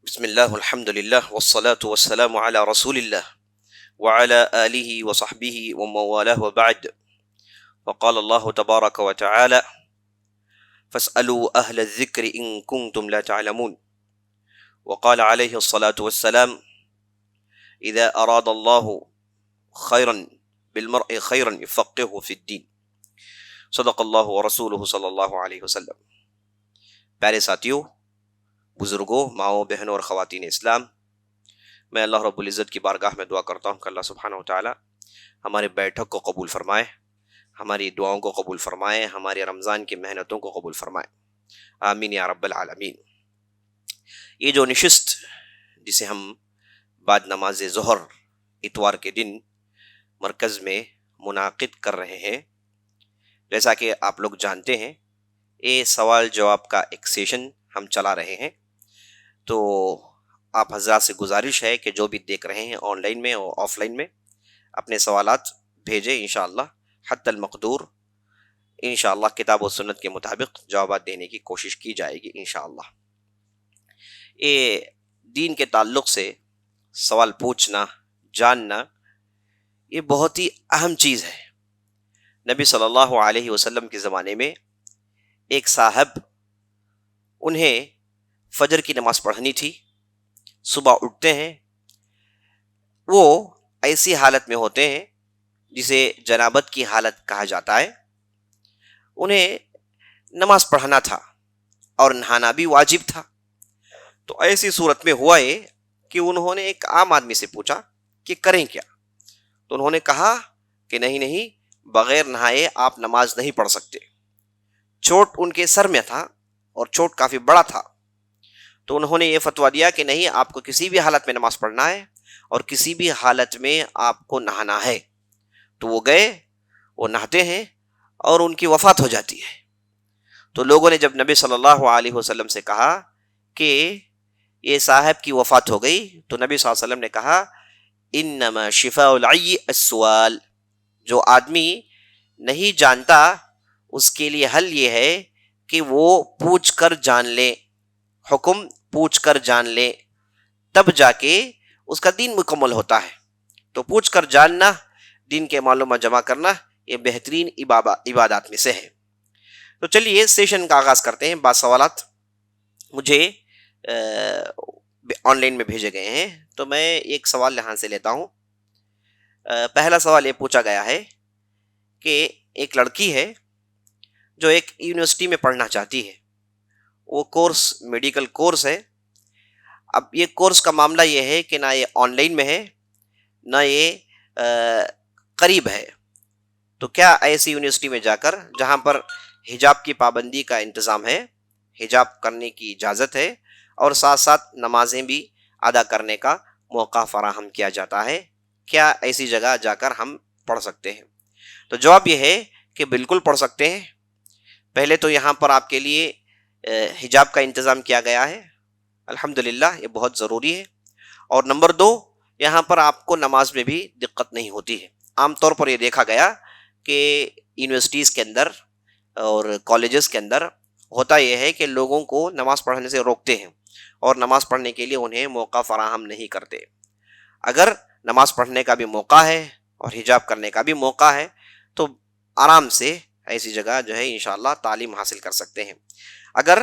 بسم الله والحمد لله والصلاة والسلام على رسول الله وعلى آله وصحبه ومن والاه وبعد. وقال الله تبارك وتعالى: فاسألوا أهل الذكر إن كنتم لا تعلمون. وقال عليه الصلاة والسلام: إذا أراد الله خيرا بالمرء خيرا يفقهه في الدين. صدق اللہ ورسولہ صلی اللہ علیہ وسلم. پیارے ساتھیوں، بزرگوں، ماؤں، بہنوں اور خواتین اسلام، میں اللہ رب العزت کی بارگاہ میں دعا کرتا ہوں کہ اللہ سبحانہ وتعالی ہمارے بیٹھک کو قبول فرمائے، ہماری دعاؤں کو قبول فرمائے، ہمارے رمضان کی محنتوں کو قبول فرمائے، آمین یا رب العالمین. یہ جو نشست جسے ہم بعد نماز ظہر اتوار کے دن مرکز میں منعقد کر رہے ہیں، جیسا کہ آپ لوگ جانتے ہیں یہ سوال جواب کا ایک سیشن ہم چلا رہے ہیں. تو آپ حضرات سے گزارش ہے کہ جو بھی دیکھ رہے ہیں آن لائن میں اور آف لائن میں اپنے سوالات بھیجیں، انشاءاللہ حتی المقدور انشاءاللہ کتاب و سنت کے مطابق جوابات دینے کی کوشش کی جائے گی انشاءاللہ. یہ دین کے تعلق سے سوال پوچھنا، جاننا، یہ بہت ہی اہم چیز ہے. نبی صلی اللہ علیہ وسلم کے زمانے میں ایک صاحب، انہیں فجر کی نماز پڑھنی تھی. صبح اٹھتے ہیں، وہ ایسی حالت میں ہوتے ہیں جسے جنابت کی حالت کہا جاتا ہے. انہیں نماز پڑھنا تھا اور نہانا بھی واجب تھا. تو ایسی صورت میں ہوا یہ کہ انہوں نے ایک عام آدمی سے پوچھا کہ کریں کیا. تو انہوں نے کہا کہ نہیں، بغیر نہائے آپ نماز نہیں پڑھ سکتے. چوٹ ان کے سر میں تھا اور چوٹ کافی بڑا تھا. تو انہوں نے یہ فتویٰ دیا کہ نہیں، آپ کو کسی بھی حالت میں نماز پڑھنا ہے اور کسی بھی حالت میں آپ کو نہانا ہے. تو وہ گئے، وہ نہاتے ہیں اور ان کی وفات ہو جاتی ہے. تو لوگوں نے جب نبی صلی اللہ علیہ وسلم سے کہا کہ یہ صاحب کی وفات ہو گئی، تو نبی صلی اللہ علیہ وسلم نے کہا: انما شفاء العی السؤال. جو آدمی نہیں جانتا اس کے لیے حل یہ ہے کہ وہ پوچھ کر جان لے، حکم پوچھ کر جان لے، تب جا کے اس کا دین مکمل ہوتا ہے. تو پوچھ کر جاننا، دین کے معلومات جمع کرنا، یہ بہترین عبادات میں سے ہے. تو چلیے سیشن کا آغاز کرتے ہیں. بعض سوالات مجھے آن لائن میں بھیجے گئے ہیں، تو میں ایک سوال یہاں سے لیتا ہوں. پہلا سوال یہ پوچھا گیا ہے کہ ایک لڑکی ہے جو ایک یونیورسٹی میں پڑھنا چاہتی ہے. وہ کورس میڈیکل کورس ہے. اب یہ کورس کا معاملہ یہ ہے کہ نہ یہ آن لائن میں ہے، نہ یہ قریب ہے. تو کیا ایسی یونیورسٹی میں جا کر جہاں پر حجاب کی پابندی کا انتظام ہے، حجاب کرنے کی اجازت ہے اور ساتھ ساتھ نمازیں بھی ادا کرنے کا موقع فراہم کیا جاتا ہے، کیا ایسی جگہ جا کر ہم پڑھ سکتے ہیں؟ تو جواب یہ ہے کہ بالکل پڑھ سکتے ہیں. پہلے تو یہاں پر آپ کے لیے حجاب کا انتظام کیا گیا ہے، الحمدللہ یہ بہت ضروری ہے. اور نمبر 2، یہاں پر آپ کو نماز میں بھی دقت نہیں ہوتی ہے. عام طور پر یہ دیکھا گیا کہ یونیورسٹیز کے اندر اور کالجز کے اندر ہوتا یہ ہے کہ لوگوں کو نماز پڑھنے سے روکتے ہیں اور نماز پڑھنے کے لیے انہیں موقع فراہم نہیں کرتے. اگر نماز پڑھنے کا بھی موقع ہے اور حجاب کرنے کا بھی موقع ہے تو آرام سے ایسی جگہ جو ہے انشاءاللہ تعلیم حاصل کر سکتے ہیں. اگر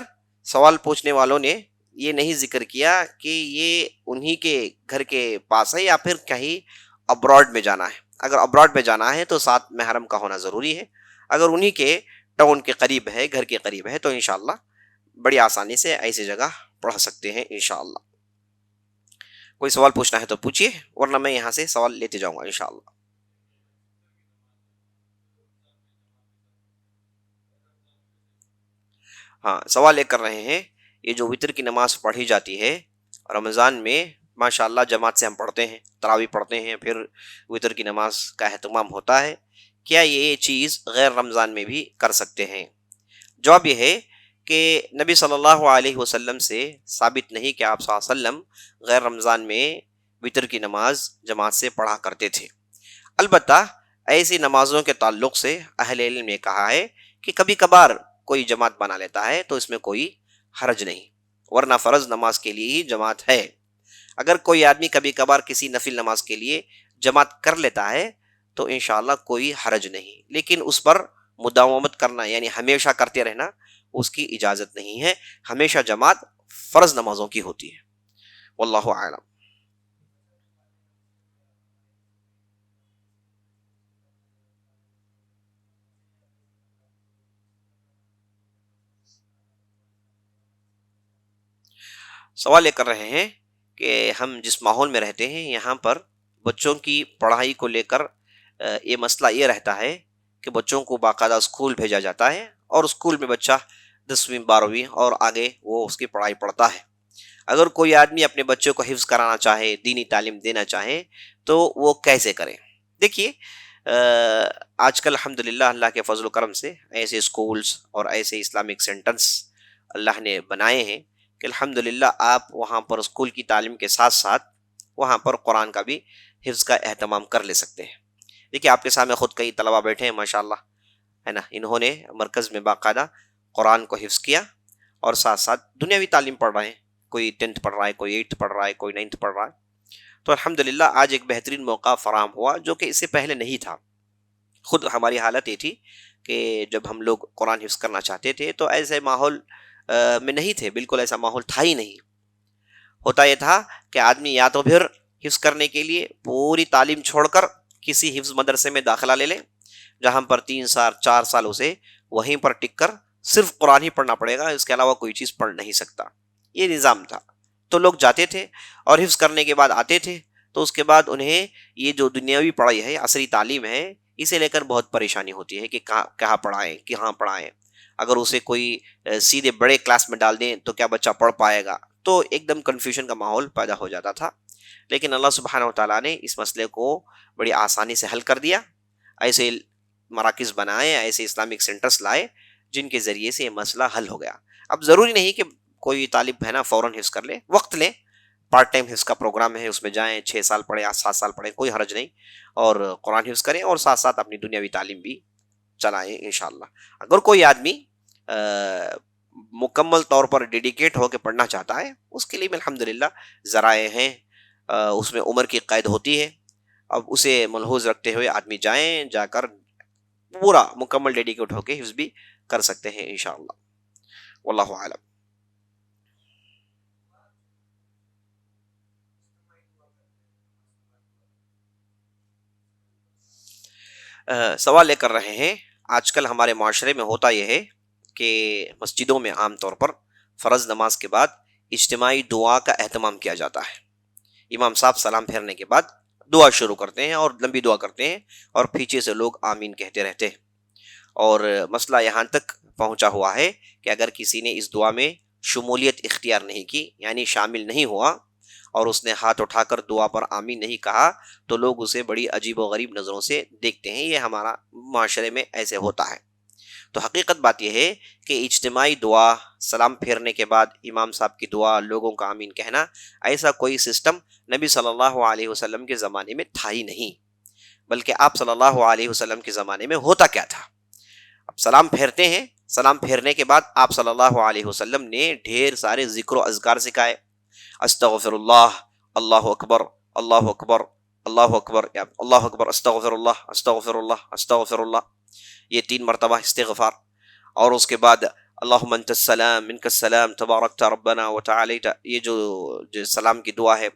سوال پوچھنے والوں نے یہ نہیں ذکر کیا کہ یہ انہی کے گھر کے پاس ہے یا پھر کہیں ابراڈ میں جانا ہے، اگر ابراڈ میں جانا ہے تو ساتھ محرم کا ہونا ضروری ہے. اگر انہی کے ٹاؤن کے قریب ہے، گھر کے قریب ہے، تو انشاءاللہ بڑی آسانی سے ایسی جگہ پڑھ سکتے ہیں انشاءاللہ. کوئی سوال پوچھنا ہے تو پوچھیے، ورنہ میں یہاں سے سوال لیتے جاؤں گا انشاءاللہ. ہاں، سوال یہ کر رہے ہیں، یہ جو وتر کی نماز پڑھی جاتی ہے رمضان میں، ماشاءاللہ جماعت سے ہم پڑھتے ہیں، تراویح پڑھتے ہیں، پھر وتر کی نماز کا اہتمام ہوتا ہے، کیا یہ چیز غیر رمضان میں بھی کر سکتے ہیں؟ جواب یہ ہے کہ نبی صلی اللہ علیہ وسلم سے ثابت نہیں کہ آپ صلی اللہ علیہ وسلم غیر رمضان میں وتر کی نماز جماعت سے پڑھا کرتے تھے. البتہ ایسی نمازوں کے تعلق سے اہل علم نے کہا ہے کہ کبھی کبھار کوئی جماعت بنا لیتا ہے تو اس میں کوئی حرج نہیں. ورنہ فرض نماز کے لیے ہی جماعت ہے۔ اگر کوئی آدمی کبھی کبھار کسی نفل نماز کے لیے جماعت کر لیتا ہے تو انشاءاللہ کوئی حرج نہیں، لیکن اس پر مداومت کرنا یعنی ہمیشہ کرتے رہنا اس کی اجازت نہیں ہے۔ ہمیشہ جماعت فرض نمازوں کی ہوتی ہے۔ واللہ اعلم۔ سوال یہ کر رہے ہیں کہ ہم جس ماحول میں رہتے ہیں یہاں پر بچوں کی پڑھائی کو لے کر یہ مسئلہ یہ رہتا ہے کہ بچوں کو باقاعدہ اسکول بھیجا جاتا ہے اور اسکول میں بچہ 10ویں 12ویں اور آگے وہ اس کی پڑھائی پڑھتا ہے۔ اگر کوئی آدمی اپنے بچوں کو حفظ کرانا چاہے، دینی تعلیم دینا چاہے تو وہ کیسے کرے؟ دیکھیے آج کل الحمدللہ اللہ کے فضل و کرم سے ایسے اسکولز اور ایسے اسلامک سینٹرز اللہ نے بنائے ہیں کہ الحمدللہ آپ وہاں پر اسکول کی تعلیم کے ساتھ ساتھ وہاں پر قرآن کا بھی حفظ کا اہتمام کر لے سکتے ہیں۔ دیکھیے آپ کے سامنے خود کئی طلبہ بیٹھے ہیں ماشاءاللہ، ہے نا، انہوں نے مرکز میں باقاعدہ قرآن کو حفظ کیا اور ساتھ ساتھ دنیاوی تعلیم پڑھ رہے ہیں، کوئی 10th پڑھ رہا ہے، کوئی 8th پڑھ رہا ہے، کوئی 9th پڑھ رہا ہے۔ تو الحمدللہ آج ایک بہترین موقع فراہم ہوا جو کہ اس سے پہلے نہیں تھا۔ خود ہماری حالت یہ تھی کہ جب ہم لوگ قرآن حفظ کرنا چاہتے تھے تو ایسے ماحول میں نہیں تھے، بالکل ایسا ماحول تھا ہی نہیں۔ ہوتا یہ تھا کہ آدمی یا تو پھر حفظ کرنے کے لیے پوری تعلیم چھوڑ کر کسی حفظ مدرسے میں داخلہ لے لیں جہاں پر 3 سال 4 سال اسے وہیں پر ٹک کر صرف قرآن ہی پڑھنا پڑے گا، اس کے علاوہ کوئی چیز پڑھ نہیں سکتا۔ یہ نظام تھا۔ تو لوگ جاتے تھے اور حفظ کرنے کے بعد آتے تھے تو اس کے بعد انہیں یہ جو دنیاوی پڑھائی ہے، عصری تعلیم ہے، اسے لے کر بہت پریشانی ہوتی ہے کہ کہاں پڑھائیں، کہاں پڑھائیں۔ اگر اسے کوئی سیدھے بڑے کلاس میں ڈال دیں تو کیا بچہ پڑھ پائے گا؟ تو ایک دم کنفیوژن کا ماحول پیدا ہو جاتا تھا۔ لیکن اللہ سبحانہ وتعالیٰ نے اس مسئلے کو بڑی آسانی سے حل کر دیا۔ ایسے مراکز بنائے، ایسے اسلامک سینٹرز لائے جن کے ذریعے سے یہ مسئلہ حل ہو گیا۔ اب ضروری نہیں کہ کوئی طالب ہے نا فوراً حفظ کر لے، وقت لیں، پارٹ ٹائم حفظ کا پروگرام ہے، اس میں جائیں، 6 سال پڑھیں یا 7 سال پڑھیں، کوئی حرج نہیں، اور قرآن حفظ کریں اور ساتھ ساتھ اپنی دنیاوی تعلیم بھی چلائیں انشاءاللہ۔ اگر کوئی آدمی مکمل طور پر ڈیڈیکیٹ ہو کے پڑھنا چاہتا ہے اس کے لیے بھی الحمدللہ ذرائع ہیں، اس میں عمر کی قید ہوتی ہے۔ اب اسے ملحوظ رکھتے ہوئے آدمی جائیں، جا کر پورا مکمل ڈیڈیکیٹ ہو کے حفظ بھی کر سکتے ہیں انشاءاللہ۔ واللہ اعلم۔ سوال لے کر رہے ہیں آج کل ہمارے معاشرے میں ہوتا یہ ہے کہ مسجدوں میں عام طور پر فرض نماز کے بعد اجتماعی دعا کا اہتمام کیا جاتا ہے۔ امام صاحب سلام پھیرنے کے بعد دعا شروع کرتے ہیں اور لمبی دعا کرتے ہیں اور پیچھے سے لوگ آمین کہتے رہتے ہیں، اور مسئلہ یہاں تک پہنچا ہوا ہے کہ اگر کسی نے اس دعا میں شمولیت اختیار نہیں کی یعنی شامل نہیں ہوا اور اس نے ہاتھ اٹھا کر دعا پر آمین نہیں کہا تو لوگ اسے بڑی عجیب و غریب نظروں سے دیکھتے ہیں۔ یہ ہمارا معاشرے میں ایسے ہوتا ہے۔ تو حقیقت بات یہ ہے کہ اجتماعی دعا، سلام پھیرنے کے بعد امام صاحب کی دعا، لوگوں کا آمین کہنا، ایسا کوئی سسٹم نبی صلی اللہ علیہ وسلم کے زمانے میں تھا ہی نہیں، بلکہ آپ صلی اللہ علیہ وسلم کے زمانے میں ہوتا کیا تھا؟ اب سلام پھیرتے ہیں، سلام پھیرنے کے بعد آپ صلی اللہ علیہ وسلم نے ڈھیر سارے ذکر و اذکار سکھائے۔ استغفر اللہ، اللہ اکبر، اللہ اکبر، اللہ اکبر، اللہ اکبر، استغفر اللہ، استغفر اللہ، استغفر اللہ، یہ 3 مرتبہ استغفار، اور اس کے بعد اللہم انت السلام منک السلام تبارکت ربنا وتعالیت، یہ جو سلام کی دعا ہے،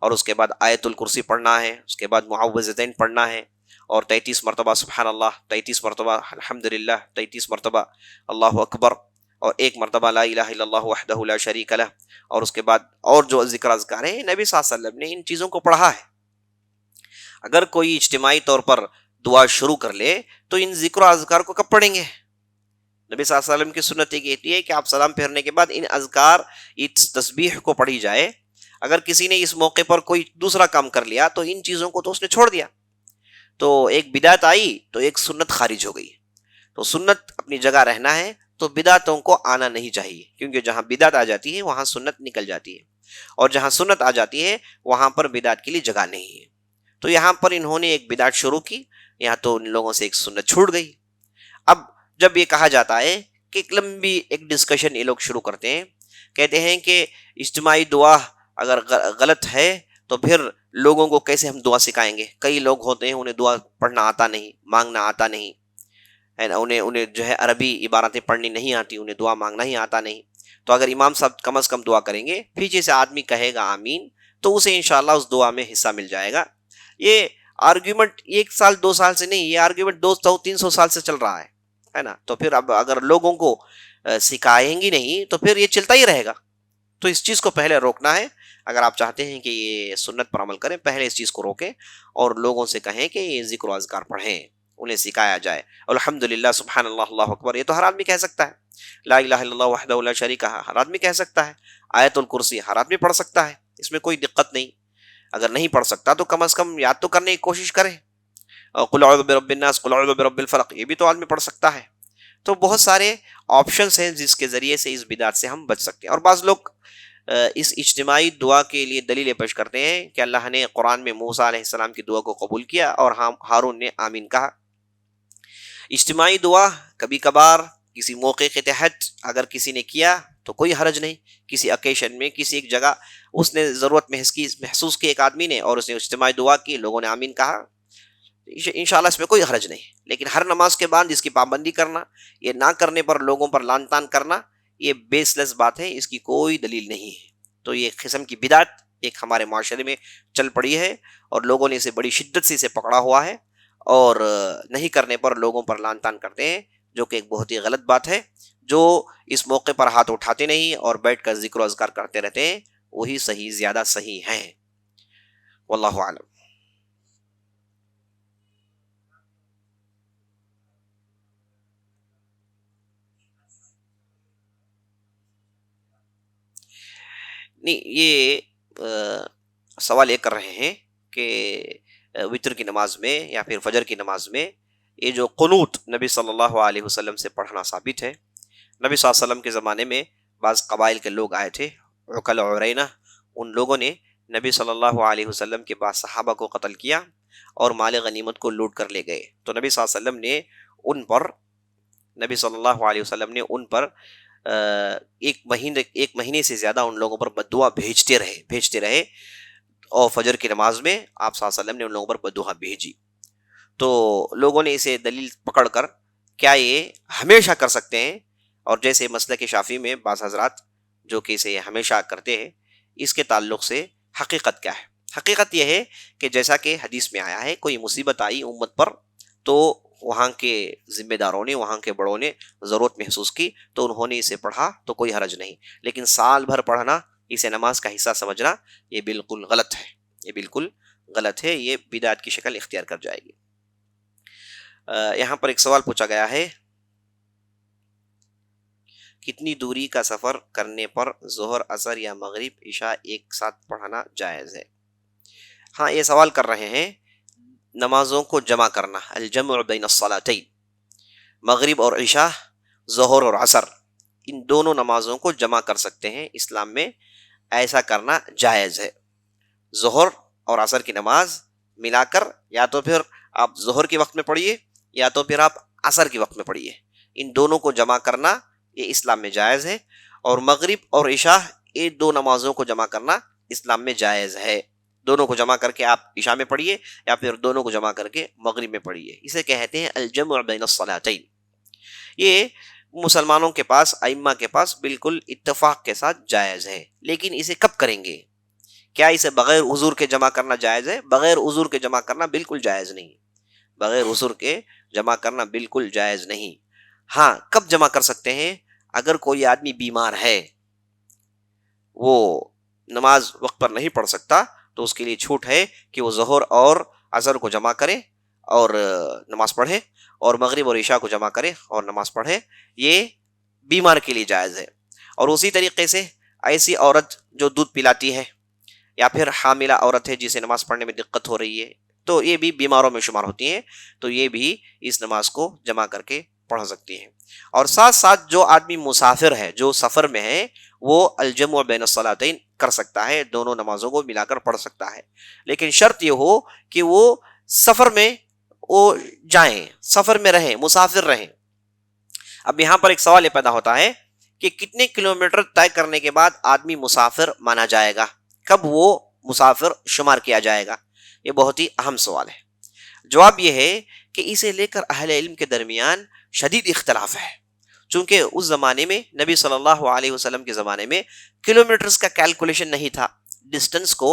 اور اس کے بعد آیت الکرسی پڑھنا ہے، اس کے بعد معوذتین پڑھنا ہے، اور 33 مرتبہ سبحان اللہ، 33 مرتبہ الحمدللہ، 33 مرتبہ اللہ اکبر، اور 1 مرتبہ لا الہ الا اللہ وحدہ لا شریک لہ، اور اس کے بعد اور جو ذکر اذکار ہیں نبی صلی اللہ علیہ وسلم نے ان چیزوں کو پڑھا ہے۔ اگر کوئی اجتماعی طور پر دعا شروع کر لے تو ان ذکر و اذکار کو کب پڑھیں گے؟ نبی صلی اللہ علیہ وسلم کی سنت یہ کہتی ہے کہ آپ سلام پھیرنے کے بعد ان اذکار، اس تسبیح کو پڑھی جائے۔ اگر کسی نے اس موقع پر کوئی دوسرا کام کر لیا تو ان چیزوں کو تو اس نے چھوڑ دیا، تو ایک بدعت آئی تو ایک سنت خارج ہو گئی۔ تو سنت اپنی جگہ رہنا ہے تو بدعتوں کو آنا نہیں چاہیے، کیونکہ جہاں بدعت آ جاتی ہے وہاں سنت نکل جاتی ہے، اور جہاں سنت آ جاتی ہے وہاں پر بدعت کے لیے جگہ نہیں ہے۔ تو یہاں پر انہوں نے ایک بدعت شروع کی، یہاں تو ان لوگوں سے ایک سنت چھوٹ گئی۔ اب جب یہ کہا جاتا ہے کہ ایک لمبی ایک ڈسکشن یہ لوگ شروع کرتے ہیں کہتے ہیں کہ اجتماعی دعا اگر غلط ہے تو پھر لوگوں کو کیسے ہم دعا سکھائیں گے؟ کئی لوگ ہوتے ہیں انہیں دعا پڑھنا آتا نہیں، مانگنا آتا نہیں ہے نا، انہیں جو ہے عربی عبارتیں پڑھنی نہیں آتی، انہیں دعا مانگنا ہی آتا نہیں. تو اگر امام صاحب کم از کم دعا کریں گے، پیچھے سے آدمی کہے گا آمین، تو اسے انشاءاللہ اس دعا میں حصہ مل جائے گا. یہ آرگیومنٹ 1 سال 2 سال سے نہیں، یہ آرگیومنٹ 200 300 سال سے چل رہا ہے نا. تو پھر اب اگر لوگوں کو سکھائیں گی نہیں تو پھر یہ چلتا ہی رہے گا. تو اس چیز کو پہلے روکنا ہے. اگر آپ چاہتے ہیں کہ یہ سنت پر عمل کریں، پہلے اس چیز کو روکیں اور لوگوں سے کہیں کہ یہ ذکر و اذکار پڑھیں، انہیں سکھایا جائے. الحمدللہ، سبحان اللہ، اللہ اکبر، یہ تو ہر آدمی کہہ سکتا ہے. لا الہ الا اللہ وحدہ لا شریک لہ ہر آدمی کہہ سکتا ہے. آیت الکرسی ہر آدمی پڑھ سکتا ہے، اس میں کوئی دقت نہیں. اگر نہیں پڑھ سکتا تو کم از کم یاد تو کرنے کی کوشش کریں. قل اعوذ برب الناس، قل اعوذ برب الفلق، یہ بھی تو آدمی پڑھ سکتا ہے. تو بہت سارے آپشنز ہیں جس کے ذریعے سے اس بدعت سے ہم بچ سکتے ہیں. اور بعض لوگ اس اجتماعی دعا کے لیے دلیلیں پیش کرتے ہیں کہ اللہ نے قرآن میں موسیٰ علیہ السلام کی دعا کو قبول کیا اور ہارون نے آمین کہا. اجتماعی دعا کبھی کبھار کسی موقع کے تحت اگر کسی نے کیا تو کوئی حرج نہیں. کسی اوکیشن میں کسی ایک جگہ اس نے ضرورت محسوس کی ایک آدمی نے، اور اس نے اجتماعی دعا کی، لوگوں نے آمین کہا، انشاءاللہ اس میں کوئی حرج نہیں. لیکن ہر نماز کے بعد اس کی پابندی کرنا، یہ نہ کرنے پر لوگوں پر لعن طعن کرنا، یہ بیس لیس بات ہے، اس کی کوئی دلیل نہیں ہے. تو یہ قسم کی بدعت ایک ہمارے معاشرے میں چل پڑی ہے اور لوگوں نے اسے بڑی شدت سے اسے پکڑا ہوا ہے، اور نہیں کرنے پر لوگوں پر لعن طعن کرتے ہیں، جو کہ ایک بہت ہی غلط بات ہے. جو اس موقع پر ہاتھ اٹھاتے نہیں اور بیٹھ کر ذکر و اذکار کرتے رہتے ہیں، وہی صحیح، زیادہ صحیح ہیں. واللہ اعلم. نہیں، یہ سوال یہ کر رہے ہیں کہ وتر کی نماز میں یا پھر فجر کی نماز میں یہ جو قنوت نبی صلی اللہ علیہ وسلم سے پڑھنا ثابت ہے. نبی صلی اللہ علیہ وسلم کے زمانے میں بعض قبائل کے لوگ آئے تھے، عقل عرینہ. ان لوگوں نے نبی صلی اللہ علیہ وسلم کے بعض صحابہ کو قتل کیا اور مال غنیمت کو لوٹ کر لے گئے. تو نبی صلی اللہ علیہ وسلم نے ان پر ایک مہینے سے زیادہ ان لوگوں پر بددعا بھیجتے رہے. اور فجر کی نماز میں آپ صلی اللہ علیہ وسلم نے ان لوگوں پر بددعا بھیجی. تو لوگوں نے اسے دلیل پکڑ کر کیا یہ ہمیشہ کر سکتے ہیں؟ اور جیسے مسلک شافعی میں بعض حضرات جو کہ اسے ہمیشہ کرتے ہیں، اس کے تعلق سے حقیقت کیا ہے؟ حقیقت یہ ہے کہ جیسا کہ حدیث میں آیا ہے، کوئی مصیبت آئی امت پر تو وہاں کے ذمہ داروں نے، وہاں کے بڑوں نے ضرورت محسوس کی تو انہوں نے اسے پڑھا، تو کوئی حرج نہیں. لیکن سال بھر پڑھنا، اسے نماز کا حصہ سمجھنا، یہ بالکل غلط ہے. یہ بدعت کی شکل اختیار کر جائے گی. یہاں پر ایک سوال پوچھا گیا ہے، کتنی دوری کا سفر کرنے پر ظہر، عصر یا مغرب، عشاء ایک ساتھ پڑھنا جائز ہے؟ ہاں، یہ سوال کر رہے ہیں نمازوں کو جمع کرنا، الجمع بین الصلاتین، مغرب اور عشاء، ظہر اور عصر، ان دونوں نمازوں کو جمع کر سکتے ہیں اسلام میں، ایسا کرنا جائز ہے. ظہر اور عصر کی نماز ملا کر یا تو پھر آپ ظہر کے وقت میں پڑھیے یا تو پھر آپ عصر کے وقت میں پڑھیے، ان دونوں کو جمع کرنا یہ اسلام میں جائز ہے. اور مغرب اور عشاء، یہ دو نمازوں کو جمع کرنا اسلام میں جائز ہے. دونوں کو جمع کر کے آپ عشاء میں پڑھیے یا پھر دونوں کو جمع کر کے مغرب میں پڑھیے. اسے کہتے ہیں الجمع بین الصلاتین. یہ مسلمانوں کے پاس، ائمہ کے پاس بالکل اتفاق کے ساتھ جائز ہے. لیکن اسے کب کریں گے؟ کیا اسے بغیر عذر کے جمع کرنا جائز ہے؟ بغیر عذر کے جمع کرنا بالکل جائز نہیں. بغیر عذر کے جمع کرنا بالکل جائز نہیں. ہاں، کب جمع کر سکتے ہیں؟ اگر کوئی آدمی بیمار ہے، وہ نماز وقت پر نہیں پڑھ سکتا، تو اس کے لیے چھوٹ ہے کہ وہ ظہر اور عصر کو جمع کرے اور نماز پڑھے، اور مغرب اور عشاء کو جمع کرے اور نماز پڑھے. یہ بیمار کے لیے جائز ہے. اور اسی طریقے سے ایسی عورت جو دودھ پلاتی ہے یا پھر حاملہ عورت ہے جسے نماز پڑھنے میں دقت ہو رہی ہے، تو یہ بھی بیماروں میں شمار ہوتی ہیں، تو یہ بھی اس نماز کو جمع کر کے پڑھ سکتی ہیں. اور ساتھ ساتھ جو آدمی مسافر ہے، جو سفر میں ہے، وہ الجمع بین الصلاتین کر سکتا ہے، دونوں نمازوں کو ملا کر پڑھ سکتا ہے. لیکن شرط یہ ہو کہ وہ سفر میں وہ جائیں، سفر میں رہیں، مسافر رہیں. اب یہاں پر ایک سوال یہ پیدا ہوتا ہے کہ کتنے کلومیٹر طے کرنے کے بعد آدمی مسافر مانا جائے گا، کب وہ مسافر شمار کیا جائے گا؟ یہ بہت ہی اہم سوال ہے۔ جواب یہ ہے کہ اسے لے کر اہل علم کے درمیان شدید اختلاف ہے، چونکہ اس زمانے میں نبی صلی اللہ علیہ وسلم کے زمانے میں کلومیٹرز کا کیلکولیشن نہیں تھا، ڈسٹنس کو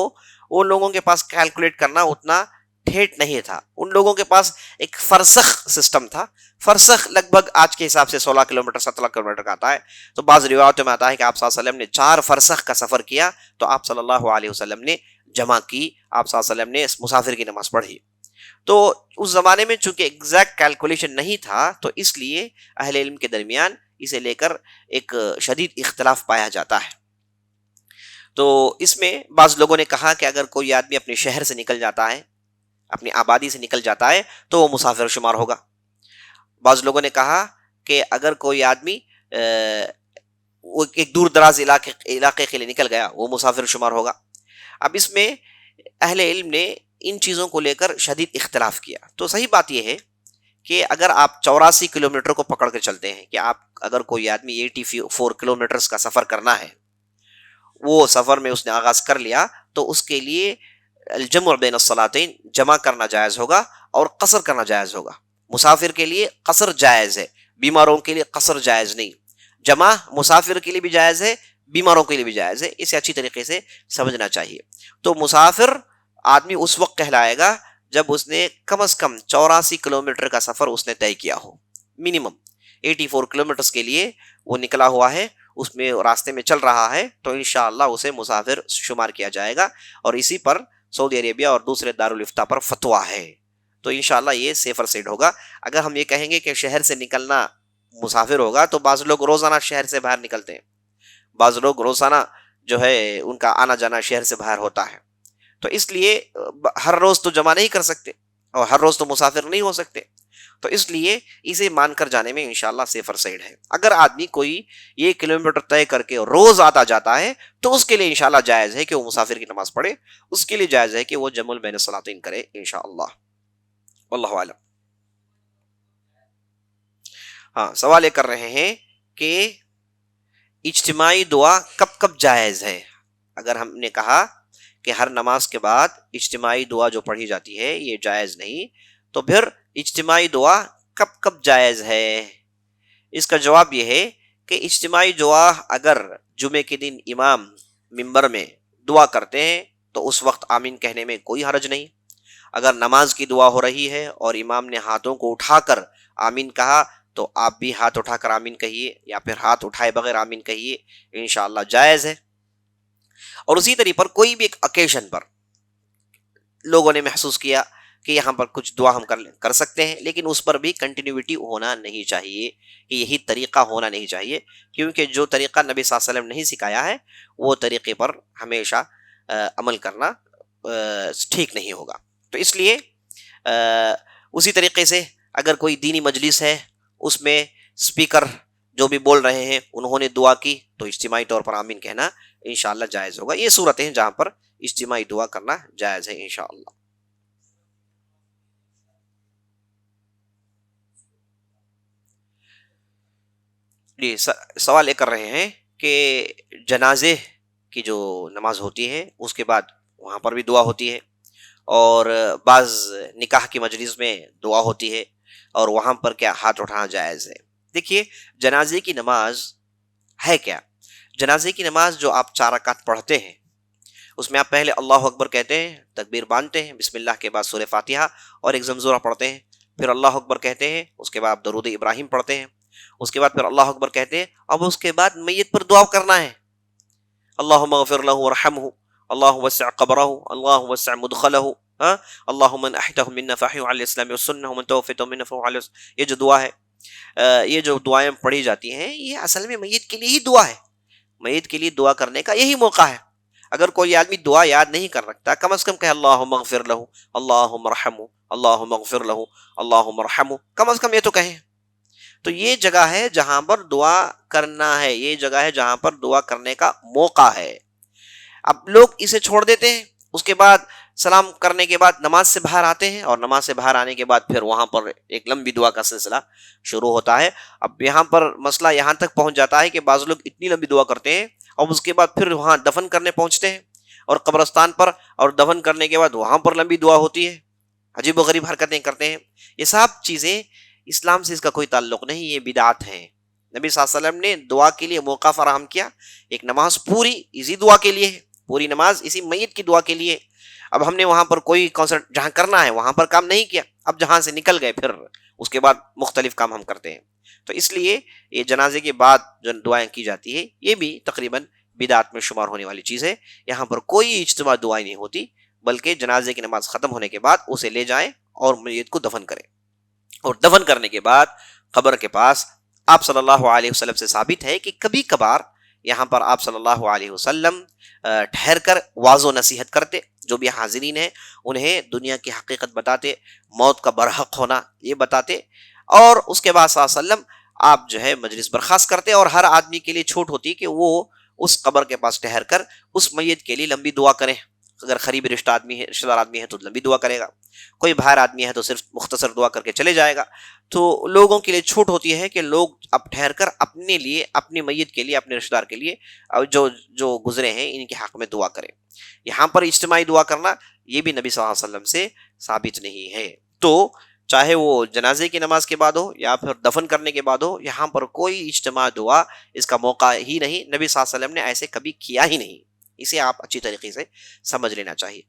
ان لوگوں کے پاس کیلکولیٹ کرنا اتنا ٹھیٹ نہیں تھا، ان لوگوں کے پاس ایک فرسخ سسٹم تھا۔ فرسخ لگ بھگ آج کے حساب سے 16 کلومیٹر 17 کلومیٹر کا آتا ہے، تو بعض روایتوں میں آتا ہے کہ آپ صلی اللہ علیہ وسلم نے 4 فرسخ کا سفر کیا تو آپ صلی اللہ علیہ وسلم نے جمع کی، آپ صلی اللہ علیہ وسلم نے اس مسافر کی نماز پڑھی۔ تو اس زمانے میں چونکہ ایگزیکٹ کیلکولیشن نہیں تھا تو اس لیے اہل علم کے درمیان اسے لے کر ایک شدید اختلاف پایا جاتا ہے۔ تو اس میں بعض لوگوں نے کہا کہ اگر کوئی آدمی اپنے شہر سے نکل جاتا ہے، اپنی آبادی سے نکل جاتا ہے تو وہ مسافر شمار ہوگا۔ بعض لوگوں نے کہا کہ اگر کوئی آدمی وہ ایک دور دراز علاقے کے لیے نکل گیا وہ مسافر شمار ہوگا۔ اب اس میں اہل علم نے ان چیزوں کو لے کر شدید اختلاف کیا۔ تو صحیح بات یہ ہے کہ اگر آپ 84 کلومیٹر کو پکڑ کے چلتے ہیں کہ آپ اگر کوئی آدمی 84 کلومیٹرز کا سفر کرنا ہے، وہ سفر میں اس نے آغاز کر لیا تو اس کے لیے الجمع بین الصلاتین جمع کرنا جائز ہوگا اور قصر کرنا جائز ہوگا۔ مسافر کے لیے قصر جائز ہے، بیماروں کے لیے قصر جائز نہیں۔ جمع مسافر کے لیے بھی جائز ہے، بیماروں کے لیے بھی جائز ہے، اسے اچھی طریقے سے سمجھنا چاہیے۔ تو مسافر آدمی اس وقت کہلائے گا جب اس نے کم از کم 84 کلومیٹر کا سفر اس نے طے کیا ہو، منیمم 84 کلومیٹرز کے لیے وہ نکلا ہوا ہے، اس میں راستے میں چل رہا ہے، تو انشاءاللہ اسے مسافر شمار کیا جائے گا، اور اسی پر سعودی عربیہ اور دوسرے دارالافتاء پر فتویٰ ہے، تو انشاءاللہ یہ سیفر سائڈ ہوگا۔ اگر ہم یہ کہیں گے کہ شہر سے نکلنا مسافر ہوگا تو بعض لوگ روزانہ شہر سے باہر نکلتے ہیں، بعض لوگ روزانہ جو ہے ان کا آنا جانا شہر سے باہر ہوتا ہے، تو اس لیے ہر روز تو جمع نہیں کر سکتے اور ہر روز تو مسافر نہیں ہو سکتے، تو اس لیے اسے مان کر جانے میں انشاءاللہ سیفر سائڈ ہے۔ اگر آدمی کوئی یہ کلومیٹر طے کر کے روز آتا جاتا ہے تو اس کے لیے انشاءاللہ جائز ہے کہ وہ مسافر کی نماز پڑھے، اس کے لیے جائز ہے کہ وہ جمع بین الصلاتین کرے انشاءاللہ، واللہ اعلم۔ ہاں، سوال یہ کر رہے ہیں کہ اجتماعی دعا کب کب جائز ہے؟ اگر ہم نے کہا کہ ہر نماز کے بعد اجتماعی دعا جو پڑھی جاتی ہے یہ جائز نہیں، تو پھر اجتماعی دعا کب کب جائز ہے؟ اس کا جواب یہ ہے کہ اجتماعی دعا اگر جمعے کے دن امام منبر میں دعا کرتے ہیں تو اس وقت آمین کہنے میں کوئی حرج نہیں۔ اگر نماز کی دعا ہو رہی ہے اور امام نے ہاتھوں کو اٹھا کر آمین کہا تو آپ بھی ہاتھ اٹھا کر آمین کہیے، یا پھر ہاتھ اٹھائے بغیر آمین کہیے، انشاءاللہ جائز ہے۔ اور اسی طریقے پر کوئی بھی ایک اوکیشن پر لوگوں نے محسوس کیا کہ یہاں پر کچھ دعا ہم کر سکتے ہیں، لیکن اس پر بھی کنٹینیوٹی ہونا نہیں چاہیے، کہ یہی طریقہ ہونا نہیں چاہیے، کیونکہ جو طریقہ نبی صلی اللہ علیہ وسلم نہیں سکھایا ہے وہ طریقے پر ہمیشہ عمل کرنا ٹھیک نہیں ہوگا۔ تو اس لیے اسی طریقے سے اگر کوئی دینی مجلس ہے، اس میں اسپیکر جو بھی بول رہے ہیں انہوں نے دعا کی تو اجتماعی طور پر آمین کہنا انشاءاللہ جائز ہوگا۔ یہ صورتیں ہیں جہاں پر اجتماعی دعا کرنا جائز ہے انشاءاللہ۔ جی، سوال یہ کر رہے ہیں کہ جنازے کی جو نماز ہوتی ہے اس کے بعد وہاں پر بھی دعا ہوتی ہے، اور بعض نکاح کی مجلس میں دعا ہوتی ہے، اور وہاں پر کیا ہاتھ اٹھانا جائز ہے؟ دیکھیے، جنازے کی نماز ہے کیا؟ جنازے کی نماز جو آپ 4 رکعت پڑھتے ہیں اس میں آپ پہلے اللہ اکبر کہتے ہیں، تکبیر باندھتے ہیں، بسم اللہ کے بعد سورہ فاتحہ اور ایک زمزورہ پڑھتے ہیں، پھر اللہ اکبر کہتے ہیں، اس کے بعد درود ابراہیم پڑھتے ہیں، اس کے بعد پھر اللہ اکبر کہتے ہیں، اب اس کے بعد میت پر دعا کرنا ہے، اللہم اغفر لہ ورحمہ، اللہ وسع قبرہ، اللہ وسع مدخلہ، اللہم من احیتہ منا فاحیہ علی الاسلام والسنہ ومن توفیتہ منا فہو علی السنہ۔ یہ جو دعا ہے، یہ جو دعائیں پڑھی جاتی ہیں یہ اصل میں میت کے لیے ہی دعا ہے، میت کے لیے دعا کرنے کا یہی موقع ہے۔ اگر کوئی آدمی دعا یاد نہیں کر رکھتا، کم از کم کہ اللہم اغفر لہ، اللہم ارحمہ، اللہم اغفر لہ، اللہم ارحمہ، کم از کم یہ تو کہیں۔ تو یہ جگہ ہے جہاں پر دعا کرنا ہے، یہ جگہ ہے جہاں پر دعا کرنے کا موقع ہے۔ اب لوگ اسے چھوڑ دیتے ہیں، اس کے بعد سلام کرنے کے بعد نماز سے باہر آتے ہیں، اور نماز سے باہر آنے کے بعد پھر وہاں پر ایک لمبی دعا کا سلسلہ شروع ہوتا ہے۔ اب یہاں پر مسئلہ یہاں تک پہنچ جاتا ہے کہ بعض لوگ اتنی لمبی دعا کرتے ہیں اور اس کے بعد پھر وہاں دفن کرنے پہنچتے ہیں، اور قبرستان پر، اور دفن کرنے کے بعد وہاں پر لمبی دعا ہوتی ہے، عجیب و غریب حرکتیں کرتے ہیں۔ یہ سب چیزیں اسلام سے اس کا کوئی تعلق نہیں، یہ بدعات ہیں۔ نبی صلی اللہ علیہ وسلم نے دعا کے لیے موقع فراہم کیا، ایک نماز پوری اسی دعا کے لیے ہے، پوری نماز اسی میت کی دعا کے لیے۔ اب ہم نے وہاں پر کوئی کنسرٹ جہاں کرنا ہے وہاں پر کام نہیں کیا، اب جہاں سے نکل گئے پھر اس کے بعد مختلف کام ہم کرتے ہیں۔ تو اس لیے یہ جنازے کے بعد جو دعائیں کی جاتی ہے یہ بھی تقریباً بدعات میں شمار ہونے والی چیز ہے۔ یہاں پر کوئی اجتماع دعائیں نہیں ہوتی، بلکہ جنازے کی نماز ختم ہونے کے بعد اسے لے جائیں اور میت کو دفن کریں، اور دفن کرنے کے بعد قبر کے پاس آپ صلی اللہ علیہ وسلم سے ثابت ہے کہ کبھی کبھار یہاں پر آپ صلی اللہ علیہ وسلم ٹھہر کر واعظ و نصیحت کرتے، جو بھی حاضرین ہیں انہیں دنیا کی حقیقت بتاتے، موت کا برحق ہونا یہ بتاتے، اور اس کے بعد صلی اللہ علیہ وسلم آپ جو ہے مجلس برخاست کرتے، اور ہر آدمی کے لیے چھوٹ ہوتی کہ وہ اس قبر کے پاس ٹھہر کر اس میت کے لیے لمبی دعا کریں۔ اگر قریبی رشتہ دار آدمی ہے تو لمبی دعا کرے گا، کوئی باہر آدمی ہے تو صرف مختصر دعا کر کے چلے جائے گا۔ تو لوگوں کے لیے چھوٹ ہوتی ہے کہ لوگ اب ٹھہر کر اپنے لیے، اپنی میت کے لیے، اپنے رشتہ دار کے لیے جو گزرے ہیں ان کے حق میں دعا کریں۔ یہاں پر اجتماعی دعا کرنا یہ بھی نبی صلی اللہ علیہ وسلم سے ثابت نہیں ہے۔ تو چاہے وہ جنازے کی نماز کے بعد ہو یا پھر دفن کرنے کے بعد ہو، یہاں پر کوئی اجتماع دعا اس کا موقع ہی نہیں، نبی صلی اللہ علیہ وسلم نے ایسے کبھی کیا ہی نہیں۔ اسے آپ اچھی طریقے سے سمجھ لینا چاہیے۔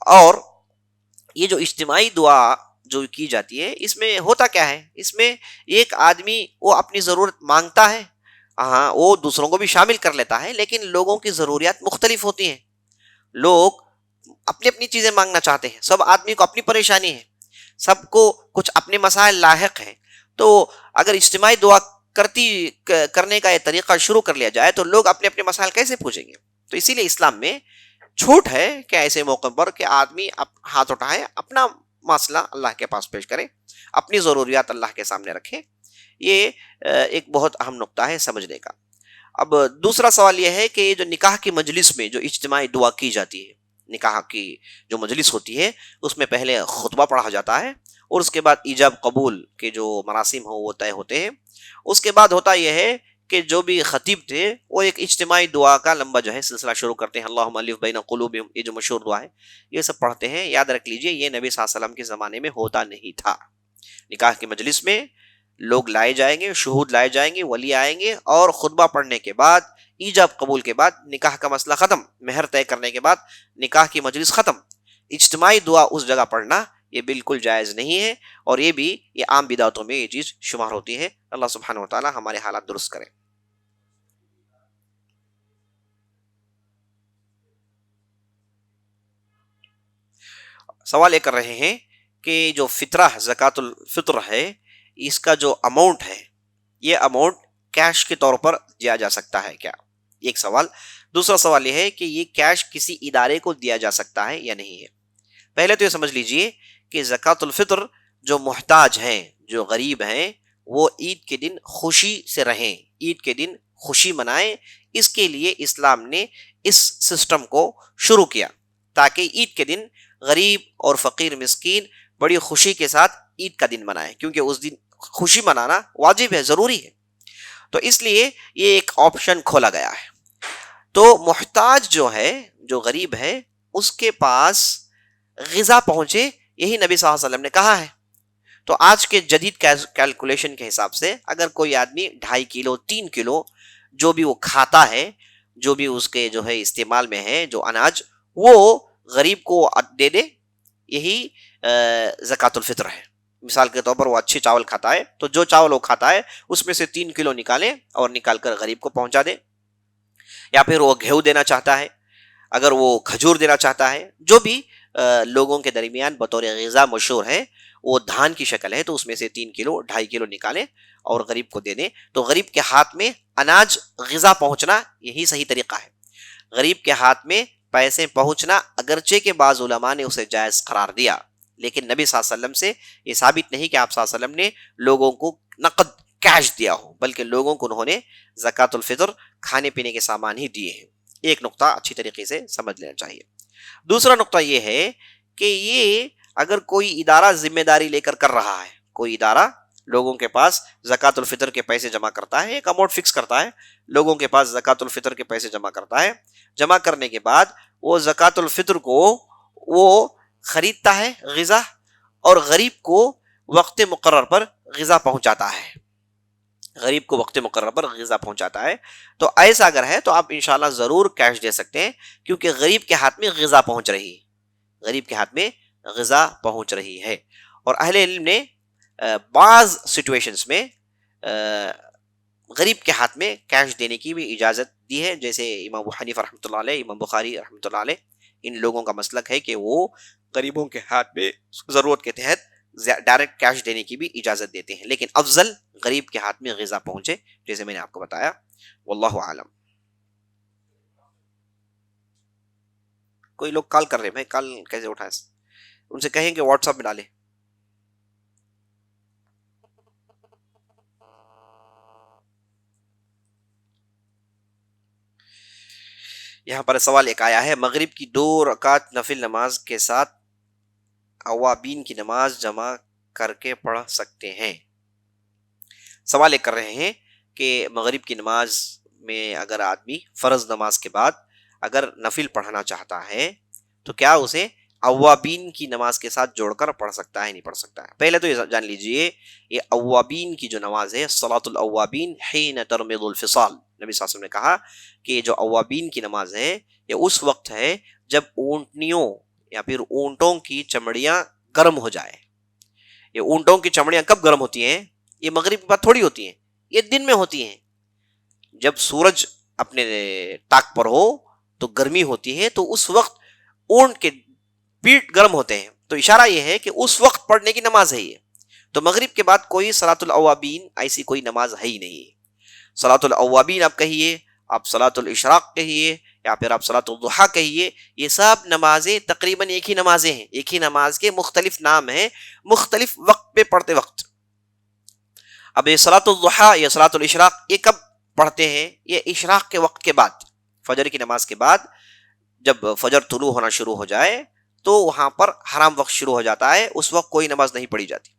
اور یہ جو اجتماعی دعا جو کی جاتی ہے اس میں ہوتا کیا ہے، اس میں ایک آدمی وہ اپنی ضرورت مانگتا ہے، ہاں وہ دوسروں کو بھی شامل کر لیتا ہے، لیکن لوگوں کی ضروریات مختلف ہوتی ہیں۔ لوگ اپنی اپنی چیزیں مانگنا چاہتے ہیں، سب آدمی کو اپنی پریشانی ہے، سب کو کچھ اپنے مسائل لاحق ہیں۔ تو اگر اجتماعی دعا کرنے کا یہ طریقہ شروع کر لیا جائے تو لوگ اپنے اپنے مسائل کیسے پوچھیں گے؟ تو اسی لیے اسلام میں چھوٹ ہے کہ ایسے موقع پر کہ آدمی ہاتھ اٹھائے، اپنا مسئلہ اللہ کے پاس پیش کرے، اپنی ضروریات اللہ کے سامنے رکھے۔ یہ ایک بہت اہم نقطہ ہے سمجھنے کا۔ اب دوسرا سوال یہ ہے کہ جو نکاح کی مجلس میں جو اجتماعی دعا کی جاتی ہے، نکاح کی جو مجلس ہوتی ہے اس میں پہلے خطبہ پڑھا جاتا ہے، اور اس کے بعد ایجاب قبول کے جو مراسم ہو وہ طے ہوتے ہیں۔ اس کے بعد ہوتا یہ ہے کہ جو بھی خطیب تھے وہ ایک اجتماعی دعا کا لمبا جو ہے سلسلہ شروع کرتے ہیں، اللہم الف بین قلوبہم، یہ جو مشہور دعا ہے یہ سب پڑھتے ہیں۔ یاد رکھ لیجئے یہ نبی صلی اللہ علیہ وسلم کے زمانے میں ہوتا نہیں تھا۔ نکاح کی مجلس میں لوگ لائے جائیں گے، شہود لائے جائیں گے، ولی آئیں گے، اور خطبہ پڑھنے کے بعد ایجاب قبول کے بعد نکاح کا مسئلہ ختم، مہر طے کرنے کے بعد نکاح کی مجلس ختم۔ اجتماعی دعا اس جگہ پڑھنا یہ بالکل جائز نہیں ہے، اور یہ عام بدعتوں میں یہ چیز شمار ہوتی ہے۔ اللہ سبحانہ وتعالی ہمارے حالات درست کرے۔ سوال یہ کر رہے ہیں کہ جو فطرہ زکوٰۃ الفطر ہے اس کا جو اماؤنٹ ہے یہ اماؤنٹ کیش کے طور پر دیا جا سکتا ہے کیا؟ ایک سوال۔ دوسرا سوال یہ ہے کہ یہ کیش کسی ادارے کو دیا جا سکتا ہے یا نہیں ہے؟ پہلے تو یہ سمجھ لیجئے کہ زکوٰۃ الفطر جو محتاج ہیں، جو غریب ہیں، وہ عید کے دن خوشی سے رہیں، عید کے دن خوشی منائیں۔ اس کے لیے اسلام نے اس سسٹم کو شروع کیا تاکہ عید کے دن غریب اور فقیر مسکین بڑی خوشی کے ساتھ عید کا دن منائیں، کیونکہ اس دن خوشی منانا واجب ہے، ضروری ہے۔ تو اس لیے یہ ایک آپشن کھولا گیا ہے۔ تو محتاج جو ہے، جو غریب ہے، اس کے پاس غذا پہنچے، یہی نبی صلی اللہ علیہ وسلم نے کہا ہے۔ تو آج کے جدید کیلکولیشن کے حساب سے اگر کوئی آدمی 2.5 کلو 3 کلو جو بھی وہ کھاتا ہے، جو بھی اس کے جو ہے استعمال میں ہے جو اناج، وہ غریب کو دے دے، یہی زکوٰۃ الفطر ہے۔ مثال کے طور پر وہ اچھی چاول کھاتا ہے تو جو چاول وہ کھاتا ہے اس میں سے 3 کلو نکالیں اور نکال کر غریب کو پہنچا دے۔ یا پھر وہ گیہوں دینا چاہتا ہے، اگر وہ کھجور دینا چاہتا ہے، جو بھی لوگوں کے درمیان بطور غذا مشہور ہے، وہ دھان کی شکل ہے تو اس میں سے 3 کلو 2.5 کلو نکالیں اور غریب کو دے دیں۔ تو غریب کے ہاتھ میں اناج غذا پہنچنا یہی صحیح طریقہ ہے۔ غریب کے ہاتھ میں پیسے پہنچنا اگرچہ کہ بعض علماء نے اسے جائز قرار دیا، لیکن نبی صلی اللہ علیہ وسلم سے یہ ثابت نہیں کہ آپ صلی اللہ علیہ وسلم نے لوگوں کو نقد کیش دیا ہو، بلکہ لوگوں کو انہوں نے زکوٰۃ الفطر کھانے پینے کے سامان ہی دیے ہیں۔ ایک نقطہ اچھی طریقے سے سمجھ لینا چاہیے۔ دوسرا نقطہ یہ ہے کہ یہ اگر کوئی ادارہ ذمہ داری لے کر کر رہا ہے، کوئی ادارہ لوگوں کے پاس زکوٰۃ الفطر کے پیسے جمع کرتا ہے، ایک اماؤنٹ فکس کرتا ہے، لوگوں کے پاس زکوٰۃ الفطر کے پیسے جمع کرتا ہے، جمع کرنے کے بعد وہ زکوٰۃ الفطر کو وہ خریدتا ہے غذا، اور غریب کو وقت مقرر پر غذا پہنچاتا ہے، غریب کو وقت مقرر پر غذا پہنچاتا ہے۔ تو ایسا اگر ہے تو آپ انشاءاللہ ضرور کیش دے سکتے ہیں، کیونکہ غریب کے ہاتھ میں غذا پہنچ رہی ہے، غریب کے ہاتھ میں غذا پہنچ رہی ہے۔ اور اہل علم نے بعض سچویشنز میں غریب کے ہاتھ میں کیش دینے کی بھی اجازت دی ہے، جیسے امام ابو حنیفہ رحمۃ اللہ علیہ، امام بخاری رحمۃ اللہ علیہ، ان لوگوں کا مسلک ہے کہ وہ غریبوں کے ہاتھ میں ضرورت کے تحت ڈائریکٹ کیش دینے کی بھی اجازت دیتے ہیں، لیکن افضل غریب کے ہاتھ میں غذا پہنچے، جیسے میں نے آپ کو بتایا۔ واللہ عالم۔ کوئی لوگ کال کر رہے ہیں، میں کال کیسے اٹھائیں؟ ان سے کہیں کہ واٹس ایپ میں ڈالیں۔ یہاں پر سوال ایک آیا ہے، مغرب کی 2 رکعت نفل نماز کے ساتھ اوابین کی نماز جمع کر کے پڑھ سکتے ہیں؟ سوال ایک کر رہے ہیں کہ مغرب کی نماز میں اگر آدمی فرض نماز کے بعد اگر نفل پڑھنا چاہتا ہے تو کیا اسے اوابین کی نماز کے ساتھ جوڑ کر پڑھ سکتا ہے، نہیں پڑھ سکتا ہے؟ پہلے تو یہ جان لیجئے، یہ اوابین کی جو نماز ہے، صلاۃ الاوابین حین ترمض الفصال، نبی صلی اللہ علیہ وسلم نے کہا کہ یہ جو اوابین کی نماز ہے یہ اس وقت ہے جب اونٹنیوں یا پھر اونٹوں کی چمڑیاں گرم ہو جائے۔ یہ اونٹوں کی چمڑیاں کب گرم ہوتی ہیں؟ یہ مغرب کے بعد تھوڑی ہوتی ہیں، یہ دن میں ہوتی ہیں، جب سورج اپنے ٹاک پر ہو تو گرمی ہوتی ہے، تو اس وقت اونٹ کے پیٹ گرم ہوتے ہیں، تو اشارہ یہ ہے کہ اس وقت پڑھنے کی نماز ہے یہ۔ تو مغرب کے بعد کوئی صلاۃ الاوابین ایسی کوئی نماز ہے ہی نہیں۔ صلاۃ الاوابین آپ کہیے، آپ صلاۃ الاشراق کہیے، یا پھر آپ صلاۃ الضحیٰ کہیے، یہ سب نمازیں تقریباً ایک ہی نمازیں ہیں، ایک ہی نماز کے مختلف نام ہیں، مختلف وقت پہ پڑھتے وقت۔ اب یہ صلاۃ الضحیٰ یا صلاۃ الاشراق یہ کب پڑھتے ہیں؟ یہ اشراق کے وقت کے بعد، فجر کی نماز کے بعد جب فجر طلوع ہونا شروع ہو جائے تو وہاں پر حرام وقت شروع ہو جاتا ہے، اس وقت کوئی نماز نہیں پڑھی جاتی۔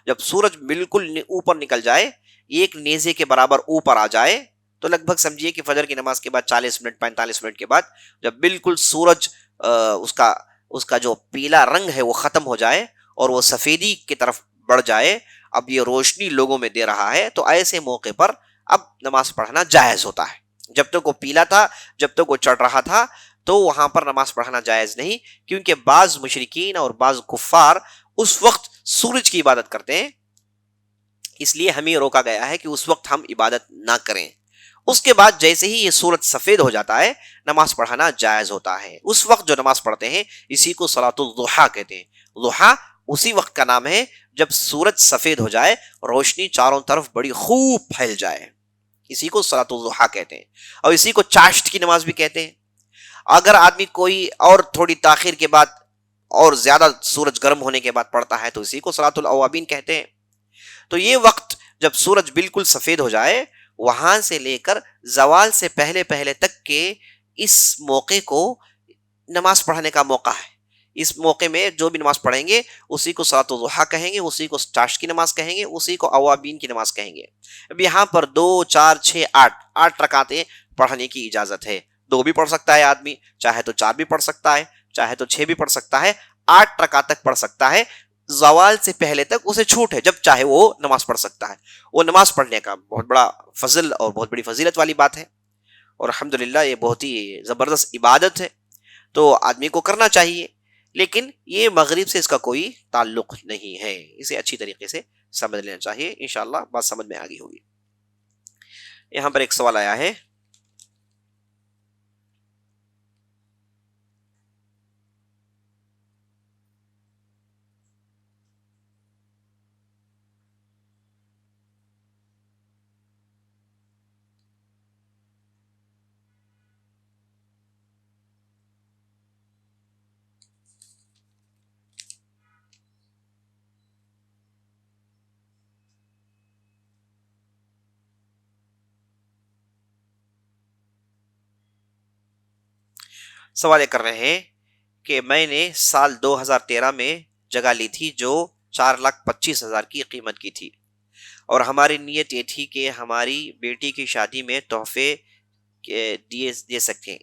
جب سورج بالکل اوپر نکل جائے، ایک نیزے کے برابر اوپر آ جائے، تو لگ بھگ سمجھیے کہ فجر کی نماز کے بعد 40 منٹ 45 منٹ کے بعد جب بالکل سورج اس کا جو پیلا رنگ ہے وہ ختم ہو جائے اور وہ سفیدی کی طرف بڑھ جائے، اب یہ روشنی لوگوں میں دے رہا ہے، تو ایسے موقع پر اب نماز پڑھنا جائز ہوتا ہے۔ جب تک وہ پیلا تھا، جب تک وہ چڑھ رہا تھا، تو وہاں پر نماز پڑھنا جائز نہیں، کیونکہ بعض مشرکین اور بعض کفار اس وقت سورج کی عبادت کرتے ہیں، اس لیے ہمیں روکا گیا ہے کہ اس وقت ہم عبادت نہ کریں۔ اس کے بعد جیسے ہی یہ سورج سفید ہو جاتا ہے، نماز پڑھنا جائز ہوتا ہے۔ اس وقت جو نماز پڑھتے ہیں اسی کو صلاۃ الضحیٰ کہتے ہیں۔ ضحیٰ اسی وقت کا نام ہے جب سورج سفید ہو جائے، روشنی چاروں طرف بڑی خوب پھیل جائے، اسی کو صلاۃ الضحیٰ کہتے ہیں، اور اسی کو چاشت کی نماز بھی کہتے ہیں۔ اگر آدمی کوئی اور تھوڑی تاخیر کے بعد اور زیادہ سورج گرم ہونے کے بعد پڑھتا ہے تو اسی کو صلاۃ الاوابین کہتے ہیں۔ تو یہ وقت جب سورج بالکل سفید ہو جائے، وہاں سے لے کر زوال سے پہلے پہلے تک کے اس موقع کو نماز پڑھنے کا موقع ہے۔ اس موقع میں جو بھی نماز پڑھیں گے اسی کو صلاۃ الضحیٰ کہیں گے، اسی کو چاشت کی نماز کہیں گے، اسی کو اوابین کی نماز کہیں گے۔ اب یہاں پر 2 4 6 8 رکعتیں پڑھنے کی اجازت ہے۔ 2 بھی پڑھ سکتا ہے آدمی، چاہے تو 4 بھی پڑھ سکتا ہے، چاہے تو 6 بھی پڑھ سکتا ہے، 8 رکعت تک پڑھ سکتا ہے۔ زوال سے پہلے تک اسے چھوٹ ہے، جب چاہے وہ نماز پڑھ سکتا ہے۔ وہ نماز پڑھنے کا بہت بڑا فضل اور بہت بڑی فضیلت والی بات ہے، اور الحمدللہ یہ بہت ہی زبردست عبادت ہے، تو آدمی کو کرنا چاہیے، لیکن یہ مغرب سے اس کا کوئی تعلق نہیں ہے، اسے اچھی طریقے سے سمجھ لینا چاہیے۔ انشاءاللہ بات سمجھ میں آگئی ہوگی۔ یہاں پر ایک سوال آیا ہے، سوال یہ کر رہے ہیں کہ میں نے سال 2013 میں جگہ لی تھی جو 4,25,000 کی قیمت کی تھی، اور ہماری نیت یہ تھی کہ ہماری بیٹی کی شادی میں تحفے دے سکتے ہیں،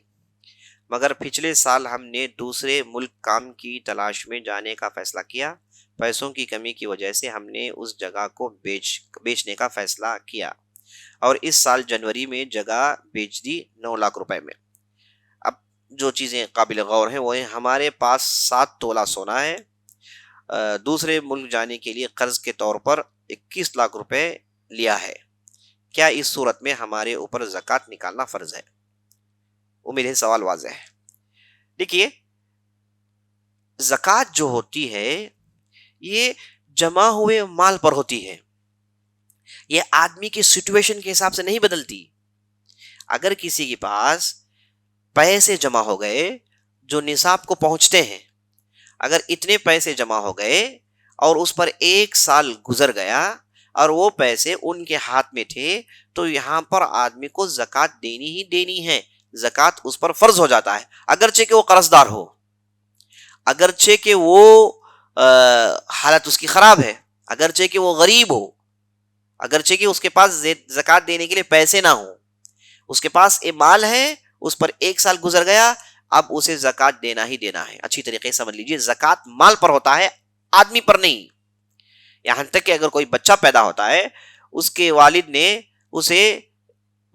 مگر پچھلے سال ہم نے دوسرے ملک کام کی تلاش میں جانے کا فیصلہ کیا۔ پیسوں کی کمی کی وجہ سے ہم نے اس جگہ کو بیچنے کا فیصلہ کیا، اور اس سال جنوری میں جگہ بیچ دی 9 لاکھ روپے میں۔ اب جو چیزیں قابل غور ہیں وہ ہیں، ہمارے پاس 7 تولہ سونا ہے، دوسرے ملک جانے کے لیے قرض کے طور پر 21 لاکھ روپے لیا ہے، کیا اس صورت میں ہمارے اوپر زکوٰۃ نکالنا فرض ہے؟ امید ہے سوال واضح ہے۔ دیکھیے، زکوٰۃ جو ہوتی ہے یہ جمع ہوئے مال پر ہوتی ہے، یہ آدمی کی سچویشن کے حساب سے نہیں بدلتی۔ اگر کسی کے پاس پیسے جمع ہو گئے جو نصاب کو پہنچتے ہیں، اگر اتنے پیسے جمع ہو گئے اور اس پر 1 سال گزر گیا اور وہ پیسے ان کے ہاتھ میں تھے، تو یہاں پر آدمی کو زکوٰۃ دینی ہی دینی ہے، زکوٰۃ اس پر فرض ہو جاتا ہے، اگرچہ کہ وہ قرض دار ہو، اگرچہ کہ وہ حالت اس کی خراب ہے، اگرچہ کہ وہ غریب ہو، اگرچہ کہ اس کے پاس زکوٰۃ دینے کے لیے پیسے نہ ہوں، اس کے پاس ایک مال ہے، اس پر 1 سال گزر گیا، اب اسے زکوٰۃ دینا ہی دینا ہے۔ اچھی طریقے سے سمجھ لیجئے، زکوٰۃ مال پر ہوتا ہے، آدمی پر نہیں۔ یہاں تک کہ اگر کوئی بچہ پیدا ہوتا ہے، اس کے والد نے اسے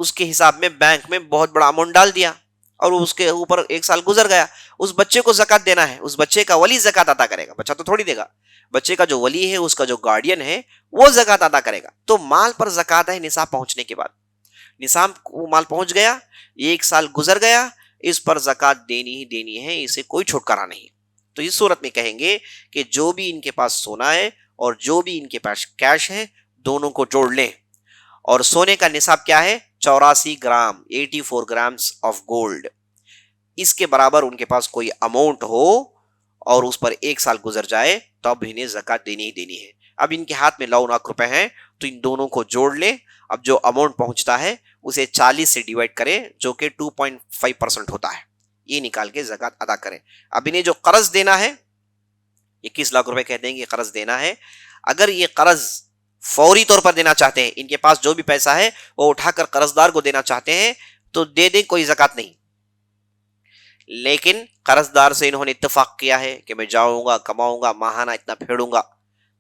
اس کے حساب میں بینک میں بہت بڑا اماؤنٹ ڈال دیا، اور اس کے اوپر 1 سال گزر گیا، اس بچے کو زکوٰۃ دینا ہے، اس بچے کا ولی زکوٰۃ ادا کرے گا، بچہ تو تھوڑی دے گا، بچے کا جو ولی ہے، اس کا جو گارڈین ہے، وہ زکوٰۃ ادا کرے گا۔ تو مال پر زکوٰۃ ہے نصاب پہنچنے کے بعد، نصاب کو مال پہنچ گیا، 1 سال گزر گیا، اس پر زکوٰۃ دینی ہی دینی ہے، اسے کوئی چھٹکارا نہیں۔ تو اس صورت میں کہیں گے کہ جو بھی ان کے پاس سونا ہے اور جو بھی ان کے پاس کیش ہے، دونوں کو جوڑ لیں، اور سونے کا نصاب کیا ہے؟ 84 گرام، 84 گرامز آف گولڈ، اس کے برابر ان کے پاس کوئی اماؤنٹ ہو اور اس پر 1 سال گزر جائے تو اب انہیں زکوٰۃ دینی ہی دینی ہے۔ اب ان کے ہاتھ میں 9 لاکھ روپے ہیں، تو ان دونوں کو جوڑ لیں، اب جو اماؤنٹ پہنچتا ہے اسے 40 سے ڈیوائڈ کریں، جو کہ 2.5% ہوتا ہے، یہ نکال کے زکوٰۃ ادا کریں۔ اب انہیں جو قرض دینا ہے، 21 لاکھ روپے کہتے ہیں کہ قرض دینا ہے، اگر یہ قرض فوری طور پر دینا چاہتے ہیں، ان کے پاس جو بھی پیسہ ہے وہ اٹھا کر قرض دار کو دینا چاہتے ہیں، تو دے دیں، کوئی زکوٰۃ نہیں۔ لیکن قرض دار سے انہوں نے اتفاق کیا ہے کہ میں جاؤں گا، کماؤں گا، ماہانہ اتنا پھیڑوں گا،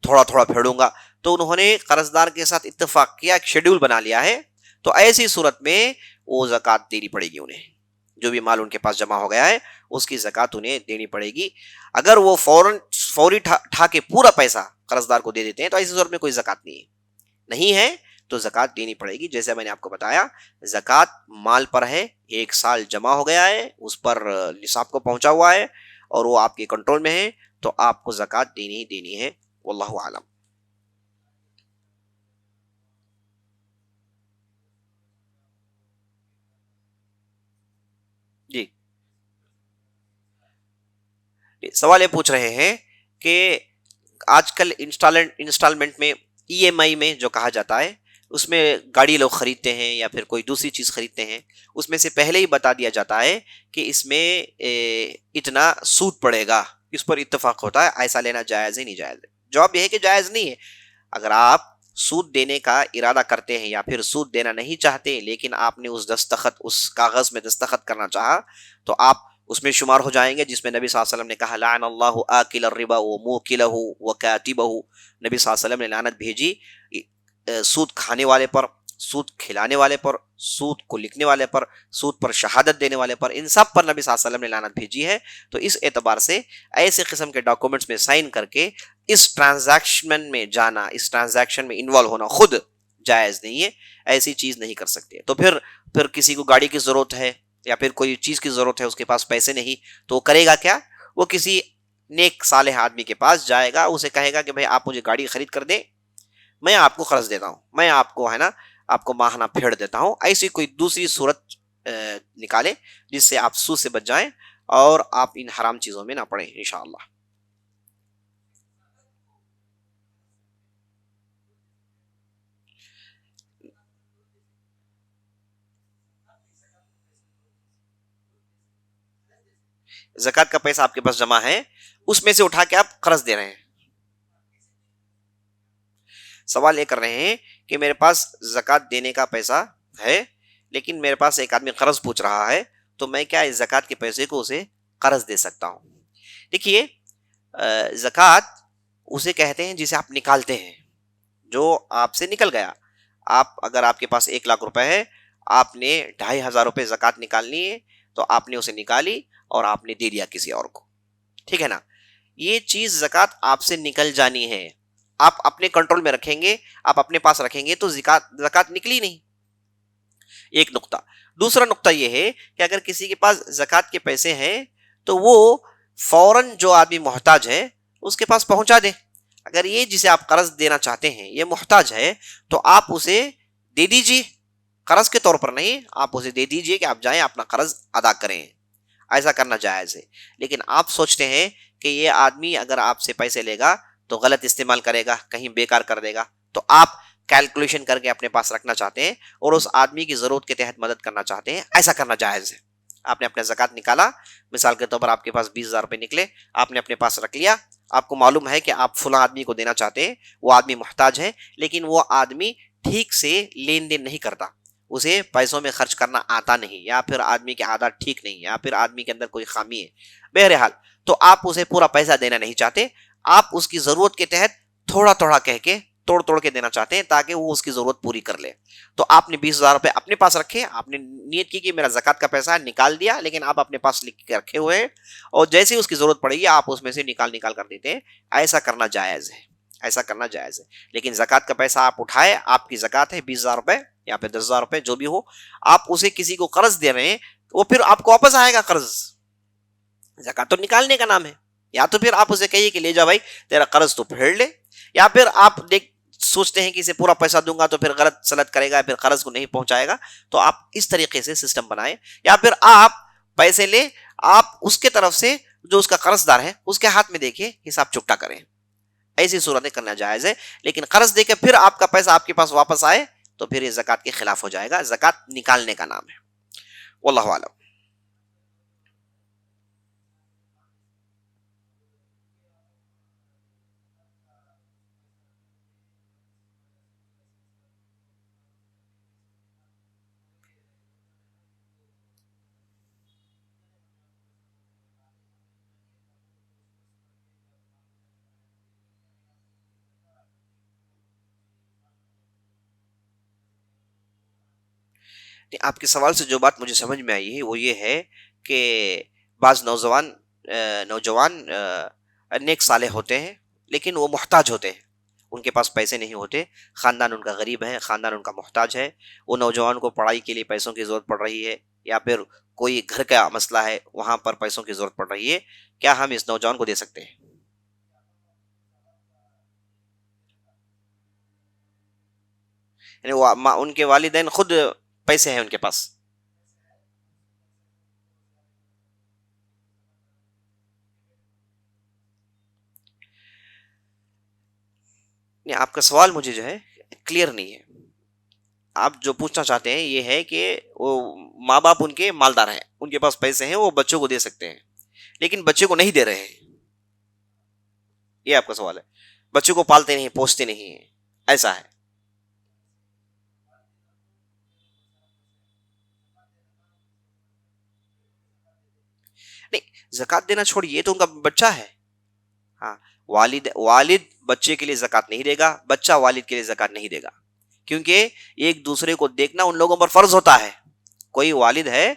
تھوڑا تھوڑا پھیڑوں گا، تو انہوں نے قرض دار کے ساتھ اتفاق کیا، ایک شیڈیول بنا لیا ہے، تو ایسی صورت میں وہ زکوٰۃ دینی پڑے گی انہیں، جو بھی مال ان کے پاس جمع ہو گیا ہے اس کی زکوٰۃ انہیں دینی پڑے گی۔ اگر وہ فوری ٹھا کے پورا پیسہ قرض دار کو دے دیتے ہیں تو ایسی صورت میں کوئی زکوٰۃ نہیں ہے، تو زکوٰۃ دینی پڑے گی۔ جیسے میں نے آپ کو بتایا، زکوٰۃ مال پر ہے، 1 سال جمع ہو گیا ہے، اس پر نصاب کو پہنچا ہوا ہے اور وہ آپ کے کنٹرول میں ہے، تو آپ کو زکوٰۃ دینی ہی دینی ہے، واللہ اعلم۔ جی، سوال یہ پوچھ رہے ہیں کہ آج کل انسٹالمنٹ میں، ای ایم آئی میں جو کہا جاتا ہے، اس میں گاڑی لوگ خریدتے ہیں یا پھر کوئی دوسری چیز خریدتے ہیں، اس میں سے پہلے ہی بتا دیا جاتا ہے کہ اس میں اتنا سود پڑے گا، اس پر اتفاق ہوتا ہے، ایسا لینا جائز ہے نہیں جائز ہے؟ جواب یہ ہے کہ جائز نہیں ہے۔ اگر آپ سود دینے کا ارادہ کرتے ہیں یا پھر سود دینا نہیں چاہتے، لیکن آپ نے اس کاغذ میں دستخط کرنا چاہا، تو آپ اس میں شمار ہو جائیں گے، جس میں نبی صلی اللہ علیہ وسلم نے کہا لعن اللہ آکل الربا وموکلہ وکاتبہ، نبی صلی اللہ علیہ وسلم نے لعنت بھیجی سود کھانے والے پر، سود کھلانے والے پر، سود کو لکھنے والے پر، سود پر شہادت دینے والے پر، ان سب پر نبی صلی اللہ علیہ وسلم نے لعنت بھیجی ہے۔ تو اس اعتبار سے ایسے قسم کے ڈاکومنٹس میں سائن کر کے اس ٹرانزیکشن میں جانا، اس ٹرانزیکشن میں انوالو ہونا خود جائز نہیں ہے، ایسی چیز نہیں کر سکتے۔ تو پھر کسی کو گاڑی کی ضرورت ہے یا پھر کوئی چیز کی ضرورت ہے، اس کے پاس پیسے نہیں، تو وہ کرے گا کیا؟ وہ کسی نیک صالح آدمی کے پاس جائے گا، اسے کہے گا کہ بھائی آپ مجھے گاڑی خرید کر دیں، میں آپ کو قرض دیتا ہوں، میں آپ کو آپ کو ماہانہ پھیڑ دیتا ہوں۔ ایسی کوئی دوسری صورت نکالے جس سے آپ سود سے بچ جائیں اور آپ ان حرام چیزوں میں نہ پڑیں انشاءاللہ۔ زکوٰۃ کا پیسہ آپ کے پاس جمع ہے، اس میں سے اٹھا کے آپ قرض دے رہے ہیں. سوال یہ کر رہے ہیں کہ میرے پاس زکوٰۃ دینے کا پیسہ ہے، لیکن میرے پاس ایک آدمی قرض پوچھ رہا ہے، تو میں کیا اس زکوٰۃ کے پیسے کو اسے قرض دے سکتا ہوں؟ دیکھیے، زکوٰۃ اسے کہتے ہیں جسے آپ نکالتے ہیں، جو آپ سے نکل گیا. اگر آپ کے پاس 1,00,000 روپے ہے، آپ نے 2,500 روپے زکوٰۃ نکالنی ہے، تو آپ نے اسے نکالی اور آپ نے دے دیا کسی اور کو. ٹھیک ہے نا؟ یہ چیز زکوٰۃ آپ سے نکل جانی ہے. آپ اپنے کنٹرول میں رکھیں گے، آپ اپنے پاس رکھیں گے تو زکوٰۃ نکلی نہیں. ایک نقطہ. دوسرا نقطہ یہ ہے کہ اگر کسی کے پاس زکوٰۃ کے پیسے ہیں تو وہ فوراً جو آدمی محتاج ہے اس کے پاس پہنچا دے. اگر یہ جسے آپ قرض دینا چاہتے ہیں یہ محتاج ہے تو آپ اسے دے دیجیے، قرض کے طور پر نہیں، آپ اسے دے دیجیے کہ آپ جائیں اپنا قرض ادا کریں. ایسا کرنا جائز ہے. لیکن آپ سوچتے ہیں کہ یہ آدمی اگر آپ سے پیسے لے گا تو غلط استعمال کرے گا، کہیں بیکار کر دے گا، تو آپ کیلکولیشن کر کے اپنے پاس رکھنا چاہتے ہیں اور اس آدمی کی ضرورت کے تحت مدد کرنا چاہتے ہیں. ایسا کرنا جائز ہے. آپ نے اپنا زکوٰۃ نکالا، مثال کے طور پر آپ کے پاس 20,000 روپے نکلے، آپ نے اپنے پاس رکھ لیا. آپ کو معلوم ہے کہ آپ فلاں آدمی کو دینا چاہتے ہیں، وہ آدمی محتاج ہے، لیکن وہ آدمی ٹھیک سے لین دین نہیں کرتا، اسے پیسوں میں خرچ کرنا آتا نہیں، یا پھر آدمی کی عادت ٹھیک نہیں، یا پھر آدمی کے اندر کوئی خامی ہے. بہرحال تو آپ اسے پورا پیسہ دینا نہیں چاہتے، آپ اس کی ضرورت کے تحت تھوڑا تھوڑا کہہ کے توڑ کے دینا چاہتے ہیں تاکہ وہ اس کی ضرورت پوری کر لے. تو آپ نے 20,000 روپے اپنے پاس رکھے، آپ نے نیت کی کہ میرا زکوٰۃ کا پیسہ نکال دیا، لیکن آپ اپنے پاس لکھ کے رکھے ہوئے ہیں اور جیسے اس کی ضرورت پڑے گی آپ اس میں سے نکال کر دیتے ہیں. ایسا کرنا جائز ہے. ایسا کرنا جائز ہے. لیکن زکوٰۃ کا پیسہ آپ اٹھائے، آپ کی زکوٰۃ ہے 20,000 روپے یا پھر 10,000 روپے جو بھی ہو، آپ اسے کسی کو قرض دے رہے ہیں، وہ پھر آپ کو واپس آئے گا قرض. زکوٰۃ تو نکالنے کا نام ہے. یا تو پھر آپ اسے کہیے کہ لے جا بھائی تیرا قرض تو پھیڑ لے، یا پھر آپ سوچتے ہیں کہ اسے پورا پیسہ دوں گا تو پھر غلط سلط کرے گا، پھر قرض کو نہیں پہنچائے گا، تو آپ اس طریقے سے سسٹم بنائیں. یا پھر آپ پیسے لیں، آپ اس کے طرف سے جو اس کا قرض دار ہے اس کے ہاتھ میں دیکھیں، حساب چکتا کریں. ایسی صورتیں کرنا جائز ہے. لیکن قرض دے کے پھر آپ کا پیسہ آپ کے پاس واپس آئے تو پھر یہ زکوٰۃ کے خلاف ہو جائے گا. زکوٰۃ نکالنے کا نام ہے. واللہ اعلم. آپ کے سوال سے جو بات مجھے سمجھ میں آئی ہے وہ یہ ہے کہ بعض نوجوان نیک صالح ہوتے ہیں لیکن وہ محتاج ہوتے ہیں، ان کے پاس پیسے نہیں ہوتے، خاندان ان کا غریب ہے، خاندان ان کا محتاج ہے. وہ نوجوان کو پڑھائی کے لیے پیسوں کی ضرورت پڑ رہی ہے، یا پھر کوئی گھر کا مسئلہ ہے وہاں پر پیسوں کی ضرورت پڑ رہی ہے. کیا ہم اس نوجوان کو دے سکتے ہیں؟ یعنی ان کے والدین خود پیسے ہیں ان کے پاس. نہیں، آپ کا سوال مجھے جو ہے کلیئر نہیں ہے. آپ جو پوچھنا چاہتے ہیں یہ ہے کہ وہ ماں باپ ان کے مالدار ہیں، ان کے پاس پیسے ہیں، وہ بچوں کو دے سکتے ہیں لیکن بچے کو نہیں دے رہے ہیں. یہ آپ کا سوال ہے. بچوں کو پالتے نہیں، پوستے نہیں ہیں، ایسا ہے. نہیں، زکوٰۃ دینا چھوڑیے، یہ تو ان کا بچہ ہے. ہاں، والد بچے کے لیے زکوٰۃ نہیں دے گا، بچہ والد کے لیے زکوٰۃ نہیں دے گا، کیونکہ ایک دوسرے کو دیکھنا ان لوگوں پر فرض ہوتا ہے. کوئی والد ہے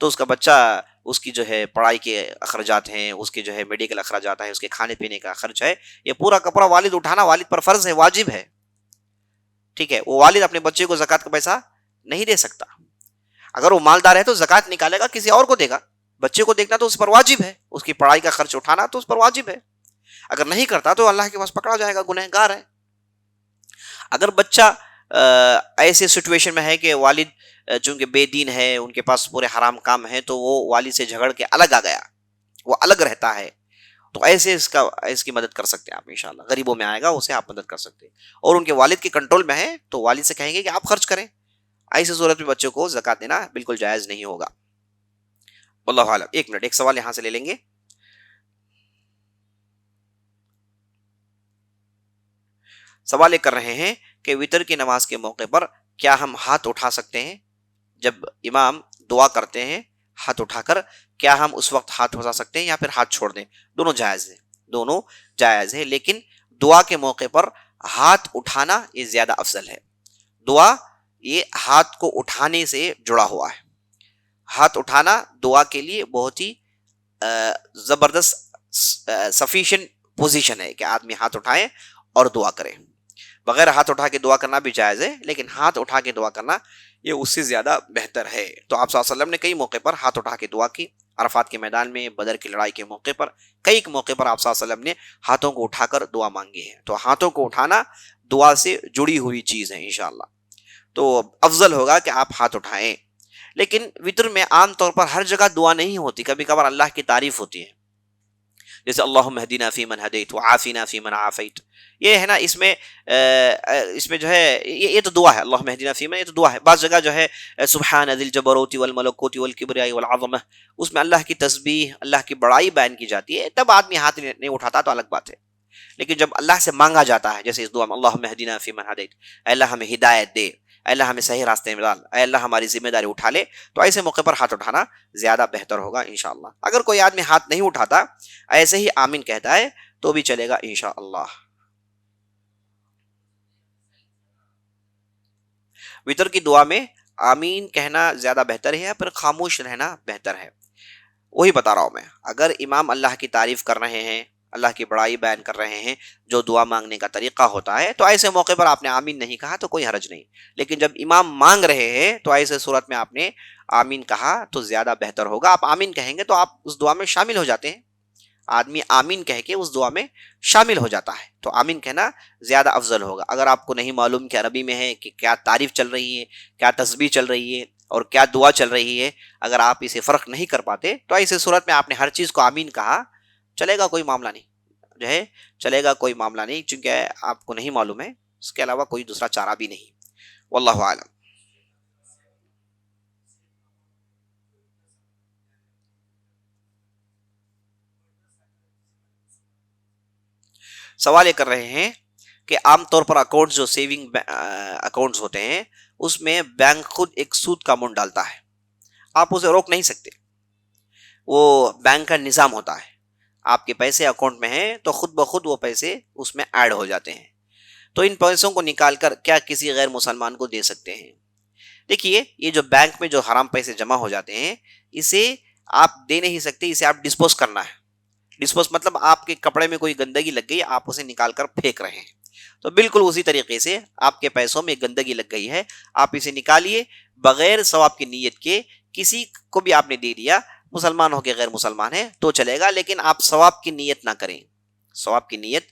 تو اس کا بچہ، اس کی جو ہے پڑھائی کے اخراجات ہیں، اس کے جو ہے میڈیکل اخراجات ہیں، اس کے کھانے پینے کا خرچ ہے، یہ پورا کپڑا والد اٹھانا والد پر فرض ہے، واجب ہے. ٹھیک ہے، وہ والد اپنے بچے کو زکوٰۃ کا پیسہ نہیں دے سکتا. اگر وہ مالدار ہے تو زکوٰۃ نکالے گا، کسی اور کو دے گا. بچے کو دیکھنا تو اس پر واجب ہے، اس کی پڑھائی کا خرچ اٹھانا تو اس پر واجب ہے. اگر نہیں کرتا تو اللہ کے پاس پکڑا جائے گا، گنہگار ہے. اگر بچہ ایسے سچویشن میں ہے کہ والد چونکہ بے دین ہے، ان کے پاس پورے حرام کام ہیں، تو وہ والد سے جھگڑ کے الگ آ گیا، وہ الگ رہتا ہے، تو ایسے اس کی مدد کر سکتے ہیں آپ انشاءاللہ. غریبوں میں آئے گا، اسے آپ مدد کر سکتے ہیں، اور ان کے والد کے کنٹرول میں ہے تو والد سے کہیں گے کہ آپ خرچ کریں. ایسی صورت میں بچوں کو زکوٰۃ دینا بالکل جائز نہیں ہوگا. واللہ عالم۔ ایک منٹ، ایک سوال یہاں سے لے لیں گے۔ سوال یہ کر رہے ہیں کہ وتر کی نماز کے موقع پر کیا ہم ہاتھ اٹھا سکتے ہیں؟ جب امام دعا کرتے ہیں ہاتھ اٹھا کر، کیا ہم اس وقت ہاتھ اٹھا سکتے ہیں یا پھر ہاتھ چھوڑ دیں؟ دونوں جائز ہیں، دونوں جائز ہے، لیکن دعا کے موقع پر ہاتھ اٹھانا یہ زیادہ افضل ہے۔ دعا یہ ہاتھ کو اٹھانے سے جڑا ہوا ہے۔ ہاتھ اٹھانا دعا کے لیے بہت ہی زبردست سفیشینٹ پوزیشن ہے کہ آدمی ہاتھ اٹھائے اور دعا کرے۔ بغیر ہاتھ اٹھا کے دعا کرنا بھی جائز ہے، لیکن ہاتھ اٹھا کے دعا کرنا یہ اس سے زیادہ بہتر ہے۔ تو آپ صلی اللہ علیہ وسلم نے کئی موقع پر ہاتھ اٹھا کے دعا کی، عرفات کے میدان میں، بدر کی لڑائی کے موقع پر، کئی موقع پر آپ صلی اللہ علیہ وسلم نے ہاتھوں کو اٹھا کر دعا مانگی ہے۔ تو ہاتھوں کو اٹھانا دعا سے جڑی ہوئی چیز ہے انشاءاللہ، تو افضل ہوگا کہ آپ ہاتھ اٹھائیں۔ لیکن وتر میں عام طور پر ہر جگہ دعا نہیں ہوتی، کبھی کبھار اللہ کی تعریف ہوتی ہے، جیسے اللہم اہدنا فیمن ہدیت وعافنا فیمن عافیت، یہ ہے نا، اس میں جو ہے یہ تو دعا ہے، اللہم اہدنا فیمن، یہ تو دعا ہے۔ بعض جگہ جو ہے سبحان ذی الجبروت والملکوت والکبریاء والعظمہ، اس میں اللہ کی تسبیح، اللہ کی بڑائی بیان کی جاتی ہے، تب آدمی ہاتھ نہیں اٹھاتا تو الگ بات ہے۔ لیکن جب اللہ سے مانگا جاتا ہے، جیسے اس دعا میں اللہم اہدنا فیمن ہدیت، اے اللہ ہمیں ہدایت دے، اے اللہ ہمیں صحیح راستے میں ڈال، اے اللہ ہماری ذمہ داری اٹھا لے، تو ایسے موقع پر ہاتھ اٹھانا زیادہ بہتر ہوگا انشاءاللہ۔ اگر کوئی آدمی ہاتھ نہیں اٹھاتا، ایسے ہی آمین کہتا ہے تو بھی چلے گا انشاءاللہ۔ وتر کی دعا میں آمین کہنا زیادہ بہتر ہے یا پھر خاموش رہنا بہتر ہے؟ وہی بتا رہا ہوں میں، اگر امام اللہ کی تعریف کر رہے ہیں، اللہ کی بڑائی بیان کر رہے ہیں، جو دعا مانگنے کا طریقہ ہوتا ہے، تو ایسے موقع پر آپ نے آمین نہیں کہا تو کوئی حرج نہیں۔ لیکن جب امام مانگ رہے ہیں تو ایسے صورت میں آپ نے آمین کہا تو زیادہ بہتر ہوگا۔ آپ آمین کہیں گے تو آپ اس دعا میں شامل ہو جاتے ہیں، آدمی آمین کہہ کے اس دعا میں شامل ہو جاتا ہے، تو آمین کہنا زیادہ افضل ہوگا۔ اگر آپ کو نہیں معلوم کہ عربی میں ہے کہ کیا تعریف چل رہی ہے، کیا تسبیح چل رہی ہے اور کیا دعا چل رہی ہے، اگر آپ اسے فرق نہیں کر پاتے تو ایسے صورت میں آپ نے ہر چیز کو آمین کہا، چلے گا، کوئی معاملہ نہیں، جو ہے چلے گا، کوئی معاملہ نہیں، چونکہ آپ کو نہیں معلوم ہے، اس کے علاوہ کوئی دوسرا چارہ بھی نہیں۔ واللہ اعلم۔ سوال یہ کر رہے ہیں کہ عام طور پر اکاؤنٹ جو سیونگ اکاؤنٹس ہوتے ہیں، اس میں بینک خود ایک سود کا اماؤنٹ ڈالتا ہے، آپ اسے روک نہیں سکتے، وہ بینک کا نظام ہوتا ہے۔ آپ کے پیسے اکاؤنٹ میں ہیں تو خود بخود وہ پیسے اس میں ایڈ ہو جاتے ہیں، تو ان پیسوں کو نکال کر کیا کسی غیر مسلمان کو دے سکتے ہیں؟ دیکھیے، یہ جو بینک میں جو حرام پیسے جمع ہو جاتے ہیں، اسے آپ دے نہیں سکتے، اسے آپ ڈسپوز کرنا ہے۔ ڈسپوز مطلب آپ کے کپڑے میں کوئی گندگی لگ گئی، آپ اسے نکال کر پھینک رہے ہیں، تو بالکل اسی طریقے سے آپ کے پیسوں میں گندگی لگ گئی ہے، آپ اسے نکالیے بغیر ثواب کی نیت کے، کسی کو بھی آپ نے دے دیا، مسلمان ہو کے غیر مسلمان ہے تو چلے گا، لیکن آپ ثواب کی نیت نہ کریں، ثواب کی نیت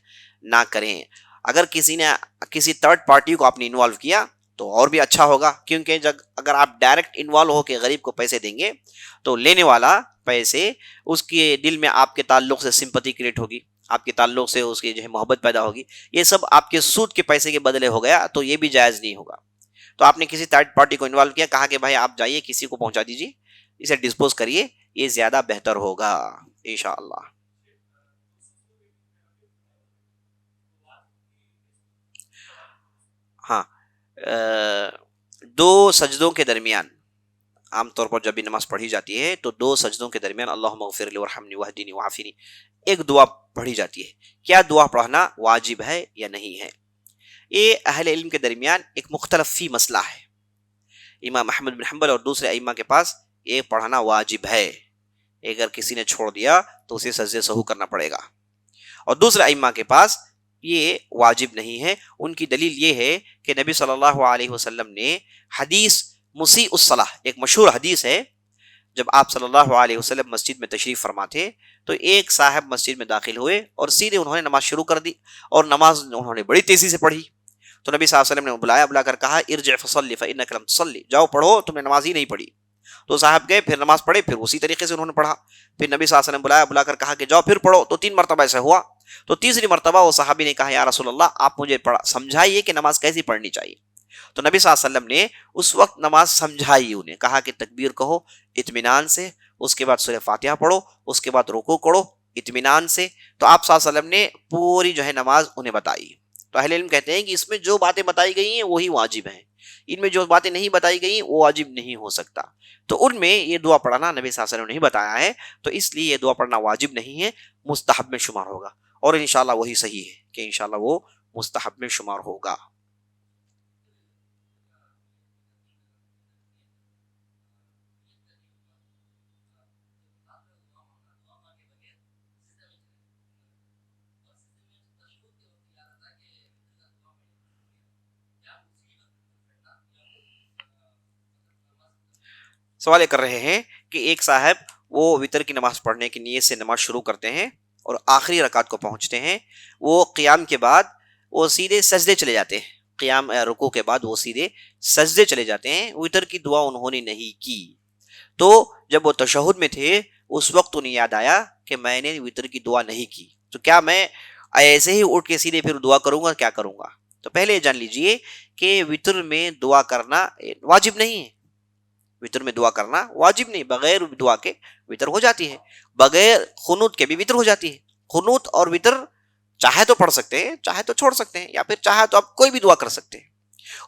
نہ کریں۔ اگر کسی تھرڈ پارٹی کو آپ نے انوالو کیا تو اور بھی اچھا ہوگا، کیونکہ اگر آپ ڈائریکٹ انوالو ہو کے غریب کو پیسے دیں گے تو لینے والا پیسے، اس کے دل میں آپ کے تعلق سے سمپتی کریٹ ہوگی، آپ کے تعلق سے اس کی جو ہے محبت پیدا ہوگی، یہ سب آپ کے سود کے پیسے کے بدلے ہو گیا، تو یہ بھی جائز نہیں ہوگا۔ تو آپ نے کسی تھرڈ پارٹی کو انوالو کیا، کہا کہ بھائی آپ جائیے کسی کو پہنچا دیجیے، اسے ڈسپوز کریے، یہ زیادہ بہتر ہوگا انشاءاللہ۔ ہاں، دو سجدوں کے درمیان، عام طور پر جب بھی نماز پڑھی جاتی ہے تو دو سجدوں کے درمیان اللہم اغفر لی ورحمنی واہدنی وعافنی ایک دعا پڑھی جاتی ہے، کیا دعا پڑھنا واجب ہے یا نہیں ہے؟ یہ اہل علم کے درمیان ایک مختلف فی مسئلہ ہے۔ امام احمد بن حنبل اور دوسرے ائمہ کے پاس یہ پڑھنا واجب ہے، اگر کسی نے چھوڑ دیا تو اسے سجدے سہو کرنا پڑے گا، اور دوسرے ائمہ کے پاس یہ واجب نہیں ہے۔ ان کی دلیل یہ ہے کہ نبی صلی اللہ علیہ وسلم نے حدیث مسیء الصلاۃ، ایک مشہور حدیث ہے، جب آپ صلی اللہ علیہ وسلم مسجد میں تشریف فرما تھے تو ایک صاحب مسجد میں داخل ہوئے اور سیدھے انہوں نے نماز شروع کر دی، اور نماز انہوں نے بڑی تیزی سے پڑھی، تو نبی صلی اللہ علیہ وسلم نے بلا کر کہا ارجع فصلی فانک لم تصلی، جاؤ پڑھو، تم نے نماز ہی نہیں پڑھی۔ تو صاحب گئے، پھر نماز پڑھے، پھر اسی طریقے سے انہوں نے پڑھا، پھر نبی صلی اللہ علیہ وسلم بلا کر کہا کہ جاؤ پھر پڑھو، تو 3 مرتبہ ایسا ہوا، تو تیسری مرتبہ وہ صحابی نے کہا یا رسول اللہ آپ مجھے سمجھائیے کہ نماز کیسی پڑھنی چاہیے۔ تو نبی صلی اللہ علیہ وسلم نے اس وقت نماز سمجھائی، انہیں کہا کہ تکبیر کہو اطمینان سے، اس کے بعد سورہ فاتحہ پڑھو، اس کے بعد رکوع کرو اطمینان سے. تو آپ صلی اللہ علیہ وسلم نے پوری جو ہے نماز انہیں بتائی. تو اہل علم کہتے ہیں کہ اس میں جو باتیں بتائی گئی ہیں وہی واجب ہیں، ان میں جو باتیں نہیں بتائی گئی وہ واجب نہیں ہو سکتا. تو ان میں یہ دعا پڑھنا نبی صلی اللہ علیہ وسلم نے نہیں بتایا ہے، تو اس لیے یہ دعا پڑھنا واجب نہیں ہے، مستحب میں شمار ہوگا. اور انشاءاللہ وہی صحیح ہے کہ انشاءاللہ وہ مستحب میں شمار ہوگا. سوال یہ کر رہے ہیں کہ ایک صاحب وہ وتر کی نماز پڑھنے کی نیت سے نماز شروع کرتے ہیں اور آخری رکعت کو پہنچتے ہیں، وہ قیام کے بعد وہ سیدھے سجدے چلے جاتے ہیں، قیام رکوع کے بعد وہ سیدھے سجدے چلے جاتے ہیں، وتر کی دعا انہوں نے نہیں کی. تو جب وہ تشہد میں تھے اس وقت انہیں یاد آیا کہ میں نے وتر کی دعا نہیں کی، تو کیا میں ایسے ہی اٹھ کے سیدھے پھر دعا کروں گا، کیا کروں گا؟ تو پہلے یہ جان لیجئے کہ وتر میں دعا کرنا واجب نہیں ہے. وتر میں دعا کرنا واجب نہیں، بغیر دعا کے وتر ہو جاتی ہے، بغیر قنوت کے بھی وتر ہو جاتی ہے. قنوت اور وتر چاہے تو پڑھ سکتے ہیں، چاہے تو چھوڑ سکتے ہیں، یا پھر چاہے تو آپ کوئی بھی دعا کر سکتے ہیں.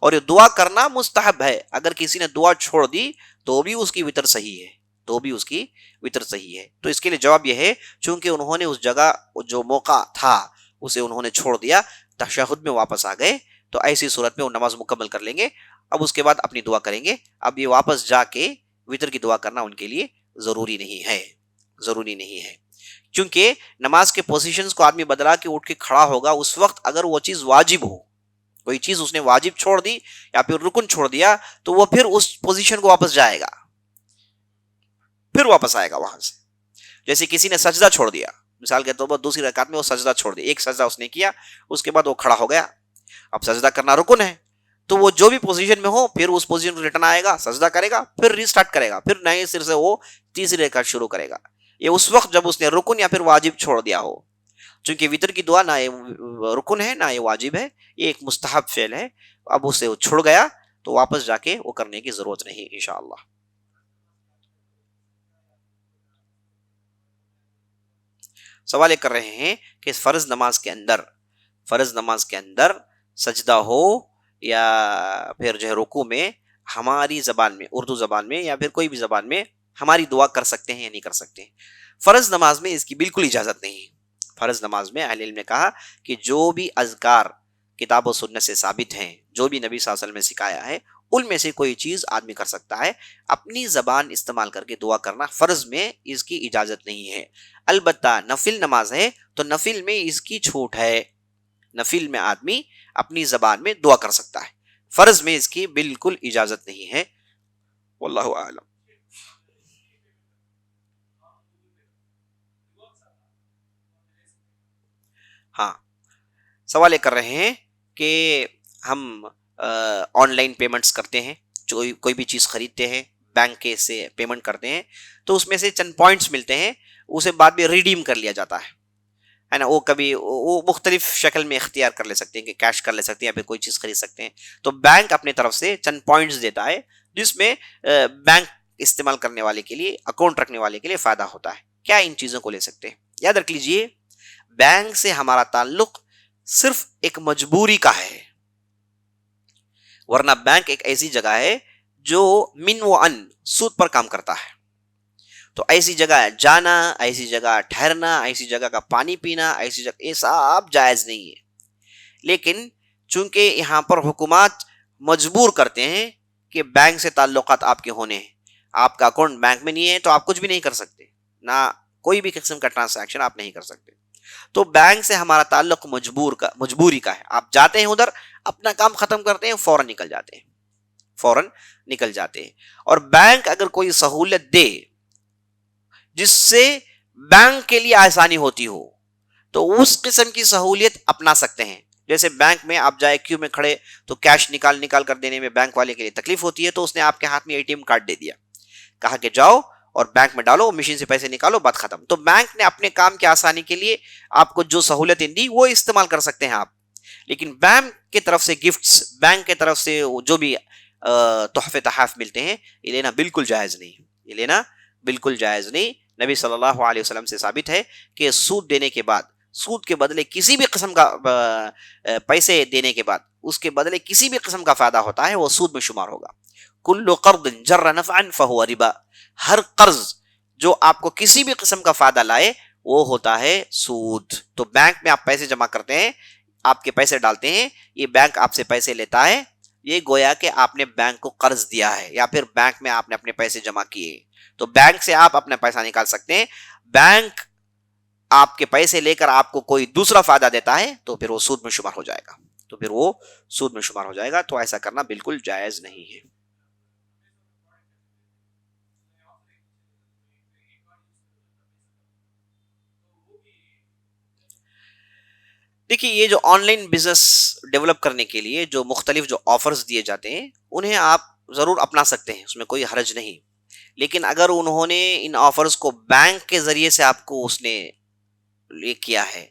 اور یہ دعا کرنا مستحب ہے، اگر کسی نے دعا چھوڑ دی تو بھی اس کی وتر صحیح ہے، تو بھی اس کی وتر صحیح ہے. تو اس کے لیے جواب یہ ہے، چونکہ انہوں نے اس جگہ جو موقع تھا اسے انہوں نے چھوڑ دیا، تشہد میں واپس آ گئے، تو ایسی صورت میں وہ نماز مکمل کر لیں گے. اب اس کے بعد اپنی دعا کریں گے. اب یہ واپس جا کے وتر کی دعا کرنا ان کے لیے ضروری نہیں ہے، ضروری نہیں ہے. کیونکہ نماز کے پوزیشنز کو آدمی بدلا کے اٹھ کے کھڑا ہوگا اس وقت اگر وہ چیز واجب ہو، کوئی چیز اس نے واجب چھوڑ دی یا پھر رکن چھوڑ دیا، تو وہ پھر اس پوزیشن کو واپس جائے گا، پھر واپس آئے گا وہاں سے. جیسے کسی نے سجدہ چھوڑ دیا، مثال کے طور پر دوسری رکعت میں وہ سجدہ چھوڑ دیا، ایک سجدہ اس نے کیا، اس کے بعد وہ کھڑا ہو گیا. اب سجدہ کرنا رکن ہے، تو وہ جو بھی پوزیشن میں ہو پھر اس پوزیشن کو ریٹرن آئے گا، سجدہ کرے گا، پھر ریسٹارٹ کرے گا، پھر نئے سر سے وہ تیسری رکعت شروع کرے گا. یہ اس وقت جب اس نے رکن یا پھر واجب چھوڑ دیا ہو. چونکہ وتر کی دعا نہ یہ رکن ہے نہ یہ واجب ہے، یہ ایک مستحب فعل ہے. اب اس سے وہ چھڑ گیا تو واپس جا کے وہ کرنے کی ضرورت نہیں انشاءاللہ. سوال یہ کر رہے ہیں کہ فرض نماز کے اندر سجدہ ہو یا پھر جو ہے رکوع میں ہماری زبان میں، اردو زبان میں یا پھر کوئی بھی زبان میں ہماری دعا کر سکتے ہیں یا نہیں کر سکتے ہیں؟ فرض نماز میں اس کی بالکل اجازت نہیں ہے. فرض نماز میں اہل علم نے کہا کہ جو بھی اذکار کتاب و سنت سے ثابت ہیں، جو بھی نبی صلی اللہ علیہ وسلم نے سکھایا ہے، ان میں سے کوئی چیز آدمی کر سکتا ہے. اپنی زبان استعمال کر کے دعا کرنا فرض میں اس کی اجازت نہیں ہے. البتہ نفل نماز ہے تو نفل میں اس کی چھوٹ ہے، نفل میں آدمی اپنی زبان میں دعا کر سکتا ہے، فرض میں اس کی بالکل اجازت نہیں ہے. واللہ اعلم. ہاں، سوال یہ کر رہے ہیں کہ ہم آن لائن پیمنٹس کرتے ہیں، جو کوئی بھی چیز خریدتے ہیں بینک کے سے پیمنٹ کرتے ہیں، تو اس میں سے چند پوائنٹس ملتے ہیں، اسے بعد میں ریڈیم کر لیا جاتا ہے نا. وہ کبھی وہ مختلف شکل میں اختیار کر لے سکتے ہیں کہ کیش کر لے سکتے ہیں یا پھر کوئی چیز خرید سکتے ہیں. تو بینک اپنے طرف سے چند پوائنٹس دیتا ہے جس میں بینک استعمال کرنے والے کے لیے، اکاؤنٹ رکھنے والے کے لیے فائدہ ہوتا ہے. کیا ان چیزوں کو لے سکتے ہیں؟ یاد رکھ لیجئے، بینک سے ہمارا تعلق صرف ایک مجبوری کا ہے، ورنہ بینک ایک ایسی جگہ ہے جو من و ان سود پر کام کرتا ہے. تو ایسی جگہ جانا، ایسی جگہ ٹھہرنا، ایسی جگہ کا پانی پینا، ایسی جگہ، یہ سب جائز نہیں ہے. لیکن چونکہ یہاں پر حکومات مجبور کرتے ہیں کہ بینک سے تعلقات آپ کے ہونے ہیں، آپ کا اکاؤنٹ بینک میں نہیں ہے تو آپ کچھ بھی نہیں کر سکتے، نہ کوئی بھی قسم کا ٹرانزیکشن آپ نہیں کر سکتے. تو بینک سے ہمارا تعلق مجبوری کا ہے. آپ جاتے ہیں ادھر، اپنا کام ختم کرتے ہیں، فوراً نکل جاتے ہیں، فوراً نکل جاتے ہیں. اور بینک اگر کوئی سہولت دے جس سے بینک کے لیے آسانی ہوتی ہو تو اس قسم کی سہولیت اپنا سکتے ہیں. جیسے بینک میں آپ جائے کیو میں کھڑے تو کیش نکال کر دینے میں بینک والے کے لیے تکلیف ہوتی ہے، تو اس نے آپ کے ہاتھ میں اے ٹی ایم کارڈ دے دیا، کہا کہ جاؤ اور بینک میں ڈالو، مشین سے پیسے نکالو، بات ختم. تو بینک نے اپنے کام کی آسانی کے لیے آپ کو جو سہولتیں دی وہ استعمال کر سکتے ہیں آپ. لیکن بینک کی طرف سے گفٹس، بینک کی طرف سے جو بھی تحفے تحائف ملتے ہیں، یہ لینا بالکل جائز نہیں، یہ لینا بالکل جائز نہیں۔ نبی صلی اللہ علیہ وسلم سے ثابت ہے کہ سود دینے کے بعد، سود کے بدلے کسی بھی قسم کا پیسے دینے کے بعد اس کے بدلے کسی بھی قسم کا فائدہ ہوتا ہے، وہ سود میں شمار ہوگا۔ کل قرض جر نفعا فهو ربا، ہر قرض جو آپ کو کسی بھی قسم کا فائدہ لائے وہ ہوتا ہے سود۔ تو بینک میں آپ پیسے جمع کرتے ہیں، آپ کے پیسے ڈالتے ہیں، یہ بینک آپ سے پیسے لیتا ہے، یہ گویا کہ آپ نے بینک کو قرض دیا ہے، یا پھر بینک میں آپ نے اپنے پیسے جمع کیے۔ تو بینک سے آپ اپنا پیسہ نکال سکتے ہیں، بینک آپ کے پیسے لے کر آپ کو کوئی دوسرا فائدہ دیتا ہے تو پھر وہ سود میں شمار ہو جائے گا، تو پھر وہ سود میں شمار ہو جائے گا۔ تو ایسا کرنا بالکل جائز نہیں ہے۔ دیکھیے، یہ جو آن لائن بزنس ڈیولپ کرنے کے لیے جو مختلف جو آفرز دیے جاتے ہیں، انہیں آپ ضرور اپنا سکتے ہیں، اس میں کوئی حرج نہیں۔ لیکن اگر انہوں نے ان آفرز کو بینک کے ذریعے سے آپ کو اس نے یہ کیا ہے،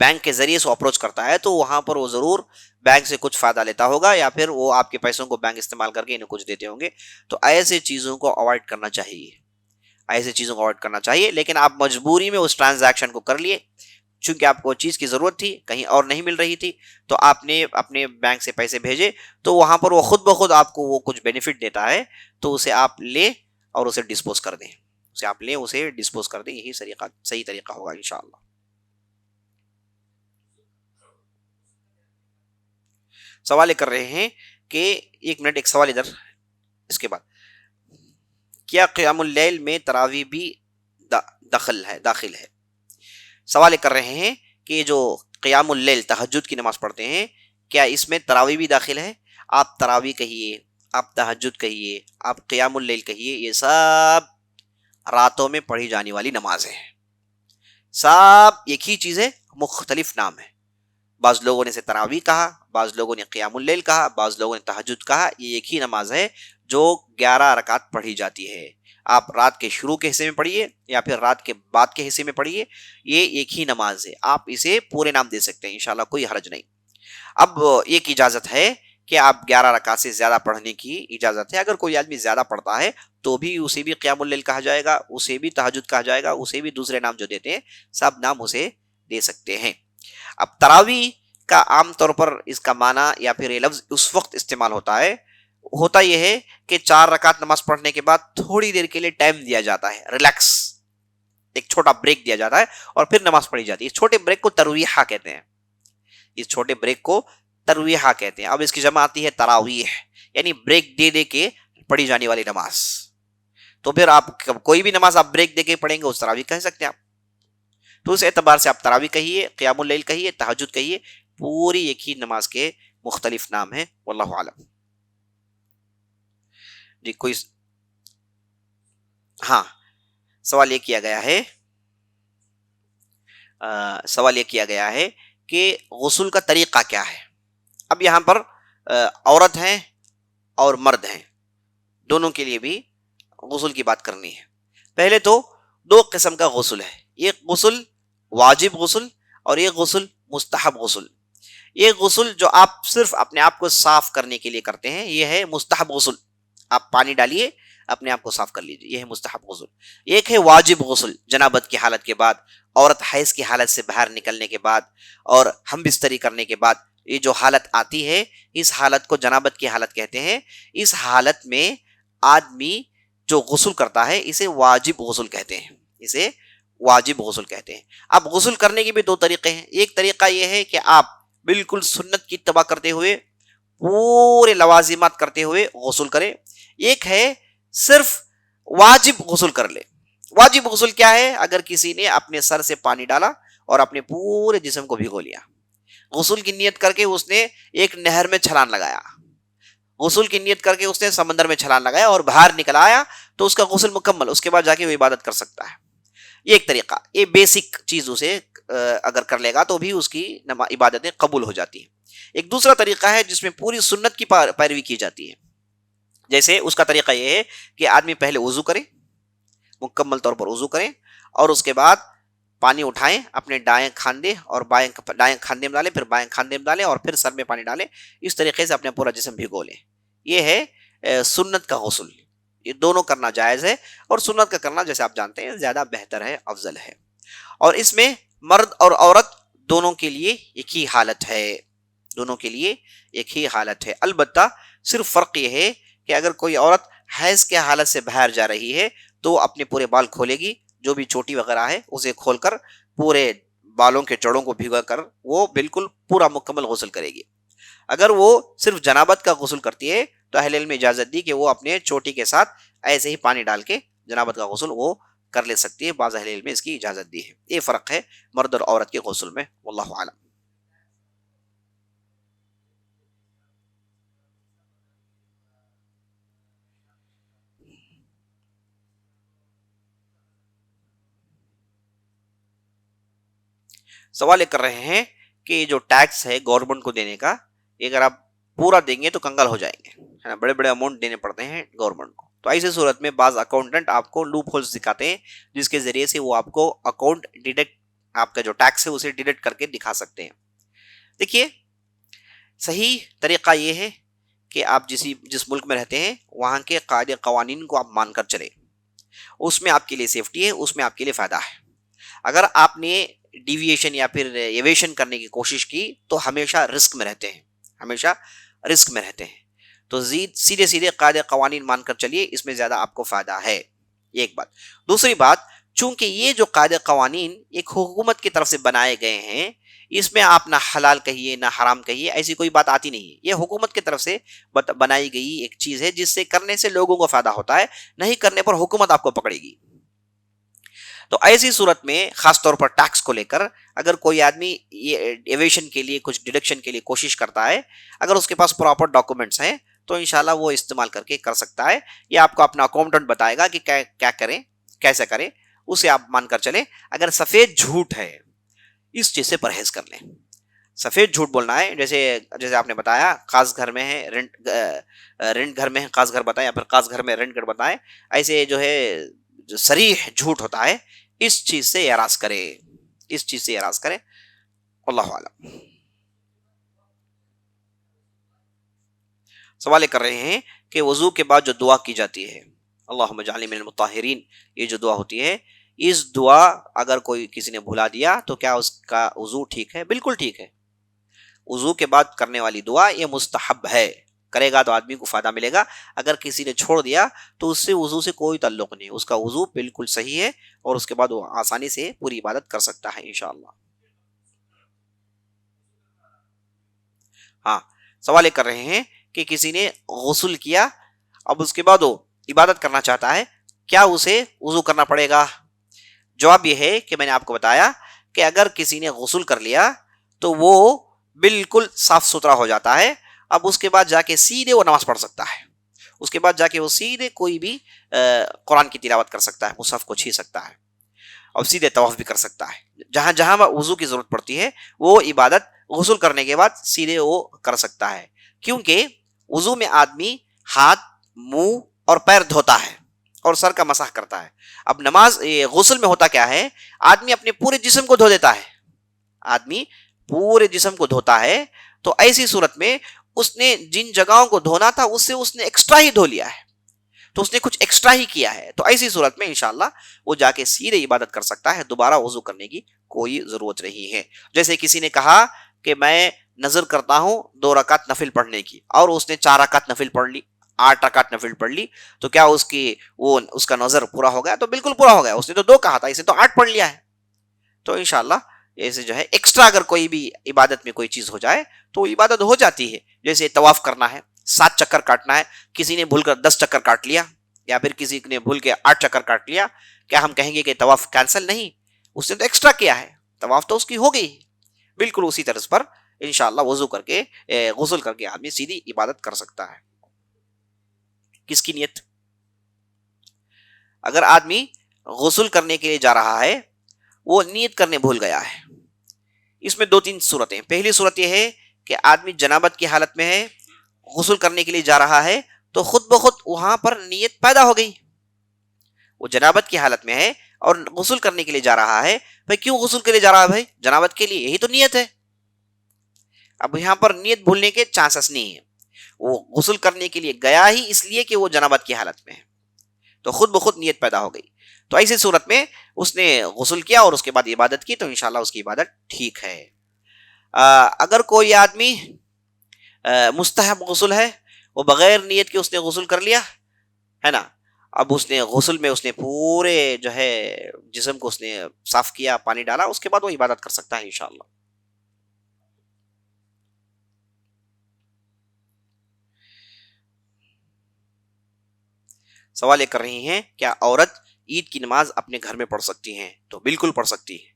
بینک کے ذریعے سے اپروچ کرتا ہے، تو وہاں پر وہ ضرور بینک سے کچھ فائدہ لیتا ہوگا، یا پھر وہ آپ کے پیسوں کو بینک استعمال کر کے انہیں کچھ دیتے ہوں گے۔ تو ایسے چیزوں کو اوائڈ کرنا چاہیے، ایسے چیزوں کو اوائڈ کرنا چاہیے۔ لیکن آپ مجبوری میں اس ٹرانزیکشن کو کر لیے، چونکہ آپ کو چیز کی ضرورت تھی، کہیں اور نہیں مل رہی تھی، تو آپ نے اپنے بینک سے پیسے بھیجے، تو وہاں پر وہ خود بخود آپ کو وہ کچھ بینیفٹ دیتا ہے، تو اسے آپ لیں اور اسے ڈسپوز کر دیں، اسے آپ لیں، اسے ڈسپوز کر دیں، یہی صحیح طریقہ ہوگا انشاءاللہ۔ سوال کر رہے ہیں کہ ایک منٹ، ایک سوال ادھر، اس کے بعد کیا قیام اللیل میں تراویح بھی داخل ہے؟ سوال کر رہے ہیں کہ جو قیام اللیل تہجد کی نماز پڑھتے ہیں، کیا اس میں تراویح بھی داخل ہے؟ آپ تراویح کہیے، آپ تہجد کہیے، آپ قیام اللیل کہیے، یہ سب راتوں میں پڑھی جانے والی نمازیں ہیں، سب ایک ہی چیز ہے، مختلف نام ہے۔ بعض لوگوں نے اسے تراویح کہا، بعض لوگوں نے قیام اللیل کہا، بعض لوگوں نے تہجد کہا، یہ ایک ہی نماز ہے جو 11 رکعت پڑھی جاتی ہے۔ آپ رات کے شروع کے حصے میں پڑھیے یا پھر رات کے بعد کے حصے میں پڑھیے، یہ ایک ہی نماز ہے، آپ اسے پورے نام دے سکتے ہیں، انشاءاللہ کوئی حرج نہیں۔ اب ایک اجازت ہے کہ آپ 11 رکعت سے زیادہ پڑھنے کی اجازت ہے، اگر کوئی آدمی زیادہ پڑھتا ہے تو بھی اسے بھی قیام اللیل کہا جائے گا، اسے بھی تہجد کہا جائے گا، اسے بھی دوسرے نام جو دیتے ہیں سب نام اسے دے سکتے ہیں۔ اب تراویح کا عام طور پر اس کا معنی یا پھر یہ لفظ اس وقت استعمال ہوتا یہ ہے کہ 4 رکعت نماز پڑھنے کے بعد تھوڑی دیر کے لیے ٹائم دیا جاتا ہے، ریلیکس، ایک چھوٹا بریک دیا جاتا ہے اور پھر نماز پڑھی جاتی ہے۔ اس چھوٹے بریک کو ترویحہ کہتے ہیں، اس چھوٹے بریک کو ترویحہ کہتے ہیں۔ اب اس کی جمع آتی ہے تراویح، یعنی بریک دے دے کے پڑھی جانے والی نماز۔ تو پھر آپ کوئی بھی نماز آپ بریک دے کے پڑھیں گے اس تراویح کہہ سکتے ہیں آپ۔ تو اس اعتبار سے آپ تراویح کہیے، قیام اللیل کہیے، تہجد کہیے، پوری ایک ہی نماز کے مختلف نام ہیں، واللہ اعلم۔ جی کوئی ہاں، سوال یہ کیا گیا ہے کہ غسل کا طریقہ کیا ہے۔ اب یہاں پر عورت ہیں اور مرد ہیں، دونوں کے لیے بھی غسل کی بات کرنی ہے۔ پہلے تو 2 قسم کا غسل ہے، ایک غسل واجب غسل اور ایک غسل مستحب غسل۔ یہ غسل جو آپ صرف اپنے آپ کو صاف کرنے کے لیے کرتے ہیں، یہ ہے مستحب غسل، آپ پانی ڈالیے اپنے آپ کو صاف کر لیجیے، یہ ہے مستحب غسل۔ ایک ہے واجب غسل، جنابت کی حالت کے بعد، عورت حیض کی حالت سے باہر نکلنے کے بعد اور ہم بستری کرنے کے بعد یہ جو حالت آتی ہے، اس حالت کو جنابت کی حالت کہتے ہیں۔ اس حالت میں آدمی جو غسل کرتا ہے اسے واجب غسل کہتے ہیں، اسے واجب غسل کہتے ہیں۔ اب غسل کرنے کے بھی 2 طریقے ہیں، ایک طریقہ یہ ہے کہ آپ بالکل سنت کی اتباع کرتے ہوئے، پورے لوازمات کرتے ہوئے غسل کریں، ایک ہے صرف واجب غسل کر لے۔ واجب غسل کیا ہے؟ اگر کسی نے اپنے سر سے پانی ڈالا اور اپنے پورے جسم کو بھگو لیا، غسل کی نیت کر کے اس نے ایک نہر میں چھلانگ لگایا، غسل کی نیت کر کے اس نے سمندر میں چھلانگ لگایا اور باہر نکل آیا، تو اس کا غسل مکمل، اس کے بعد جا کے وہ عبادت کر سکتا ہے۔ یہ ایک طریقہ، یہ بیسک چیز اسے اگر کر لے گا تو بھی اس کی عبادتیں قبول ہو جاتی ہیں۔ ایک دوسرا طریقہ ہے جس میں پوری سنت کی پیروی کی جاتی ہے، جیسے اس کا طریقہ یہ ہے کہ آدمی پہلے وضو کرے، مکمل طور پر وضو کریں، اور اس کے بعد پانی اٹھائیں اپنے دائیں کھاندے اور دائیں کھاندے میں ڈالیں، پھر بائیں کھاندے میں ڈالیں اور پھر سر میں پانی ڈالیں، اس طریقے سے اپنے پورا جسم بھگو لیں. یہ ہے سنت کا غسل. یہ دونوں کرنا جائز ہے، اور سنت کا کرنا جیسے آپ جانتے ہیں زیادہ بہتر ہے، افضل ہے. اور اس میں مرد اور عورت دونوں کے لیے ایک ہی حالت ہے، دونوں کے لیے ایک ہی حالت ہے. البتہ صرف فرق یہ ہے کہ اگر کوئی عورت حیض کے حالت سے باہر جا رہی ہے تو وہ اپنے پورے بال کھولے گی، جو بھی چوٹی وغیرہ ہے اسے کھول کر پورے بالوں کے جڑوں کو بھگا کر وہ بالکل پورا مکمل غسل کرے گی. اگر وہ صرف جنابت کا غسل کرتی ہے تو اہل علم نے اجازت دی کہ وہ اپنے چوٹی کے ساتھ ایسے ہی پانی ڈال کے جنابت کا غسل وہ کر لے سکتی ہے. بعض اہل علم نے اس کی اجازت دی ہے. یہ فرق ہے مرد اور عورت کے غسل میں. واللہ اعلم. سوال یہ کر رہے ہیں کہ جو ٹیکس ہے گورنمنٹ کو دینے کا، یہ اگر آپ پورا دیں گے تو کنگال ہو جائیں گے، ہے نا، بڑے بڑے اماؤنٹ دینے پڑتے ہیں گورنمنٹ کو. تو ایسی صورت میں بعض اکاؤنٹنٹ آپ کو لوپ ہولز دکھاتے ہیں جس کے ذریعے سے وہ آپ کو اکاؤنٹ ڈیڈکٹ، آپ کا جو ٹیکس ہے اسے ڈیڈکٹ کر کے دکھا سکتے ہیں. دیکھیے، صحیح طریقہ یہ ہے کہ آپ جس ملک میں رہتے ہیں وہاں کے قاعدے قوانین کو آپ مان کر چلیں. اس میں آپ کے لیے سیفٹی ہے، اس میں آپ کے لیے فائدہ ہے. اگر آپ نے ڈیویشن یا پھر ایویشن کرنے کی کوشش کی تو ہمیشہ رسک میں رہتے ہیں، ہمیشہ رسک میں رہتے ہیں. تو سیدھے سیدھے قاعدے قوانین مان کر چلیے، اس میں زیادہ آپ کو فائدہ ہے. یہ ایک بات. دوسری بات، چونکہ یہ جو قاعدے قوانین ایک حکومت کی طرف سے بنائے گئے ہیں، اس میں آپ نہ حلال کہیے نہ حرام کہیے، ایسی کوئی بات آتی نہیں ہے. یہ حکومت کی طرف سے بنائی گئی ایک چیز ہے جس سے کرنے سے لوگوں کو فائدہ ہوتا ہے، نہیں کرنے پر حکومت آپ کو پکڑے گی. تو ایسی صورت میں خاص طور پر ٹیکس کو لے کر اگر کوئی آدمی ایویشن کے لیے کچھ ڈیڈکشن کے لیے کوشش کرتا ہے، اگر اس کے پاس پراپر ڈاکومنٹس ہیں تو انشاءاللہ وہ استعمال کر کے کر سکتا ہے. یہ آپ کو اپنا اکاؤنٹنٹ بتائے گا کہ کیا کریں، کیسے کریں، اسے آپ مان کر چلیں. اگر سفید جھوٹ ہے اس چیز سے پرہیز کر لیں. سفید جھوٹ بولنا ہے، جیسے آپ نے بتایا خاص گھر میں ہے، رینٹ گھر میں ہے خاص گھر بتائیں، یا پھر خاص گھر میں رینٹ گھر بتائیں، ایسے جو ہے جو صریح جھوٹ ہوتا ہے اس چیز سے اعراض کرے، اس چیز سے اعراض کرے. اللہ اعلم. سوال کر رہے ہیں کہ وضو کے بعد جو دعا کی جاتی ہے، اللہم اجعلنی من المطہرین، یہ جو دعا ہوتی ہے، اس دعا اگر کوئی کسی نے بھلا دیا تو کیا اس کا وضو ٹھیک ہے؟ بالکل ٹھیک ہے. وضو کے بعد کرنے والی دعا یہ مستحب ہے، کرے گا تو آدمی کو فائدہ ملے گا. اگر کسی نے چھوڑ دیا تو اس سے وضو سے کوئی تعلق نہیں، اس کا وضو بالکل صحیح ہے اور اس کے بعد وہ آسانی سے پوری عبادت کر سکتا ہے انشاءاللہ. ہاں، سوال یہ کر رہے ہیں کہ کسی نے غسل کیا، اب اس کے بعد وہ عبادت کرنا چاہتا ہے، کیا اسے وضو کرنا پڑے گا؟ جواب یہ ہے کہ میں نے آپ کو بتایا کہ اگر کسی نے غسل کر لیا تو وہ بالکل صاف ستھرا ہو جاتا ہے. اب اس کے بعد جا کے سیدھے وہ نماز پڑھ سکتا ہے، اس کے بعد جا کے وہ سیدھے کوئی بھی قرآن کی تلاوت کر سکتا ہے، مصحف کو چھو سکتا ہے اور سیدھے طواف بھی کر سکتا ہے. جہاں جہاں وضو کی ضرورت پڑتی ہے وہ عبادت غسل کرنے کے بعد سیدھے وہ کر سکتا ہے، کیونکہ وضو میں آدمی ہاتھ، منہ اور پیر دھوتا ہے اور سر کا مسح کرتا ہے. اب غسل میں ہوتا کیا ہے، آدمی اپنے پورے جسم کو دھو دیتا ہے، آدمی پورے جسم کو دھوتا ہے. تو ایسی صورت میں اس نے جن جگہوں کو دھونا تھا اس سے اس نے ایکسٹرا ہی دھو لیا ہے، تو اس نے کچھ ایکسٹرا ہی کیا ہے. تو ایسی صورت میں انشاءاللہ وہ جا کے سیدھے عبادت کر سکتا ہے، دوبارہ وضو کرنے کی کوئی ضرورت نہیں ہے. جیسے کسی نے کہا کہ میں نظر کرتا ہوں 2 رکعت نفل پڑھنے کی، اور اس نے 4 رکعت نفل پڑھ لی، 8 رکعت نفل پڑھ لی، تو کیا اس کا نظر پورا ہو گیا؟ تو بالکل پورا ہو گیا. اس نے تو 2 کہا تھا، اس نے تو 8 پڑھ لیا ہے. تو انشاءاللہ ایسے جو ہے ایکسٹرا اگر کوئی بھی عبادت میں کوئی چیز ہو جائے تو عبادت ہو جاتی ہے. جیسے طواف کرنا ہے، 7 چکر کاٹنا ہے، کسی نے بھول کر 10 چکر کاٹ لیا یا پھر کسی نے بھول کے 8 چکر کاٹ لیا، کیا ہم کہیں گے کہ طواف کینسل؟ نہیں، اس نے تو ایکسٹرا کیا ہے، طواف تو اس کی ہو گئی. بالکل اسی طرز پر انشاءاللہ وضو کر کے غسل کر کے آدمی سیدھی عبادت کر سکتا ہے. کس کی نیت؟ اگر آدمی غسل کرنے کے لیے جا رہا ہے، وہ نیت کرنے بھول گیا ہے، اس میں 2-3 صورتیں. پہلی صورت یہ ہے کہ آدمی جنابت کی حالت میں ہے، غسل کرنے کے لیے جا رہا ہے تو خود بخود وہاں پر نیت پیدا ہو گئی. وہ جنابت کی حالت میں ہے، اور غسل کرنے کے لیے جا رہا ہے. بھائی کیوں غسل کے لیے جا رہا ہے؟ بھائی جنابت کے لیے، یہی تو نیت ہے. اب یہاں پر نیت بھولنے کے چانسز نہیں ہے. وہ غسل کرنے کے لیے گیا ہی اس لیے کہ وہ جنابت کی حالت میں ہے، تو خود بخود نیت پیدا ہو گئی. تو ایسی صورت میں اس نے غسل کیا اور اس کے بعد عبادت کی، تو انشاءاللہ اس کی عبادت ٹھیک ہے. اگر کوئی آدمی مستحب غسل ہے، وہ بغیر نیت کے اس نے غسل کر لیا ہے نا، اب اس نے غسل میں اس نے پورے جو ہے جسم کو اس نے صاف کیا، پانی ڈالا، اس کے بعد وہ عبادت کر سکتا ہے انشاءاللہ. سوال یہ کر رہی ہیں کیا عورت عید کی نماز اپنے گھر میں پڑھ سکتی ہیں؟ تو بالکل پڑھ سکتی ہے.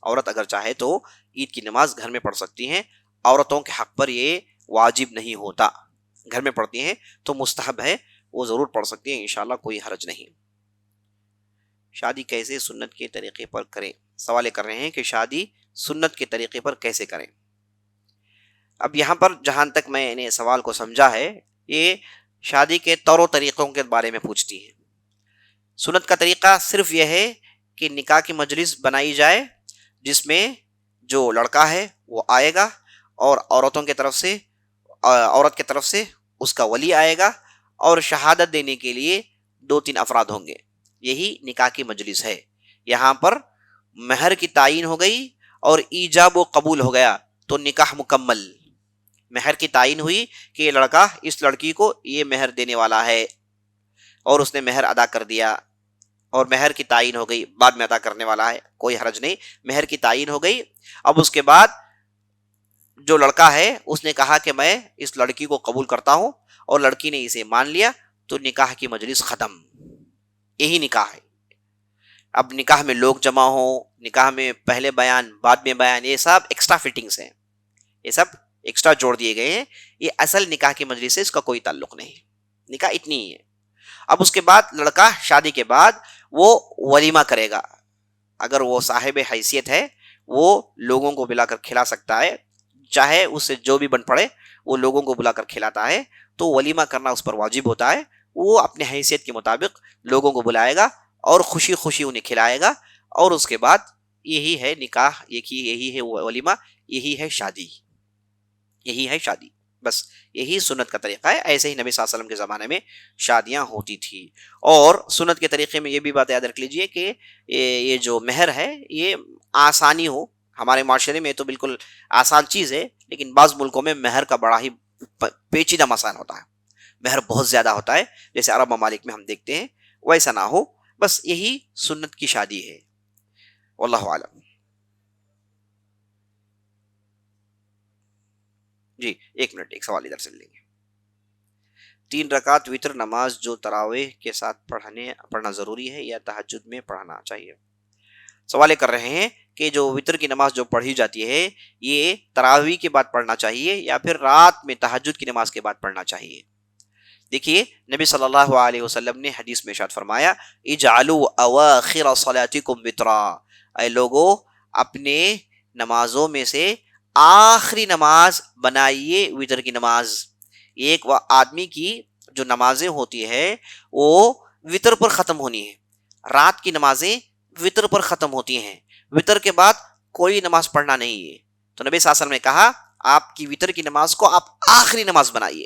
عورت اگر چاہے تو عید کی نماز گھر میں پڑھ سکتی ہیں. عورتوں کے حق پر یہ واجب نہیں ہوتا، گھر میں پڑھتی ہیں تو مستحب ہے، وہ ضرور پڑھ سکتی ہیں انشاءاللہ، کوئی حرج نہیں. شادی کیسے سنت کے طریقے پر کریں؟ سوال کر رہے ہیں کہ شادی سنت کے طریقے پر کیسے کریں. اب یہاں پر جہاں تک میں نے سوال کو سمجھا ہے، یہ شادی کے طور و طریقوں کے بارے میں پوچھتی ہے. سنت کا طریقہ صرف یہ ہے کہ نکاح کی مجلس بنائی جائے جس میں جو لڑکا ہے وہ آئے گا، اور عورت کی طرف سے اس کا ولی آئے گا، اور شہادت دینے کے لیے 2-3 افراد ہوں گے. یہی نکاح کی مجلس ہے. یہاں پر مہر کی تعین ہو گئی اور ایجاب و قبول ہو گیا تو نکاح مکمل. مہر کی تعین ہوئی کہ یہ لڑکا اس لڑکی کو یہ مہر دینے والا ہے، اور اس نے مہر ادا کر دیا، اور مہر کی تعین ہو گئی، بعد میں ادا کرنے والا ہے، کوئی حرج نہیں. مہر کی تعین ہو گئی. اب اس کے بعد جو لڑکا ہے اس نے کہا کہ میں اس لڑکی کو قبول کرتا ہوں، اور لڑکی نے اسے مان لیا، تو نکاح کی مجلس ختم. یہی نکاح ہے. اب نکاح میں لوگ جمع ہوں، نکاح میں پہلے بیان بعد میں بیان، یہ سب ایکسٹرا فٹنگز ہیں، یہ سب ایکسٹرا جوڑ دیے گئے ہیں. یہ اصل نکاح کی مجلس سے اس کا کوئی تعلق نہیں. نکاح اتنی ہی ہے. اب اس کے بعد لڑکا شادی کے بعد وہ ولیمہ کرے گا. اگر وہ صاحب حیثیت ہے وہ لوگوں کو بلا کر کھلا سکتا ہے، چاہے اس سے جو بھی بن پڑے وہ لوگوں کو بلا کر کھلاتا ہے، تو ولیمہ کرنا اس پر واجب ہوتا ہے. وہ اپنے حیثیت کے مطابق لوگوں کو بلائے گا اور خوشی خوشی انہیں کھلائے گا، اور اس کے بعد یہی ہے نکاح، یہی ہے ولیمہ، یہی ہے شادی، یہی ہے شادی. بس یہی سنت کا طریقہ ہے. ایسے ہی نبی صلی اللہ علیہ وسلم کے زمانے میں شادیاں ہوتی تھی. اور سنت کے طریقے میں یہ بھی بات یاد رکھ لیجئے کہ یہ جو مہر ہے یہ آسانی ہو. ہمارے معاشرے میں تو بالکل آسان چیز ہے، لیکن بعض ملکوں میں مہر کا بڑا ہی پیچیدہ مسائل ہوتا ہے. مہر بہت زیادہ ہوتا ہے، جیسے عرب ممالک میں ہم دیکھتے ہیں. ویسا نہ ہو، بس یہی سنت کی شادی ہے. واللہ اعلم. جی ایک منٹ، ایک سوال ادھر سے لیں گے. 3 رکعت وتر نماز جو تراویح کے ساتھ پڑھنا ضروری ہے یا تہجد میں پڑھنا چاہیے؟ سوال کر رہے ہیں کہ جو وتر کی نماز جو پڑھی جاتی ہے یہ تراویح کے بعد پڑھنا چاہیے یا پھر رات میں تہجد کی نماز کے بعد پڑھنا چاہیے. دیکھیے نبی صلی اللہ علیہ وسلم نے حدیث میں ارشاد فرمایا اجعلوا اواخر صلاتکم وترا، اے لوگو اپنے نمازوں میں سے آخری نماز بنائیے وتر کی نماز. ایک آدمی کی جو نمازیں ہوتی ہے وہ وتر پر ختم ہونی ہے. رات کی نمازیں وتر پر ختم ہوتی ہیں، وتر کے بعد کوئی نماز پڑھنا نہیں ہے. تو نبی صلی اللہ علیہ وسلم نے کہا آپ کی وتر کی نماز کو آپ آخری نماز بنائیے.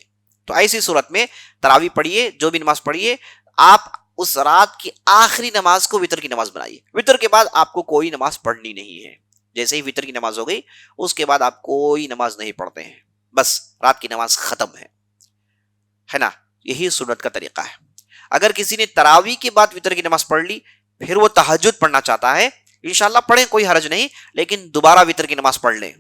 تو ایسی صورت میں تراویح پڑھیے، جو بھی نماز پڑھیے، آپ اس رات کی آخری نماز کو وتر کی نماز بنائیے. وتر کے بعد آپ کو کوئی نماز پڑھنی نہیں ہے. جیسے ہی وتر کی نماز ہو گئی اس کے بعد آپ کوئی نماز نہیں پڑھتے ہیں، بس رات کی نماز ختم ہے نا. یہی سنت کا طریقہ ہے. اگر کسی نے تراویح کے بعد وتر کی نماز پڑھ لی، پھر وہ تہجد پڑھنا چاہتا ہے، انشاءاللہ پڑھیں، کوئی حرج نہیں، لیکن دوبارہ وتر کی نماز پڑھ لیں.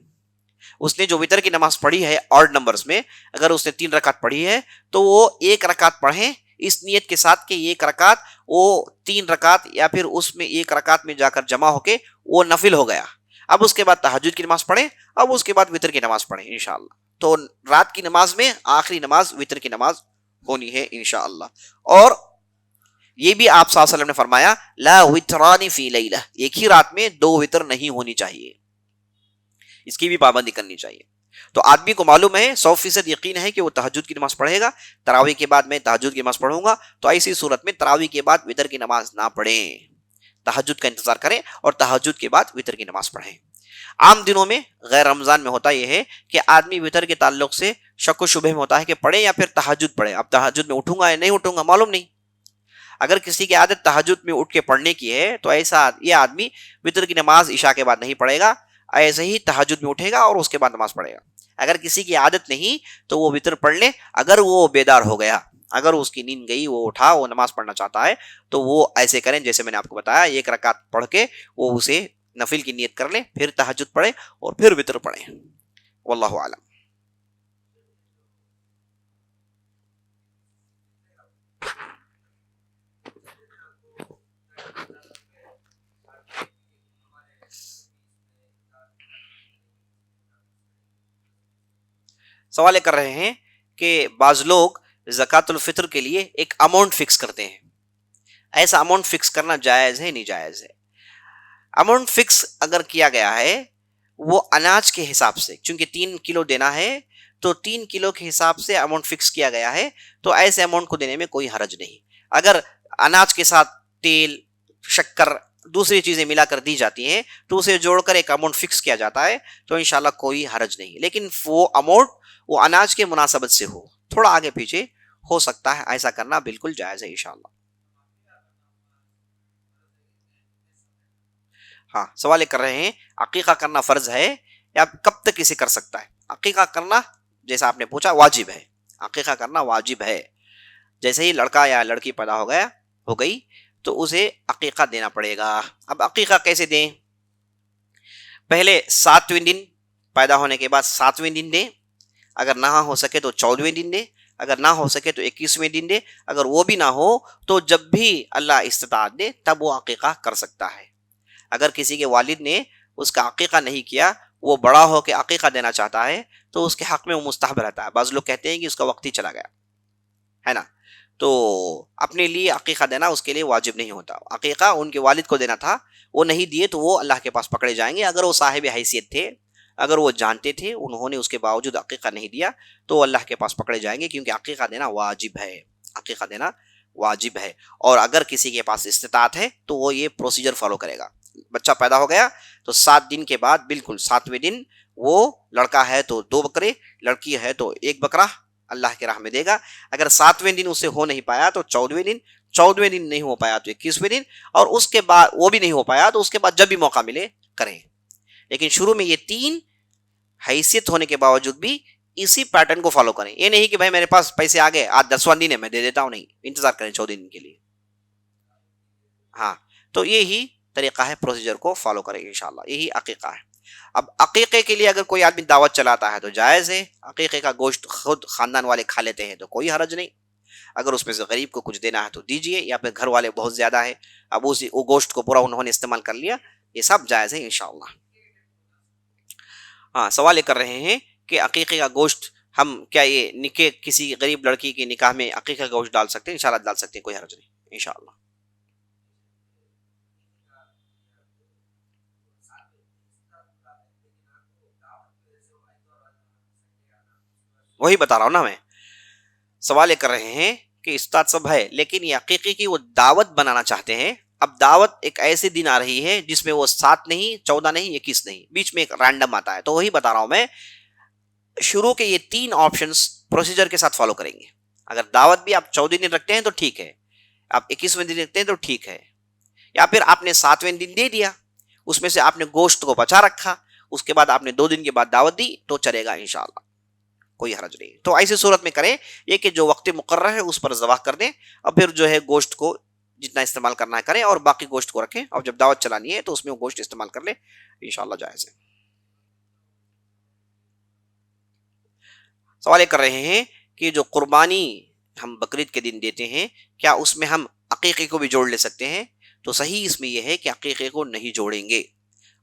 اس نے جو وتر کی نماز پڑھی ہے آڈ نمبرز میں، اگر اس نے 3 رکعت پڑھی ہے تو وہ 1 رکعت پڑھیں اس نیت کے ساتھ کہ 1 رکعت وہ 3 رکعت یا پھر اس میں 1 رکعت میں جا کر جمع ہو کے وہ نفل ہو گیا. اب اس کے بعد تہجد کی نماز پڑھیں، اب اس کے بعد وتر کی نماز پڑھیں انشاءاللہ. تو رات کی نماز میں آخری نماز وتر کی نماز ہونی ہے انشاءاللہ. اور یہ بھی آپ صلی اللہ علیہ وسلم نے فرمایا لا وتران فی لیلہ، ایک ہی رات میں 2 وتر نہیں ہونی چاہیے، اس کی بھی پابندی کرنی چاہیے. تو آدمی کو معلوم ہے 100% یقین ہے کہ وہ تہجد کی نماز پڑھے گا. تراویح کے بعد میں تہجد کی نماز پڑھوں گا، تو ایسی صورت میں تراویح کے بعد وتر کی نماز نہ پڑھیں. تہجد کا انتظار کریں اور تہجد کے بعد وطر کی نماز پڑھیں۔ عام دنوں میں غیر رمضان میں ہوتا یہ ہے کہ آدمی وطر کے تعلق سے شک و شبہ میں ہوتا ہے کہ پڑھے یا پھر تہجد پڑھے، اب تہجد میں اٹھوں گا یا نہیں اٹھوں گا معلوم نہیں۔ اگر کسی کی عادت تہجد میں اٹھ کے پڑھنے کی ہے تو ایسا یہ آدمی وطر کی نماز عشاء کے بعد نہیں پڑھے گا، ایسے ہی تہجد میں اٹھے گا اور اس کے بعد نماز پڑھے گا۔ اگر کسی کی عادت نہیں تو وہ وطر پڑھ لے، اگر وہ بیدار ہو گیا، اگر اس کی نیند گئی، وہ اٹھا، وہ نماز پڑھنا چاہتا ہے تو وہ ایسے کریں جیسے میں نے آپ کو بتایا، ایک رکعت پڑھ کے وہ اسے نفل کی نیت کر لیں، پھر تہجد پڑھے اور پھر وطر پڑھیں۔ واللہ اعلم۔ سوال یہ کر رہے ہیں کہ بعض لوگ زکوٰۃ الفطر کے لیے ایک اماؤنٹ فکس کرتے ہیں، ایسا اماؤنٹ فکس کرنا جائز ہے نہیں جائز ہے؟ اماؤنٹ فکس اگر کیا گیا ہے وہ اناج کے حساب سے، چونکہ 3 کلو دینا ہے تو 3 کلو کے حساب سے اماؤنٹ فکس کیا گیا ہے، تو ایسے اماؤنٹ کو دینے میں کوئی حرج نہیں۔ اگر اناج کے ساتھ تیل، شکر، دوسری چیزیں ملا کر دی جاتی ہیں تو اسے جوڑ کر ایک اماؤنٹ فکس کیا جاتا ہے تو انشاءاللہ کوئی حرج نہیں، لیکن وہ اماؤنٹ وہ اناج کے مناسبت سے ہو، تھوڑا آگے پیچھے ہو سکتا ہے، ایسا کرنا بالکل جائز ہے انشاءاللہ۔ ہاں، سوال یہ کر رہے ہیں عقیقہ کرنا فرض ہے یا کب تک اسے کر سکتا ہے؟ عقیقہ کرنا جیسا آپ نے پوچھا واجب ہے، عقیقہ کرنا واجب ہے۔ جیسے ہی لڑکا یا لڑکی پیدا ہو گئی تو اسے عقیقہ دینا پڑے گا۔ اب عقیقہ کیسے دیں؟ پہلے 7ویں دن، پیدا ہونے کے بعد 7ویں دن دیں، اگر نہ ہو سکے تو 14ویں دن دیں، اگر نہ ہو سکے تو 21ویں دن دے، اگر وہ بھی نہ ہو تو جب بھی اللہ استطاعت دے تب وہ عقیقہ کر سکتا ہے۔ اگر کسی کے والد نے اس کا عقیقہ نہیں کیا، وہ بڑا ہو کے عقیقہ دینا چاہتا ہے تو اس کے حق میں وہ مستحب رہتا ہے۔ بعض لوگ کہتے ہیں کہ اس کا وقت ہی چلا گیا ہے نا، تو اپنے لیے عقیقہ دینا اس کے لیے واجب نہیں ہوتا۔ عقیقہ ان کے والد کو دینا تھا، وہ نہیں دیے تو وہ اللہ کے پاس پکڑے جائیں گے۔ اگر وہ صاحب حیثیت تھے، اگر وہ جانتے تھے، انہوں نے اس کے باوجود عقیقہ نہیں دیا تو وہ اللہ کے پاس پکڑے جائیں گے، کیونکہ عقیقہ دینا واجب ہے، عقیقہ دینا واجب ہے۔ اور اگر کسی کے پاس استطاعت ہے تو وہ یہ پروسیجر فالو کرے گا۔ بچہ پیدا ہو گیا تو 7 دن کے بعد، بالکل 7ویں دن، وہ لڑکا ہے تو 2 بکرے، لڑکی ہے تو 1 بکرا اللہ کے راہ میں دے گا۔ اگر 7ویں دن اسے ہو نہیں پایا تو 14ویں دن، 14ویں دن نہیں ہو پایا تو 21ویں دن، اور اس کے بعد وہ بھی نہیں ہو پایا تو اس کے بعد جب بھی موقع ملے کریں۔ لیکن شروع میں یہ 3 حیثیت ہونے کے باوجود بھی اسی پیٹرن کو فالو کریں۔ یہ نہیں کہ بھائی میرے پاس پیسے آ گئے، آج 10واں دن ہے میں دے دیتا ہوں، نہیں، انتظار کریں 14 دن کے لیے۔ ہاں، تو یہی طریقہ ہے، پروسیجر کو فالو کریں انشاءاللہ، یہی عقیقہ ہے۔ اب عقیقے کے لیے اگر کوئی آدمی دعوت چلاتا ہے تو جائز ہے، عقیقے کا گوشت خود خاندان والے کھا لیتے ہیں تو کوئی حرج نہیں۔ اگر اس میں سے غریب کو کچھ دینا ہے تو دیجئے، یا پھر گھر والے بہت زیادہ ہے، اب وہ گوشت کو پورا انہوں نے استعمال کر لیا، یہ سب جائز ہے انشاءاللہ۔ ہاں، سوال یہ کر رہے ہیں کہ عقیقے کا گوشت ہم کیا یہ نکاح، کسی غریب لڑکی کے نکاح میں عقیقے کا گوشت ڈال سکتے ہیں؟ انشاءاللہ ڈال سکتے ہیں، کوئی حرج نہیں انشاءاللہ۔ وہی بتا رہا ہوں نا میں، سوال یہ کر رہے ہیں کہ استاد سب ہے لیکن یہ عقیقے کی وہ دعوت بنانا چاہتے ہیں۔ اب دعوت ایک ایسے دن آ رہی ہے جس میں وہ 7 نہیں، 14 نہیں، 21 نہیں، بیچ میں ایک رینڈم آتا ہے، تو وہی بتا رہا ہوں میں، شروع کے یہ 3 آپشنز پروسیجر کے ساتھ فالو کریں گے۔ اگر دعوت بھی آپ 14 دن رکھتے ہیں تو ٹھیک ہے، آپ 21ویں دن رکھتے ہیں تو ٹھیک ہے، یا پھر آپ نے 7ویں دن دے دیا، اس میں سے آپ نے گوشت کو بچا رکھا، اس کے بعد آپ نے 2 دن کے بعد دعوت دی تو چلے گا انشاءاللہ، کوئی حرج نہیں۔ تو ایسی صورت میں کریں یہ کہ جو وقت مقرر ہے اس پر ذبح کر دیں، اور پھر جو ہے گوشت کو جتنا استعمال کرنا ہے کریں، اور باقی گوشت کو رکھیں، اور جب دعوت چلانی ہے تو اس میں وہ گوشت استعمال کر لیں، انشاءاللہ جائز ہے۔ سوال یہ کر رہے ہیں کہ جو قربانی ہم بقرعید کے دن دیتے ہیں، کیا اس میں ہم عقیقے کو بھی جوڑ لے سکتے ہیں؟ تو صحیح اس میں یہ ہے کہ عقیقے کو نہیں جوڑیں گے۔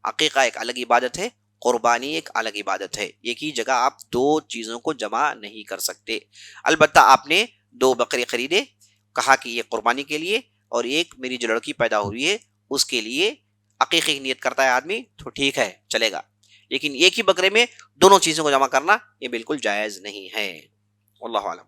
عقیقہ ایک الگ عبادت ہے، قربانی ایک الگ عبادت ہے، ایک ہی جگہ آپ 2 چیزوں کو جمع نہیں کر سکتے۔ البتہ آپ نے 2 بکرے خریدے، کہا کہ یہ قربانی کے لیے، اور ایک میری جو لڑکی پیدا ہوئی ہے اس کے لیے عقیقے کی نیت کرتا ہے آدمی تو ٹھیک ہے، چلے گا، لیکن ایک ہی بکرے میں دونوں چیزوں کو جمع کرنا یہ بالکل جائز نہیں ہے۔ واللہ اعلم۔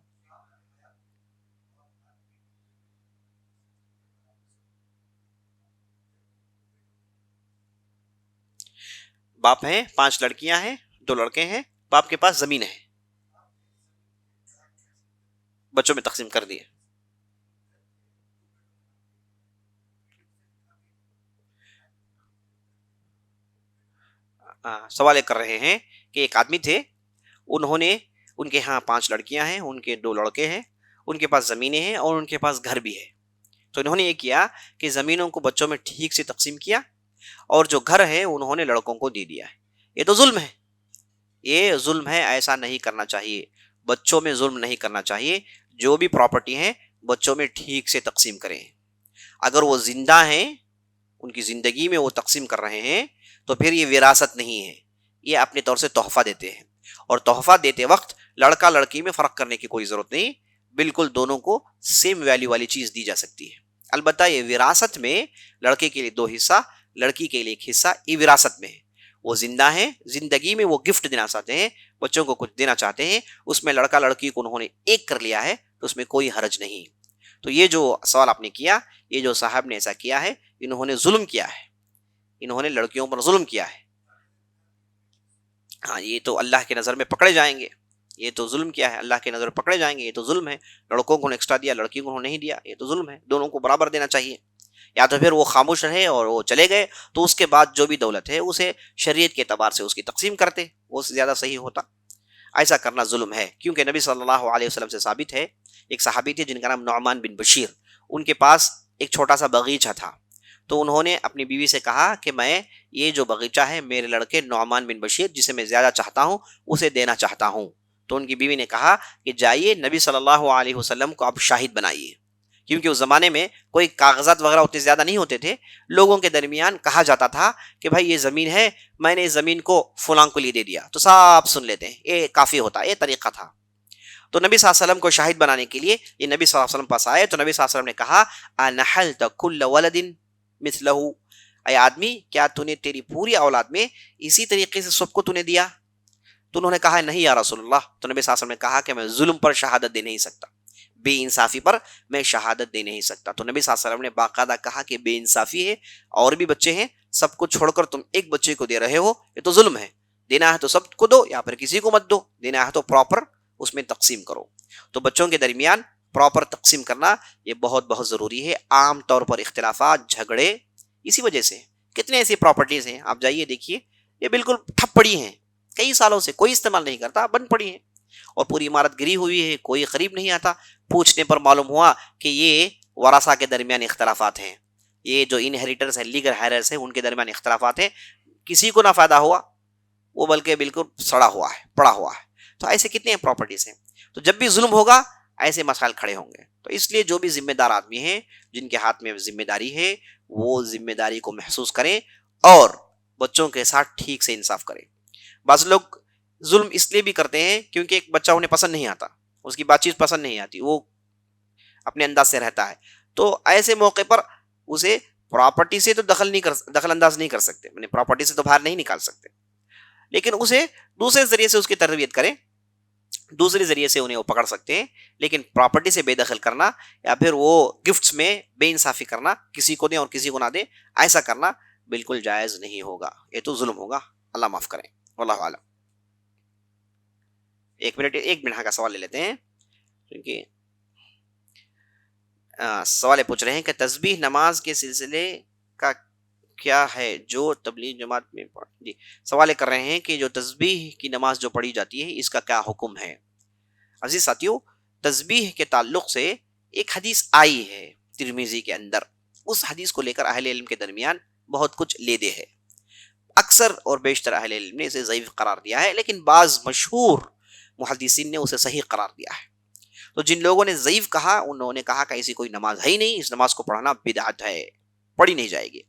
باپ ہیں، 5 لڑکیاں ہیں، 2 لڑکے ہیں، باپ کے پاس زمین ہے، بچوں میں تقسیم کر دیے. سوال یہ کر رہے ہیں کہ ایک آدمی تھے، انہوں نے، ان کے ہاں 5 لڑکیاں ہیں، ان کے 2 لڑکے ہیں، ان کے پاس زمینیں ہیں اور ان کے پاس گھر بھی ہے. تو انہوں نے یہ کیا کہ زمینوں کو بچوں میں ٹھیک سے تقسیم کیا اور جو گھر ہے انہوں نے لڑکوں کو دے دیا ہے. یہ تو ظلم ہے، یہ ظلم ہے، ایسا نہیں کرنا چاہیے. بچوں میں ظلم نہیں کرنا چاہیے. جو بھی پراپرٹی ہے بچوں میں ٹھیک سے تقسیم کریں. اگر وہ زندہ ہیں، ان کی زندگی میں وہ تقسیم کر رہے ہیں تو پھر یہ وراثت نہیں ہے، یہ اپنے طور سے تحفہ دیتے ہیں. اور تحفہ دیتے وقت لڑکا لڑکی میں فرق کرنے کی کوئی ضرورت نہیں، بالکل دونوں کو سیم ویلیو والی چیز دی جا سکتی ہے. البتہ یہ وراثت میں لڑکے کے لیے 2 حصہ، لڑکی کے لیے 1 حصہ، یہ وراثت میں ہے. وہ زندہ ہیں، زندگی میں وہ گفٹ دینا چاہتے ہیں، بچوں کو کچھ دینا چاہتے ہیں، اس میں لڑکا لڑکی کو انہوں نے ایک کر لیا ہے تو اس میں کوئی حرج نہیں. تو یہ جو سوال آپ نے کیا، یہ جو صاحب نے ایسا کیا ہے، انہوں نے ظلم کیا ہے، انہوں نے لڑکیوں پر ظلم کیا ہے. ہاں یہ تو اللہ کے نظر میں پکڑے جائیں گے، یہ تو ظلم کیا ہے، اللہ کے نظر پکڑے جائیں گے، یہ تو ظلم ہے. لڑکوں کو ایکسٹرا دیا، لڑکی کو نہیں دیا، یہ تو ظلم ہے. دونوں کو برابر دینا چاہیے. یا تو پھر وہ خاموش رہے اور وہ چلے گئے تو اس کے بعد جو بھی دولت ہے اسے شریعت کے اعتبار سے اس کی تقسیم کرتے، وہ زیادہ صحیح ہوتا. ایسا کرنا ظلم ہے، کیونکہ نبی صلی اللہ علیہ وسلم سے ثابت ہے. ایک صحابی تھے جن کا نام نعمان بن بشیر، ان کے پاس ایک چھوٹا سا باغیچہ تھا. تو انہوں نے اپنی بیوی سے کہا کہ میں یہ جو باغیچہ ہے میرے لڑکے نعمان بن بشیر جسے میں زیادہ چاہتا ہوں اسے دینا چاہتا ہوں. تو ان کی بیوی نے کہا کہ جائیے نبی صلی اللہ علیہ وسلم کو آپ شاہد بنائیے، کیونکہ اس زمانے میں کوئی کاغذات وغیرہ اتنے زیادہ نہیں ہوتے تھے. لوگوں کے درمیان کہا جاتا تھا کہ بھائی یہ زمین ہے، میں نے اس زمین کو فلاں کو لیے دے دیا، تو سب سن لیتے ہیں، یہ کافی ہوتا، یہ طریقہ تھا. تو نبی صلی اللہ علیہ وسلم کو شاہد بنانے کے لیے یہ نبی صلی اللہ علیہ وسلم پاس آئے تو نبی صلی اللہ علیہ وسلم نے کہا انحلت کل ولد مثلہ، اے آدمی کیا تو نے تیری پوری اولاد میں اسی طریقے سے سب کو تو نے دیا؟ تو انہوں نے کہا نہیں یا رسول اللہ. تو نبی صلی اللہ علیہ وسلم نے کہا کہ میں ظلم پر شہادت دے نہیں سکتا، بے انصافی پر میں شہادت دے نہیں سکتا. تو نبی صلی اللہ علیہ وسلم نے باقاعدہ کہا کہ بے انصافی ہے، اور بھی بچے ہیں، سب کو چھوڑ کر تم ایک بچے کو دے رہے ہو، یہ تو ظلم ہے. دینا ہے تو سب کو دو یا پھر کسی کو مت دو، دینا ہے تو پراپر اس میں تقسیم کرو. تو بچوں کے درمیان پراپر تقسیم کرنا یہ بہت بہت ضروری ہے. عام طور پر اختلافات، جھگڑے اسی وجہ سے. کتنے ایسی پراپرٹیز ہیں آپ جائیے دیکھیے، یہ بالکل ٹھپ پڑی ہیں، کئی سالوں سے کوئی استعمال نہیں کرتا، بند پڑی ہیں، اور پوری عمارت گری ہوئی ہے، کوئی قریب نہیں آتا. پوچھنے پر معلوم ہوا کہ یہ ورثہ کے درمیان اختلافات ہیں، یہ جو انہیریٹرز ہیں، لیگل ہیررز ہیں، ان کے درمیان اختلافات ہیں. کسی کو نہ فائدہ ہوا، وہ بلکہ بالکل سڑا ہوا ہے، پڑا ہوا ہے. تو ایسے کتنے پراپرٹیز ہیں. تو جب بھی ظلم ہوگا ایسے مسائل کھڑے ہوں گے. تو اس لیے جو بھی ذمہ دار آدمی ہیں، جن کے ہاتھ میں ذمہ داری ہے، وہ ذمہ داری کو محسوس کریں اور بچوں کے ساتھ ٹھیک سے انصاف کریں. بعض لوگ ظلم اس لیے بھی کرتے ہیں کیونکہ ایک بچہ انہیں پسند نہیں آتا، اس کی بات چیت پسند نہیں آتی، وہ اپنے انداز سے رہتا ہے. تو ایسے موقع پر اسے پراپرٹی سے تو دخل انداز نہیں کر سکتے، یعنی پراپرٹی سے تو باہر نہیں نکال سکتے، لیکن اسے دوسرے ذریعے سے اس کی تربیت کریں، دوسرے ذریعے سے انہیں وہ پکڑ سکتے ہیں. لیکن پراپرٹی سے بے دخل کرنا یا پھر وہ گفٹس میں بے انصافی کرنا، کسی کو دیں اور کسی کو نہ دیں، ایسا کرنا بالکل جائز نہیں ہوگا، یہ تو ظلم ہوگا. اللہ معاف کریں، واللہ اعلم. ایک منٹ کا سوال لے لیتے ہیں، کیونکہ سوال پوچھ رہے ہیں کہ تسبیح نماز کے سلسلے کا کیا ہے جو تبلیغ جماعت میں جی سوال کر رہے ہیں کہ جو تسبیح کی نماز جو پڑھی جاتی ہے اس کا کیا حکم ہے. عزیز ساتھیو، تسبیح کے تعلق سے ایک حدیث آئی ہے ترمذی کے اندر، اس حدیث کو لے کر اہل علم کے درمیان بہت کچھ لے دے ہے. اکثر اور بیشتر اہل علم نے اسے ضعیف قرار دیا ہے، لیکن بعض مشہور محدثین نے اسے صحیح قرار دیا ہے. تو جن لوگوں نے ضعیف کہا انہوں نے کہا کہ ایسی کوئی نماز ہے ہی نہیں، اس نماز کو پڑھنا بدعت ہے، پڑھی نہیں جائے گی.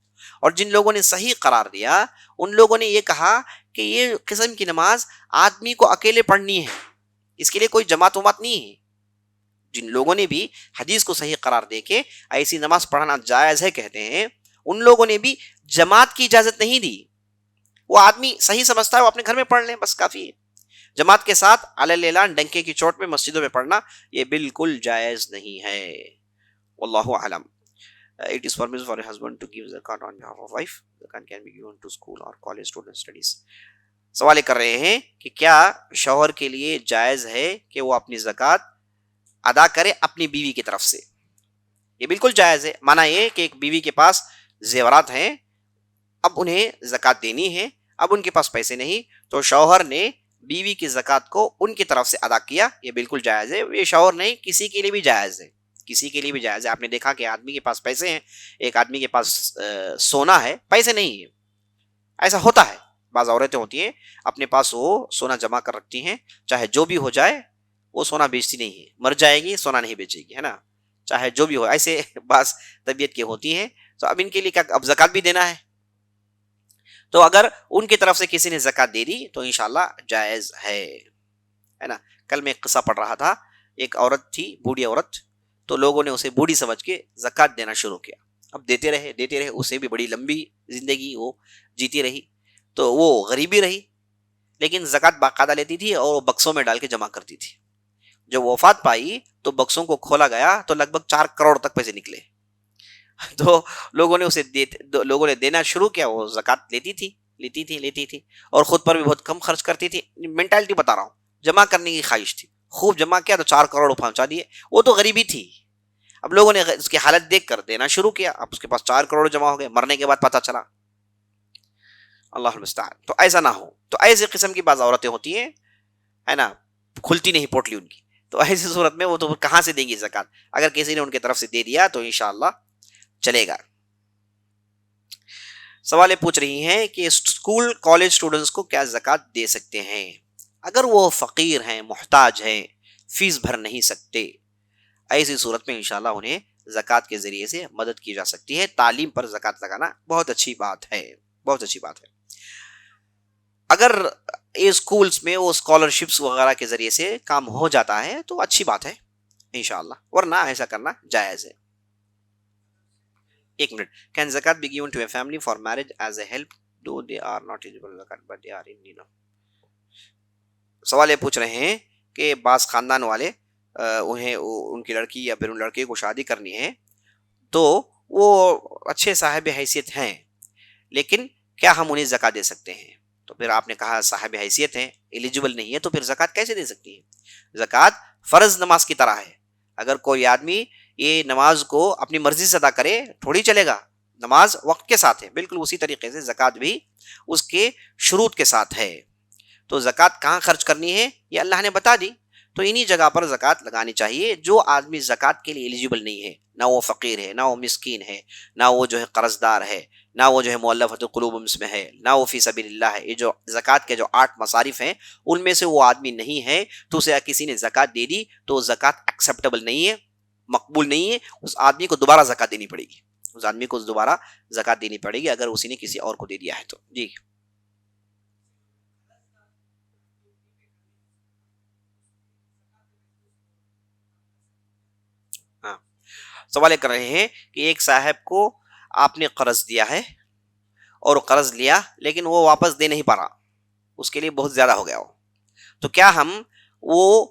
اور جن لوگوں نے صحیح قرار دیا ان لوگوں نے یہ کہا کہ یہ قسم کی نماز آدمی کو اکیلے پڑھنی ہے، اس کے لیے کوئی جماعت وماعت نہیں ہے. جن لوگوں نے بھی حدیث کو صحیح قرار دے کے ایسی نماز پڑھنا جائز ہے کہتے ہیں، ان لوگوں نے بھی جماعت کی اجازت نہیں دی. وہ آدمی صحیح سمجھتا ہے وہ اپنے گھر میں پڑھ لیں بس کافی ہے. جماعت کے ساتھ علی اعلان ڈنکے کی چوٹ میں مسجدوں میں پڑھنا یہ بالکل جائز نہیں ہے، واللہ اعلم. it is permissible for a husband to give zakat on behalf of wife. Zakat can be given to school or college student studies. سوال یہ کر رہے ہیں کہ کیا شوہر کے لیے جائز ہے کہ وہ اپنی زکوٰۃ ادا کرے اپنی بیوی کی طرف سے؟ یہ بالکل جائز ہے. مانا یہ کہ ایک بیوی کے پاس زیورات ہیں، اب انہیں زکوٰۃ دینی ہے، اب ان کے پاس پیسے نہیں، تو شوہر نے بیوی کی زکوٰۃ کو ان کی طرف سے ادا کیا. یہ بالکل جائز ہے. یہ شوہر نہیں، کسی کے لیے بھی جائز ہے، کسی کے لیے بھی جائز ہے. آپ نے دیکھا کہ آدمی کے پاس پیسے ہیں، ایک آدمی کے پاس سونا ہے، پیسے نہیں ہے. ایسا ہوتا ہے، بعض عورتیں ہوتی ہیں اپنے پاس وہ سونا جمع کر رکھتی ہیں، چاہے جو بھی ہو جائے وہ سونا بیچتی نہیں ہے. مر جائے گی سونا نہیں بیچے گی، ہے نا، چاہے جو بھی ہو. ایسے بعض طبیعت کی ہوتی ہیں. تو اب ان کے لیے کیا اب زکوٰۃ بھی دینا ہے، تو اگر ان کی طرف سے کسی نے زکوٰۃ دے دی تو انشاءاللہ جائز ہے نا. کل میں ایک قصہ پڑھ رہا تھا، ایک عورت تھی، بوڑھی عورت، تو لوگوں نے اسے بوڑھی سمجھ کے زکوٰۃ دینا شروع کیا. اب دیتے رہے، اسے بھی بڑی لمبی زندگی وہ جیتی رہی. تو وہ غریبی رہی، لیکن زکوٰۃ باقاعدہ لیتی تھی اور وہ بکسوں میں ڈال کے جمع کرتی تھی. جب وفات پائی تو بکسوں کو کھولا گیا تو لگ بھگ 4 کروڑ تک پیسے نکلے. تو لوگوں نے دینا شروع کیا. وہ زکوٰۃ لیتی تھی اور خود پر بھی بہت کم خرچ کرتی تھی. مینٹالٹی بتا رہا ہوں، جمع کرنے کی خواہش تھی، خوب جمع کیا تو 4 کروڑ پہنچا دیے. وہ تو غریبی تھی. اب لوگوں نے اس کی حالت دیکھ کر دینا شروع کیا. اب اس کے پاس 4 کروڑ جمع ہو گئے. مرنے کے بعد پتہ چلا. اللہ المستعان. تو ایسا نہ ہو. تو ایسے قسم کی بعض عورتیں ہوتی ہیں، ہے نا، کھلتی نہیں پوٹلی ان کی. تو ایسی صورت میں وہ تو کہاں سے دیں گی زکوٰۃ؟ اگر کسی نے ان کی طرف سے دے دیا تو انشاءاللہ چلے گا. سوالیں پوچھ رہی ہیں کہ اسکول کالج اسٹوڈنٹس کو کیا زکوٰۃ دے سکتے ہیں اگر وہ فقیر ہیں، محتاج ہیں، فیس بھر نہیں سکتے؟ ایسی صورت میں انشاءاللہ انہیں زکوٰۃ کے ذریعے سے مدد کی جا سکتی ہے. تعلیم پر زکوٰۃ لگانا بہت اچھی بات ہے، بہت اچھی بات ہے. اگر اسکولز میں وہ اسکالرشپس وغیرہ کے ذریعے سے کام ہو جاتا ہے تو اچھی بات ہے انشاءاللہ، ورنہ ایسا کرنا جائز ہے. ایک minute. Can zakat be given to a family for marriage as a help though they are not eligible zakat but they are in need of؟ سوال یہ پوچھ رہے ہیں کہ بعض خاندان والے انہیں ان کی لڑکی یا پھر ان لڑکے کو شادی کرنی ہے تو وہ اچھے صاحب حیثیت ہیں، لیکن کیا ہم انہیں زکات دے سکتے ہیں؟ تو پھر آپ نے کہا صاحب حیثیت ہیں، ایلیجیبل نہیں ہے، تو پھر زکات کیسے دے سکتی ہیں؟ زکات فرض نماز کی طرح ہے. اگر کوئی آدمی یہ نماز کو اپنی مرضی سے ادا کرے تھوڑی چلے گا. نماز وقت کے ساتھ ہے، بالکل اسی طریقے سے زکات بھی اس کے شروط کے ساتھ ہے. تو زکات کہاں خرچ کرنی ہے یہ اللہ نے بتا دی. تو انہی جگہ پر زکات لگانی چاہیے جو آدمی زکات کے لیے ایلیجیبل نہیں ہے، نہ وہ فقیر ہے، نہ وہ مسکین ہے، نہ وہ جو ہے قرض دار ہے، نہ وہ جو ہے مؤلفۃ قلوب میں ہے، نہ وہ فی سبیل اللہ ہے. یہ جو زکات کے جو 8 مصارف ہیں ان میں سے وہ آدمی نہیں ہے تو اسے کسی نے زکات دے دی تو زکات ایکسیپٹیبل نہیں ہے، مقبول نہیں ہے. اس آدمی کو دوبارہ زکات دینی پڑے گی، اس آدمی کو دوبارہ زکات دینی پڑے گی اگر اسی نے کسی اور کو دے دیا ہے تو. جی ہاں. سوال کر رہے ہیں کہ ایک صاحب کو آپ نے قرض دیا ہے اور قرض لیا لیکن وہ واپس دے نہیں پا رہا، اس کے لیے بہت زیادہ ہو گیا ہو، تو کیا ہم وہ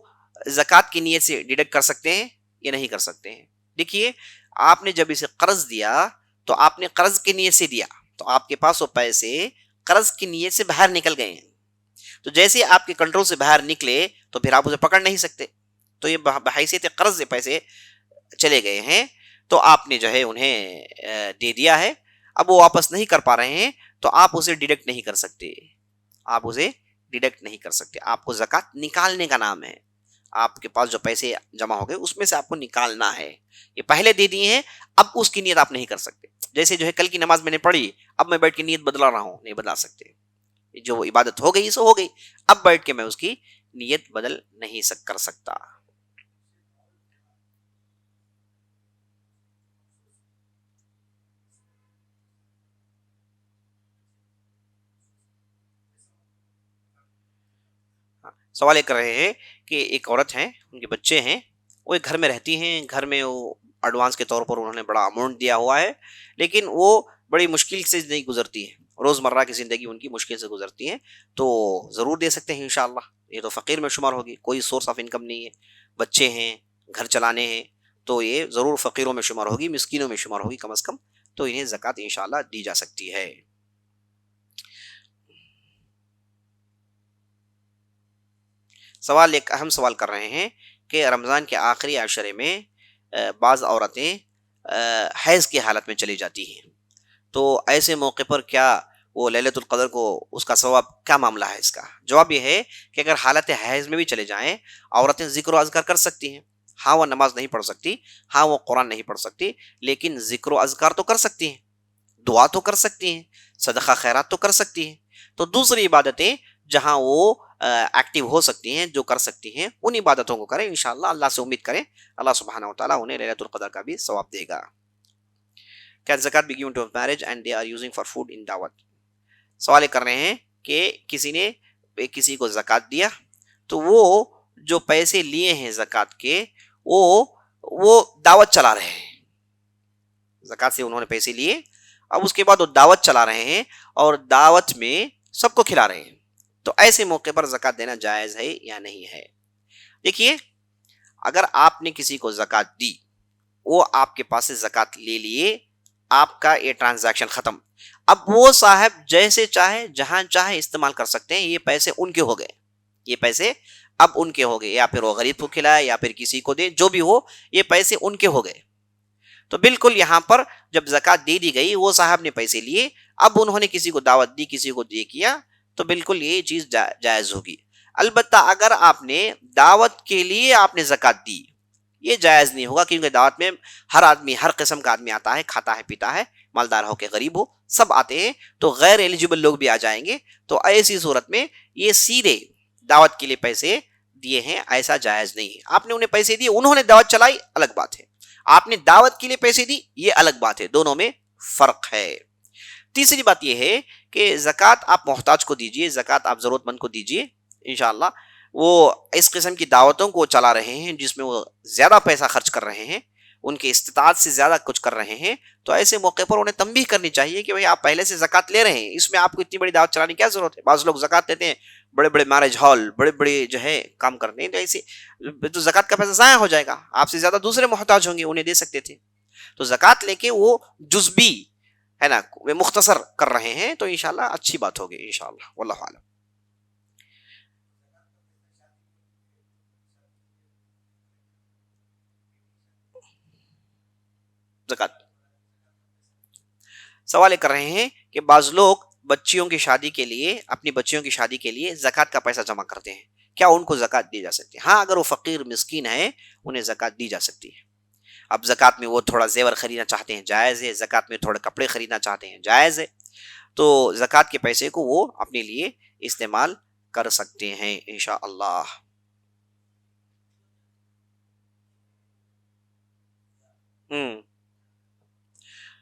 زکات کی نیت سے ڈیڈکٹ کر سکتے ہیں یا نہیں کر سکتے ہیں؟ دیکھیے، آپ نے جب اسے قرض دیا تو آپ نے قرض کی نیت سے دیا، تو آپ کے پاس وہ پیسے قرض کی نیت سے باہر نکل گئے ہیں. تو جیسے آپ کے کنٹرول سے باہر نکلے تو پھر آپ اسے پکڑ نہیں سکتے. تو یہ بحیثیت قرض سے پیسے چلے گئے ہیں تو آپ نے جو ہے انہیں دے دیا ہے. اب وہ واپس نہیں کر پا رہے ہیں تو آپ اسے ڈیڈکٹ نہیں کر سکتے، آپ اسے ڈیڈکٹ نہیں کر سکتے. آپ کو زکات نکالنے کا نام ہے. آپ کے پاس جو پیسے جمع ہو گئے اس میں سے آپ کو نکالنا ہے. یہ پہلے دے دیے ہیں، اب اس کی نیت آپ نہیں کر سکتے. جیسے جو ہے کل کی نماز میں نے پڑھی، اب میں بیٹھ کے نیت بدلا رہا ہوں، نہیں بدلا سکتے. جو عبادت ہو گئی سو ہو گئی، اب بیٹھ کے میں اس کی نیت بدل نہیں کر سکتا. سوال یہ کر رہے ہیں کہ ایک عورت ہیں، ان کے بچے ہیں، وہ ایک گھر میں رہتی ہیں، گھر میں وہ ایڈوانس کے طور پر انہوں نے بڑا اماؤنٹ دیا ہوا ہے، لیکن وہ بڑی مشکل سے زندگی گزرتی ہیں، روزمرہ کی زندگی ان کی مشکل سے گزرتی ہے. تو ضرور دے سکتے ہیں انشاءاللہ. یہ تو فقیر میں شمار ہوگی، کوئی سورس آف انکم نہیں ہے، بچے ہیں، گھر چلانے ہیں، تو یہ ضرور فقیروں میں شمار ہوگی، مسکینوں میں شمار ہوگی کم از کم، تو انہیں زکوٰۃ انشاءاللہ دی جا سکتی ہے۔ ایک اہم سوال کر رہے ہیں کہ رمضان کے آخری عشرے میں بعض عورتیں حیض کی حالت میں چلی جاتی ہیں، تو ایسے موقع پر کیا وہ لیلۃ القدر کو اس کا ثواب، کیا معاملہ ہے اس کا؟ جواب یہ ہے کہ اگر حالت حیض میں بھی چلے جائیں، عورتیں ذکر و اذکار کر سکتی ہیں۔ ہاں وہ نماز نہیں پڑھ سکتی، ہاں وہ قرآن نہیں پڑھ سکتی، لیکن ذکر و اذکار تو کر سکتی ہیں، دعا تو کر سکتی ہیں، صدقہ خیرات تو کر سکتی ہیں۔ تو دوسری عبادتیں جہاں وہ ایکٹیو ہو سکتی ہیں، جو کر سکتی ہیں، ان عبادتوں کو کریں انشاءاللہ۔ اللہ سے امید کریں اللہ سبحانہ و تعالیٰ انہیں لیلۃ القدر کا بھی ثواب دے گا۔ Can zakat be given to marriage and they are using for food in دعوت؟ سوال کر رہے ہیں کہ کسی نے کسی کو زکوٰۃ دیا، تو وہ جو پیسے لیے ہیں زکوٰۃ کے، وہ دعوت چلا رہے ہیں۔ زکوٰۃ سے انہوں نے پیسے لیے، اب اس کے بعد وہ دعوت چلا رہے ہیں اور دعوت میں سب کو کھلا رہے ہیں، تو ایسے موقع پر زکوٰۃ دینا جائز ہے یا نہیں ہے؟ دیکھیے، اگر آپ نے کسی کو زکوٰۃ دی، وہ آپ کے پاس سے زکوٰۃ لے لیے، آپ کا یہ ٹرانزیکشن ختم، اب وہ صاحب جیسے چاہے جہاں چاہے استعمال کر سکتے ہیں، یہ پیسے ان کے ہو گئے، یہ پیسے اب ان کے ہو گئے، یا پھر وہ غریب کو کھلائے یا پھر کسی کو دے، جو بھی ہو، یہ پیسے ان کے ہو گئے۔ تو بالکل یہاں پر جب زکوٰۃ دے دی گئی، وہ صاحب نے پیسے لیے، اب انہوں نے کسی کو دعوت دی، کسی کو دے کیا، تو بالکل یہ چیز جائز ہوگی۔ البتہ اگر آپ نے دعوت کے لیے آپ نے زکوٰۃ دی، یہ جائز نہیں ہوگا، کیونکہ دعوت میں ہر آدمی، ہر قسم کا آدمی آتا ہے، کھاتا ہے پیتا ہے، مالدار ہو کے غریب ہو، سب آتے ہیں، تو غیر ایلیجیبل لوگ بھی آ جائیں گے، تو ایسی صورت میں یہ سیدھے دعوت کے لیے پیسے دیے ہیں، ایسا جائز نہیں ہے۔ آپ نے انہیں پیسے دیے، انہوں نے دعوت چلائی، الگ بات ہے، آپ نے دعوت کے لیے پیسے دی، یہ الگ بات ہے، دونوں میں فرق ہے۔ تیسری بات یہ ہے کہ زکوٰۃ آپ محتاج کو دیجئے، زکوٰۃ آپ ضرورت مند کو دیجئے انشاءاللہ۔ وہ اس قسم کی دعوتوں کو چلا رہے ہیں جس میں وہ زیادہ پیسہ خرچ کر رہے ہیں، ان کی استطاعت سے زیادہ کچھ کر رہے ہیں، تو ایسے موقع پر انہیں تنبیہ کرنی چاہیے کہ بھئی آپ پہلے سے زکوٰۃ لے رہے ہیں، اس میں آپ کو اتنی بڑی دعوت چلانے کی کیا ضرورت ہے؟ بعض لوگ زکوٰۃ لیتے ہیں، بڑے بڑے میرج ہال، بڑے بڑے جو ہے کام کرتے ہیں، تو ایسے تو زکوٰۃ کا پیسہ ضائع ہو جائے گا، آپ سے زیادہ دوسرے محتاج ہوں گے، انہیں دے سکتے تھے۔ تو زکوٰۃ لے کے وہ جزبی ہے نا، وہ مختصر کر رہے ہیں، تو انشاءاللہ اچھی بات ہوگی انشاءاللہ، واللہ اعلم۔ زکوٰۃ سوال کر رہے ہیں کہ بعض لوگ بچیوں کی شادی کے لیے، اپنی بچیوں کی شادی کے لیے زکوٰۃ کا پیسہ جمع کرتے ہیں، کیا ان کو زکوٰۃ دی جا سکتی ہے؟ ہاں، اگر وہ فقیر مسکین ہے، انہیں زکوٰۃ دی جا سکتی ہے۔ اب زکوٰۃ میں وہ تھوڑا زیور خریدنا چاہتے ہیں، جائز ہے، زکوٰۃ میں تھوڑے کپڑے خریدنا چاہتے ہیں، جائز ہے، تو زکوٰۃ کے پیسے کو وہ اپنے لیے استعمال کر سکتے ہیں انشاءاللہ۔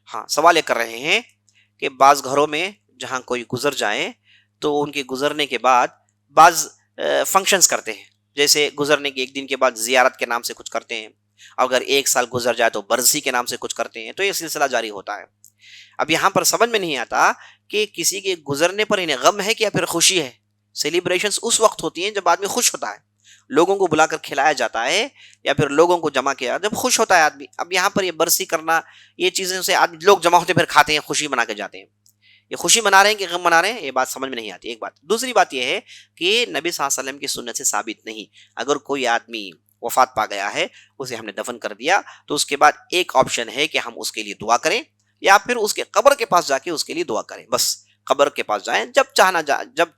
ہاں، سوال یہ کر رہے ہیں کہ بعض گھروں میں جہاں کوئی گزر جائیں تو ان کے گزرنے کے بعد بعض فنکشنز کرتے ہیں، جیسے گزرنے کے ایک دن کے بعد زیارت کے نام سے کچھ کرتے ہیں، اگر ایک سال گزر جائے تو برسی کے نام سے کچھ کرتے ہیں، تو یہ سلسلہ جاری ہوتا ہے۔ اب یہاں پر سمجھ میں نہیں آتا کہ کسی کے گزرنے پر انہیں غم ہے کہ یا پھر خوشی ہے۔ سیلیبریشنز اس وقت ہوتی ہیں جب آدمی خوش ہوتا ہے، لوگوں کو بلا کر کھلایا جاتا ہے یا پھر لوگوں کو جمع کیا جب خوش ہوتا ہے آدمی۔ اب یہاں پر یہ برسی کرنا، یہ چیزیں سے آدمی لوگ جمع ہوتے پھر کھاتے ہیں، خوشی منا کے جاتے ہیں، یہ خوشی منا رہے ہیں کہ غم منا رہے ہیں، یہ بات سمجھ میں نہیں آتی، ایک بات۔ دوسری بات یہ ہے کہ نبی صلی اللہ علیہ وسلم کی سنت سے ثابت نہیں، اگر کوئی آدمی وفات پا گیا ہے، اسے ہم نے دفن کر دیا، تو اس کے بعد ایک آپشن ہے کہ ہم اس کے لیے دعا کریں یا پھر اس کے قبر کے پاس جا کے اس کے لیے دعا کریں، بس قبر کے پاس جائیں، جب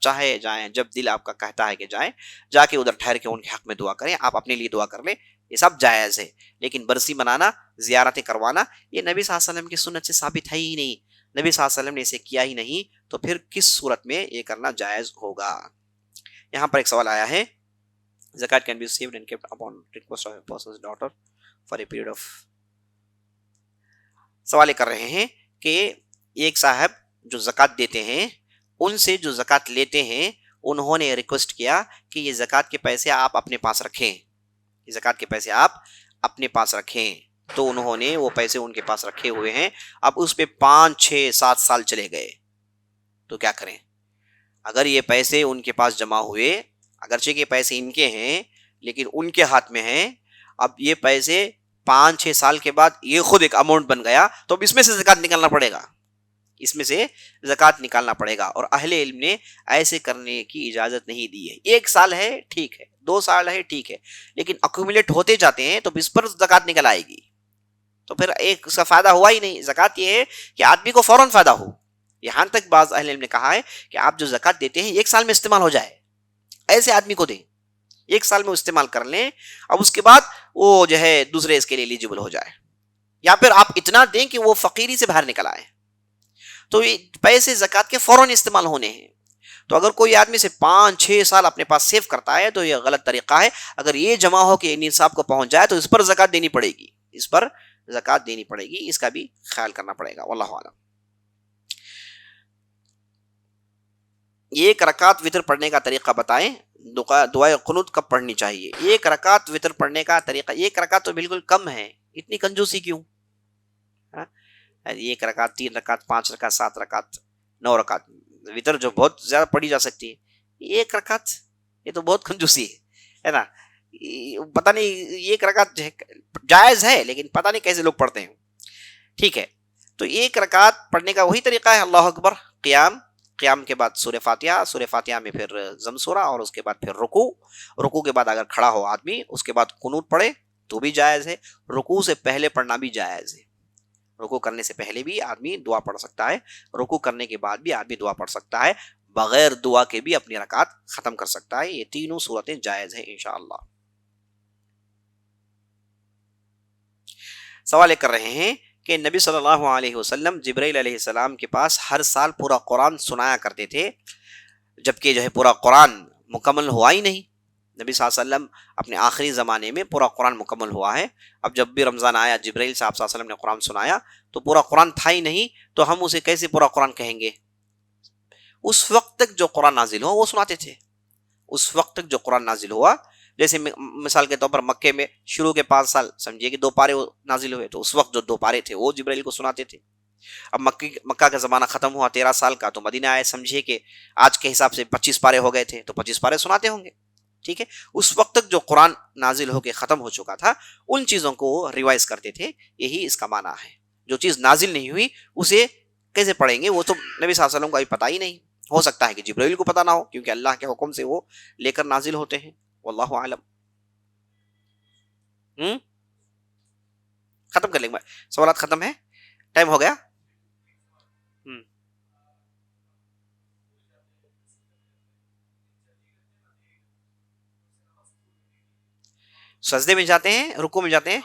چاہے جائیں، جب دل آپ کا کہتا ہے کہ جائیں، جا کے ادھر ٹھہر کے ان کے حق میں دعا کریں، آپ اپنے لیے دعا کر لیں، یہ سب جائز ہے۔ لیکن برسی منانا، زیارتیں کروانا، یہ نبی صلی اللہ علیہ وسلم کی سنت سے ثابت ہے ہی نہیں، نبی صلی اللہ علیہ وسلم نے اسے کیا ہی نہیں، تو پھر کس صورت میں یہ کرنا جائز ہوگا؟ یہاں پر ایک سوال آیا ہے، زکوٰۃ can be saved and kept upon request of a person's daughter for a period of۔ سوال کر رہے ہیں کہ ایک صاحب جو زکوٰۃ دیتے ہیں، ان سے جو زکوٰۃ لیتے ہیں، انہوں نے ریکویسٹ کیا کہ یہ زکوٰۃ کے پیسے آپ اپنے پاس رکھیں، یہ زکوٰۃ کے پیسے آپ اپنے پاس رکھیں، تو انہوں نے وہ پیسے ان کے پاس رکھے ہوئے ہیں، اب اس پہ 5 6 7 سال چلے گئے، تو کیا کریں؟ اگر یہ پیسے ان کے پاس جمع ہوئے، اگرچہ کہ پیسے ان کے ہیں لیکن ان کے ہاتھ میں ہیں، اب یہ پیسے 5-6 سال کے بعد یہ خود ایک اماؤنٹ بن گیا تو اب اس میں سے زکوٰۃ نکالنا پڑے گا، اس میں سے زکوٰۃ نکالنا پڑے گا. اور اہل علم نے ایسے کرنے کی اجازت نہیں دی ہے. 1 سال ہے ٹھیک ہے، 2 سال ہے ٹھیک ہے، لیکن ایکومولیٹ ہوتے جاتے ہیں تو اس پر زکوٰۃ نکل آئے گی، تو پھر ایک اس کا فائدہ ہوا ہی نہیں. زکوٰۃ یہ ہے کہ آدمی کو فوراً فائدہ ہو. یہاں تک بعض اہل علم نے کہا ہے کہ آپ جو زکوٰۃ دیتے ہیں 1 سال میں استعمال ہو جائے، ایسے آدمی کو دیں، 1 سال میں استعمال کر لیں، اب اس کے بعد وہ جو ہے دوسرے اس کے لیے ایلیجیبل ہو جائے. یا پھر آپ اتنا دیں کہ وہ فقیری سے باہر نکل آئے. تو یہ پیسے زکوٰۃ کے فوراً استعمال ہونے ہیں. تو اگر کوئی آدمی سے 5-6 سال اپنے پاس سیو کرتا ہے تو یہ غلط طریقہ ہے. اگر یہ جمع ہو کہ نصاب کو پہنچ جائے تو اس پر زکوٰۃ دینی پڑے گی، اس پر زکوٰۃ دینی پڑے گی، اس کا بھی خیال کرنا پڑے گا. واللہ اعلم. یہ 1 رکعت وتر پڑھنے کا طریقہ بتائیں، دعائے قنوت کب پڑھنی چاہیے؟ 1 رکعت وتر پڑھنے کا طریقہ، 1 رکعت تو بالکل کم ہے، اتنی کنجوسی کیوں؟ 1 رکعت، 3 رکعت، 5 رکعت، 7 رکعت، 9 رکعت، وتر جو بہت زیادہ پڑھی جا سکتی ہے. 1 رکعت یہ تو بہت کنجوسی ہے نا. پتہ نہیں 1 رکعت جائز ہے لیکن پتہ نہیں کیسے لوگ پڑھتے ہیں. ٹھیک ہے، تو 1 رکعت پڑھنے کا وہی طریقہ ہے، اللہ اکبر، قیام کے بعد سورہ فاتحہ میں پھر ضم سورہ، اور اس کے بعد پھر رکوع کے بعد اگر کھڑا ہو آدمی اس کے بعد قنوت پڑھے تو بھی جائز ہے. رکوع سے پہلے پڑھنا بھی جائز ہے. رکوع کرنے سے پہلے بھی آدمی دعا پڑھ سکتا ہے، رکوع کرنے کے بعد بھی آدمی دعا پڑھ سکتا ہے، بغیر دعا کے بھی اپنی رکعت ختم کر سکتا ہے. یہ تینوں صورتیں جائز ہیں انشاءاللہ. سوال کر رہے ہیں کہ نبی صلی اللہ علیہ وسلم جبرائیل علیہ السلام کے پاس ہر سال پورا قرآن سنایا کرتے تھے، جبکہ جو ہے پورا قرآن مکمل ہوا ہی نہیں. نبی صلی اللہ علیہ وسلم اپنے آخری زمانے میں پورا قرآن مکمل ہوا ہے. اب جب بھی رمضان آیا جبرائیل صاحب صلی اللہ علیہ وسلم نے قرآن سنایا تو پورا قرآن تھا ہی نہیں، تو ہم اسے کیسے پورا قرآن کہیں گے؟ اس وقت تک جو قرآن نازل ہوا وہ سناتے تھے. اس وقت تک جو قرآن نازل ہوا، جیسے مثال کے طور پر مکے میں شروع کے 5 سال سمجھیے کہ 2 پارے نازل ہوئے، تو اس وقت جو 2 پارے تھے وہ جبرائیل کو سناتے تھے. اب مکہ کا زمانہ ختم ہوا 13 سال کا، تو مدینہ آئے، سمجھیے کہ آج کے حساب سے 25 پارے ہو گئے تھے، تو 25 پارے سناتے ہوں گے. ٹھیک ہے، اس وقت تک جو قرآن نازل ہو کے ختم ہو چکا تھا ان چیزوں کو وہ ریوائز کرتے تھے. یہی اس کا معنی ہے. جو چیز نازل نہیں ہوئی اسے کیسے پڑھیں گے؟ وہ تو نبی صلی اللہ علیہ وسلم کو ابھی پتہ ہی نہیں. ہو سکتا ہے کہ جبرائیل کو پتہ نہ ہو، کیونکہ اللہ کے حکم سے وہ لے کر نازل ہوتے ہیں. واللہ اعلم. ختم کر لیں گے، سوالات ختم ہے، ٹائم ہو گیا. سجدے میں جاتے ہیں، رکوع میں جاتے ہیں.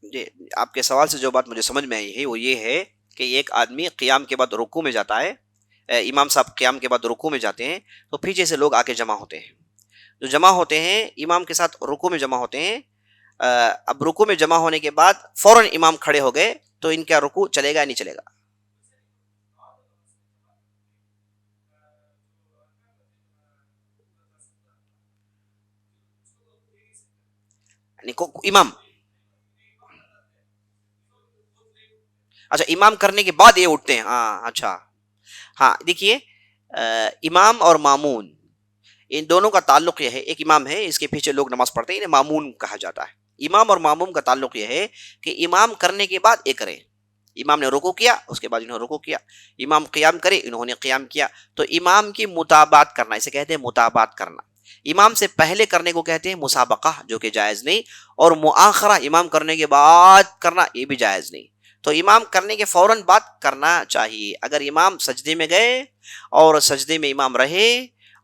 جی، آپ کے سوال سے جو بات مجھے سمجھ میں آئی ہے وہ یہ ہے کہ ایک آدمی قیام کے بعد رکوع میں جاتا ہے، امام صاحب قیام کے بعد رکوع میں جاتے ہیں تو پیچھے سے لوگ آ کے جمع ہوتے ہیں. جو جمع ہوتے ہیں امام کے ساتھ رکوع میں جمع ہوتے ہیں. اب رکوع میں جمع ہونے کے بعد فوراً امام کھڑے ہو گئے تو ان کا رکوع چلے گا یا نہیں چلے گا؟ امام، اچھا امام کرنے کے بعد یہ اٹھتے ہیں. ہاں اچھا، ہاں دیکھیے، امام اور مامون ان دونوں کا تعلق یہ ہے، ایک امام ہے اس کے پیچھے لوگ نماز پڑھتے ہیں، انہیں مامون کہا جاتا ہے. امام اور ماموم کا تعلق یہ ہے کہ امام کرنے کے بعد یہ کریں. امام نے رکوع کیا اس کے بعد انہوں نے رکوع کیا، امام قیام کرے انہوں نے قیام کیا، تو امام کی متابعت کرنا، اسے کہتے ہیں متابعت کرنا. امام سے پہلے کرنے کو کہتے ہیں مسابقہ، جو کہ جائز نہیں، اور مؤخرہ امام کرنے کے بعد کرنا یہ بھی جائز نہیں. تو امام کرنے کے فوراً بعد کرنا چاہیے. اگر امام سجدے میں گئے اور سجدے میں امام رہے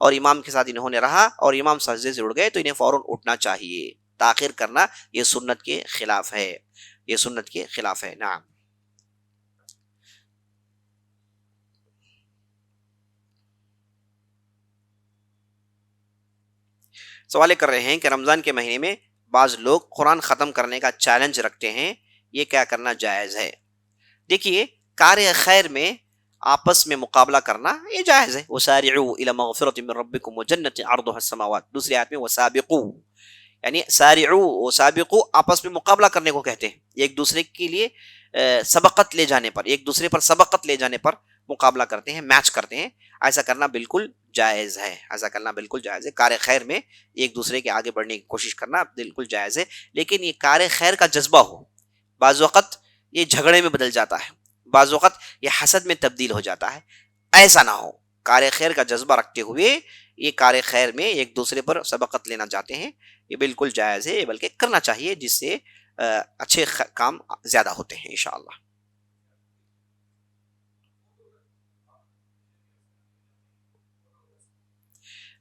اور امام کے ساتھ انہوں نے رہا اور امام سجدے سے اٹھ گئے تو انہیں فوراً اٹھنا چاہیے. تاخیر کرنا یہ سنت کے خلاف ہے، یہ سنت کے خلاف ہے. نعم. سوال کر رہے ہیں کہ رمضان کے مہینے میں بعض لوگ قرآن ختم کرنے کا چیلنج رکھتے ہیں، یہ کیا کرنا جائز ہے؟ دیکھیے، کار خیر میں آپس میں مقابلہ کرنا یہ جائز ہے. وسارعوا الی مغفرۃ من ربکم وجنۃ عرضها السماوات، دوسری آیت میں وسابقوا، یعنی سارعو و سابقو آپس میں مقابلہ کرنے کو کہتے ہیں، ایک دوسرے کے لیے سبقت لے جانے پر، ایک دوسرے پر سبقت لے جانے پر مقابلہ کرتے ہیں، میچ کرتے ہیں. ایسا کرنا بالکل جائز ہے، ایسا کرنا بالکل جائز ہے. کار خیر میں ایک دوسرے کے آگے بڑھنے کی کوشش کرنا بالکل جائز ہے، لیکن یہ کار خیر کا جذبہ ہو. بعض وقت یہ جھگڑے میں بدل جاتا ہے، بعض وقت یہ حسد میں تبدیل ہو جاتا ہے. ایسا نہ ہو. کار خیر کا جذبہ رکھتے ہوئے یہ کار خیر میں ایک دوسرے پر سبقت لینا چاہتے ہیں، یہ بالکل جائز ہے، بلکہ کرنا چاہیے، جس سے اچھے کام زیادہ ہوتے ہیں انشاءاللہ.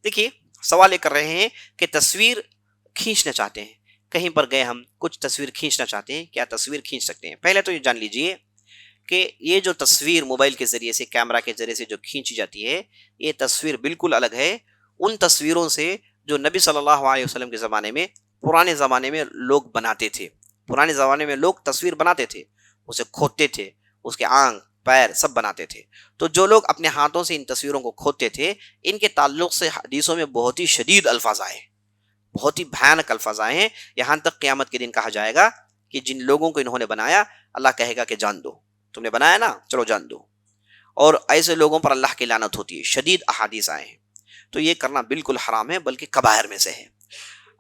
دیکھیے سوال یہ کر رہے ہیں کہ تصویر کھینچنا چاہتے ہیں، کہیں پر گئے ہم کچھ تصویر کھینچنا چاہتے ہیں، کیا تصویر کھینچ سکتے ہیں؟ پہلے تو یہ جان لیجئے کہ یہ جو تصویر موبائل کے ذریعے سے، کیمرہ کے ذریعے سے جو کھینچی جاتی ہے، یہ تصویر بالکل الگ ہے ان تصویروں سے جو نبی صلی اللہ علیہ وسلم کے زمانے میں، پرانے زمانے میں لوگ بناتے تھے. پرانے زمانے میں لوگ تصویر بناتے تھے، اسے کھودتے تھے، اس کے آنکھ پیر سب بناتے تھے. تو جو لوگ اپنے ہاتھوں سے ان تصویروں کو کھودتے تھے، ان کے تعلق سے حدیثوں میں بہت ہی شدید الفاظ آئے، بہت ہی بھیانک الفاظ آئے ہیں. یہاں تک قیامت کے دن کہا جائے گا کہ جن لوگوں کو انہوں نے بنایا، اللہ کہے گا کہ جان دو، تم نے بنایا نا، چلو جان دو. اور ایسے لوگوں پر اللہ کی لعنت ہوتی ہے. شدید احادیث آئے ہیں. تو یہ کرنا بالکل حرام ہے، بلکہ کبائر میں سے ہے.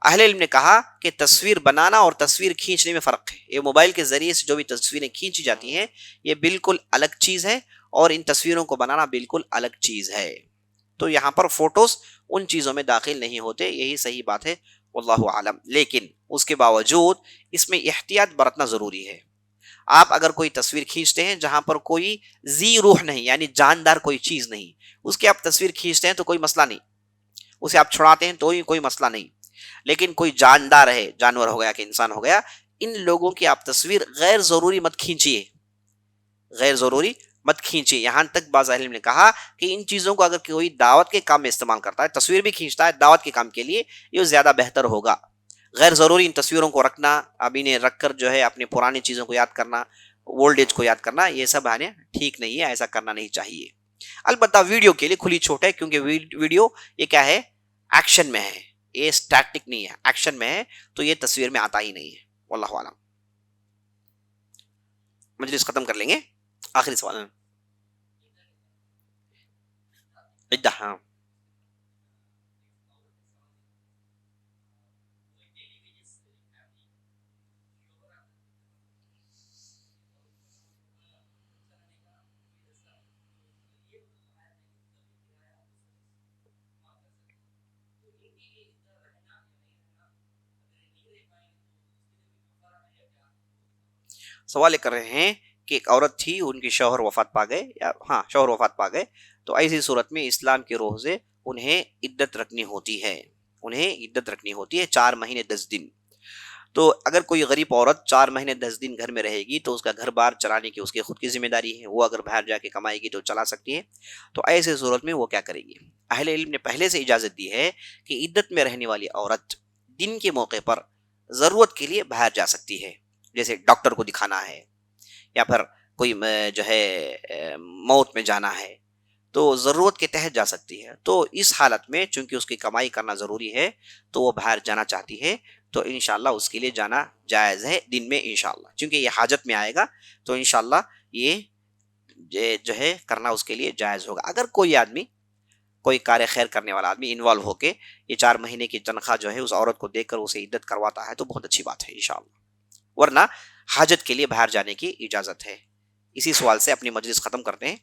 اہل علم نے کہا کہ تصویر بنانا اور تصویر کھینچنے میں فرق ہے. یہ موبائل کے ذریعے سے جو بھی تصویریں کھینچی جاتی ہیں، یہ بالکل الگ چیز ہے، اور ان تصویروں کو بنانا بالکل الگ چیز ہے. تو یہاں پر فوٹوز ان چیزوں میں داخل نہیں ہوتے، یہی صحیح بات ہے، واللہ عالم. لیکن اس کے باوجود اس میں احتیاط برتنا ضروری ہے. آپ اگر کوئی تصویر کھینچتے ہیں جہاں پر کوئی ذی روح نہیں، یعنی جاندار کوئی چیز نہیں، اس کی آپ تصویر کھینچتے ہیں تو کوئی مسئلہ نہیں، اسے آپ چھڑاتے ہیں تو کوئی مسئلہ نہیں. لیکن کوئی جاندار ہے، جانور ہو گیا کہ انسان ہو گیا، ان لوگوں کی آپ تصویر غیر ضروری مت کھینچیے، غیر ضروری مت کھینچیے. یہاں تک بعض اہل نے کہا کہ ان چیزوں کو اگر کوئی دعوت کے کام میں استعمال کرتا ہے، تصویر بھی کھینچتا ہے دعوت کے کام کے لیے، یہ زیادہ بہتر ہوگا. غیر ضروری ان تصویروں کو رکھنا، اب انہیں رکھ کر جو ہے اپنی پرانی چیزوں کو یاد کرنا، اولڈ ایج کو یاد کرنا، یہ سب ہے ٹھیک نہیں ہے، ایسا کرنا نہیں چاہیے. البتہ ویڈیو کے لیے کھلی چھوٹ ہے، کیونکہ ویڈیو یہ کیا ہے، ایکشن میں ہے، یہ اسٹیٹک نہیں ہے، ایکشن میں ہے، تو یہ تصویر میں آتا ہی نہیں ہے. واللہ اعلم. مجلس ختم کر لیں گے. آخری سوال عدہ. ہاں سوال یہ کر رہے ہیں کہ ایک عورت تھی، ان کی شوہر وفات پا گئے، یا ہاں شوہر وفات پا گئے، تو ایسی صورت میں اسلام کے روح سے انہیں عدت رکھنی ہوتی ہے، انہیں عدت رکھنی ہوتی ہے 4 مہینے 10 دن. تو اگر کوئی غریب عورت 4 مہینے 10 دن گھر میں رہے گی تو اس کا گھر بار چلانے کی اس کی خود کی ذمہ داری ہے، وہ اگر باہر جا کے کمائے گی تو چلا سکتی ہے. تو ایسے صورت میں وہ کیا کرے گی؟ اہل علم نے پہلے سے اجازت دی ہے کہ عدت میں رہنے والی عورت دن کے موقع پر ضرورت کے لیے باہر جا سکتی ہے، جیسے ڈاکٹر کو دکھانا ہے، یا پھر کوئی جو ہے موت میں جانا ہے، تو ضرورت کے تحت جا سکتی ہے. تو اس حالت میں چونکہ اس کی کمائی کرنا ضروری ہے، تو وہ باہر جانا چاہتی ہے، تو انشاءاللہ اس کے لیے جانا جائز ہے دن میں انشاءاللہ، چونکہ یہ حاجت میں آئے گا، تو انشاءاللہ یہ جو ہے کرنا اس کے لیے جائز ہوگا. اگر کوئی آدمی، کوئی کار خیر کرنے والا آدمی انوالو ہو کے یہ 4 مہینے کی تنخواہ جو ہے اس عورت کو دے کر اسے عدت کرواتا ہے تو بہت اچھی بات ہے انشاءاللہ، ورنہ حاجت کے لیے باہر جانے کی اجازت ہے. اسی سوال سے اپنی مجلس ختم کرتے ہیں،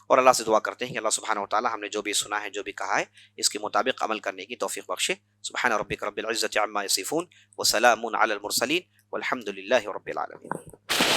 اور اللہ سے دعا کرتے ہیں کہ اللہ سبحانہ و تعالی ہم نے جو بھی سنا ہے، جو بھی کہا ہے، اس کے مطابق عمل کرنے کی توفیق بخشے. سبحان ربک رب العزت عما یصفون وسلام علی المرسلین والحمد للہ رب العالمین.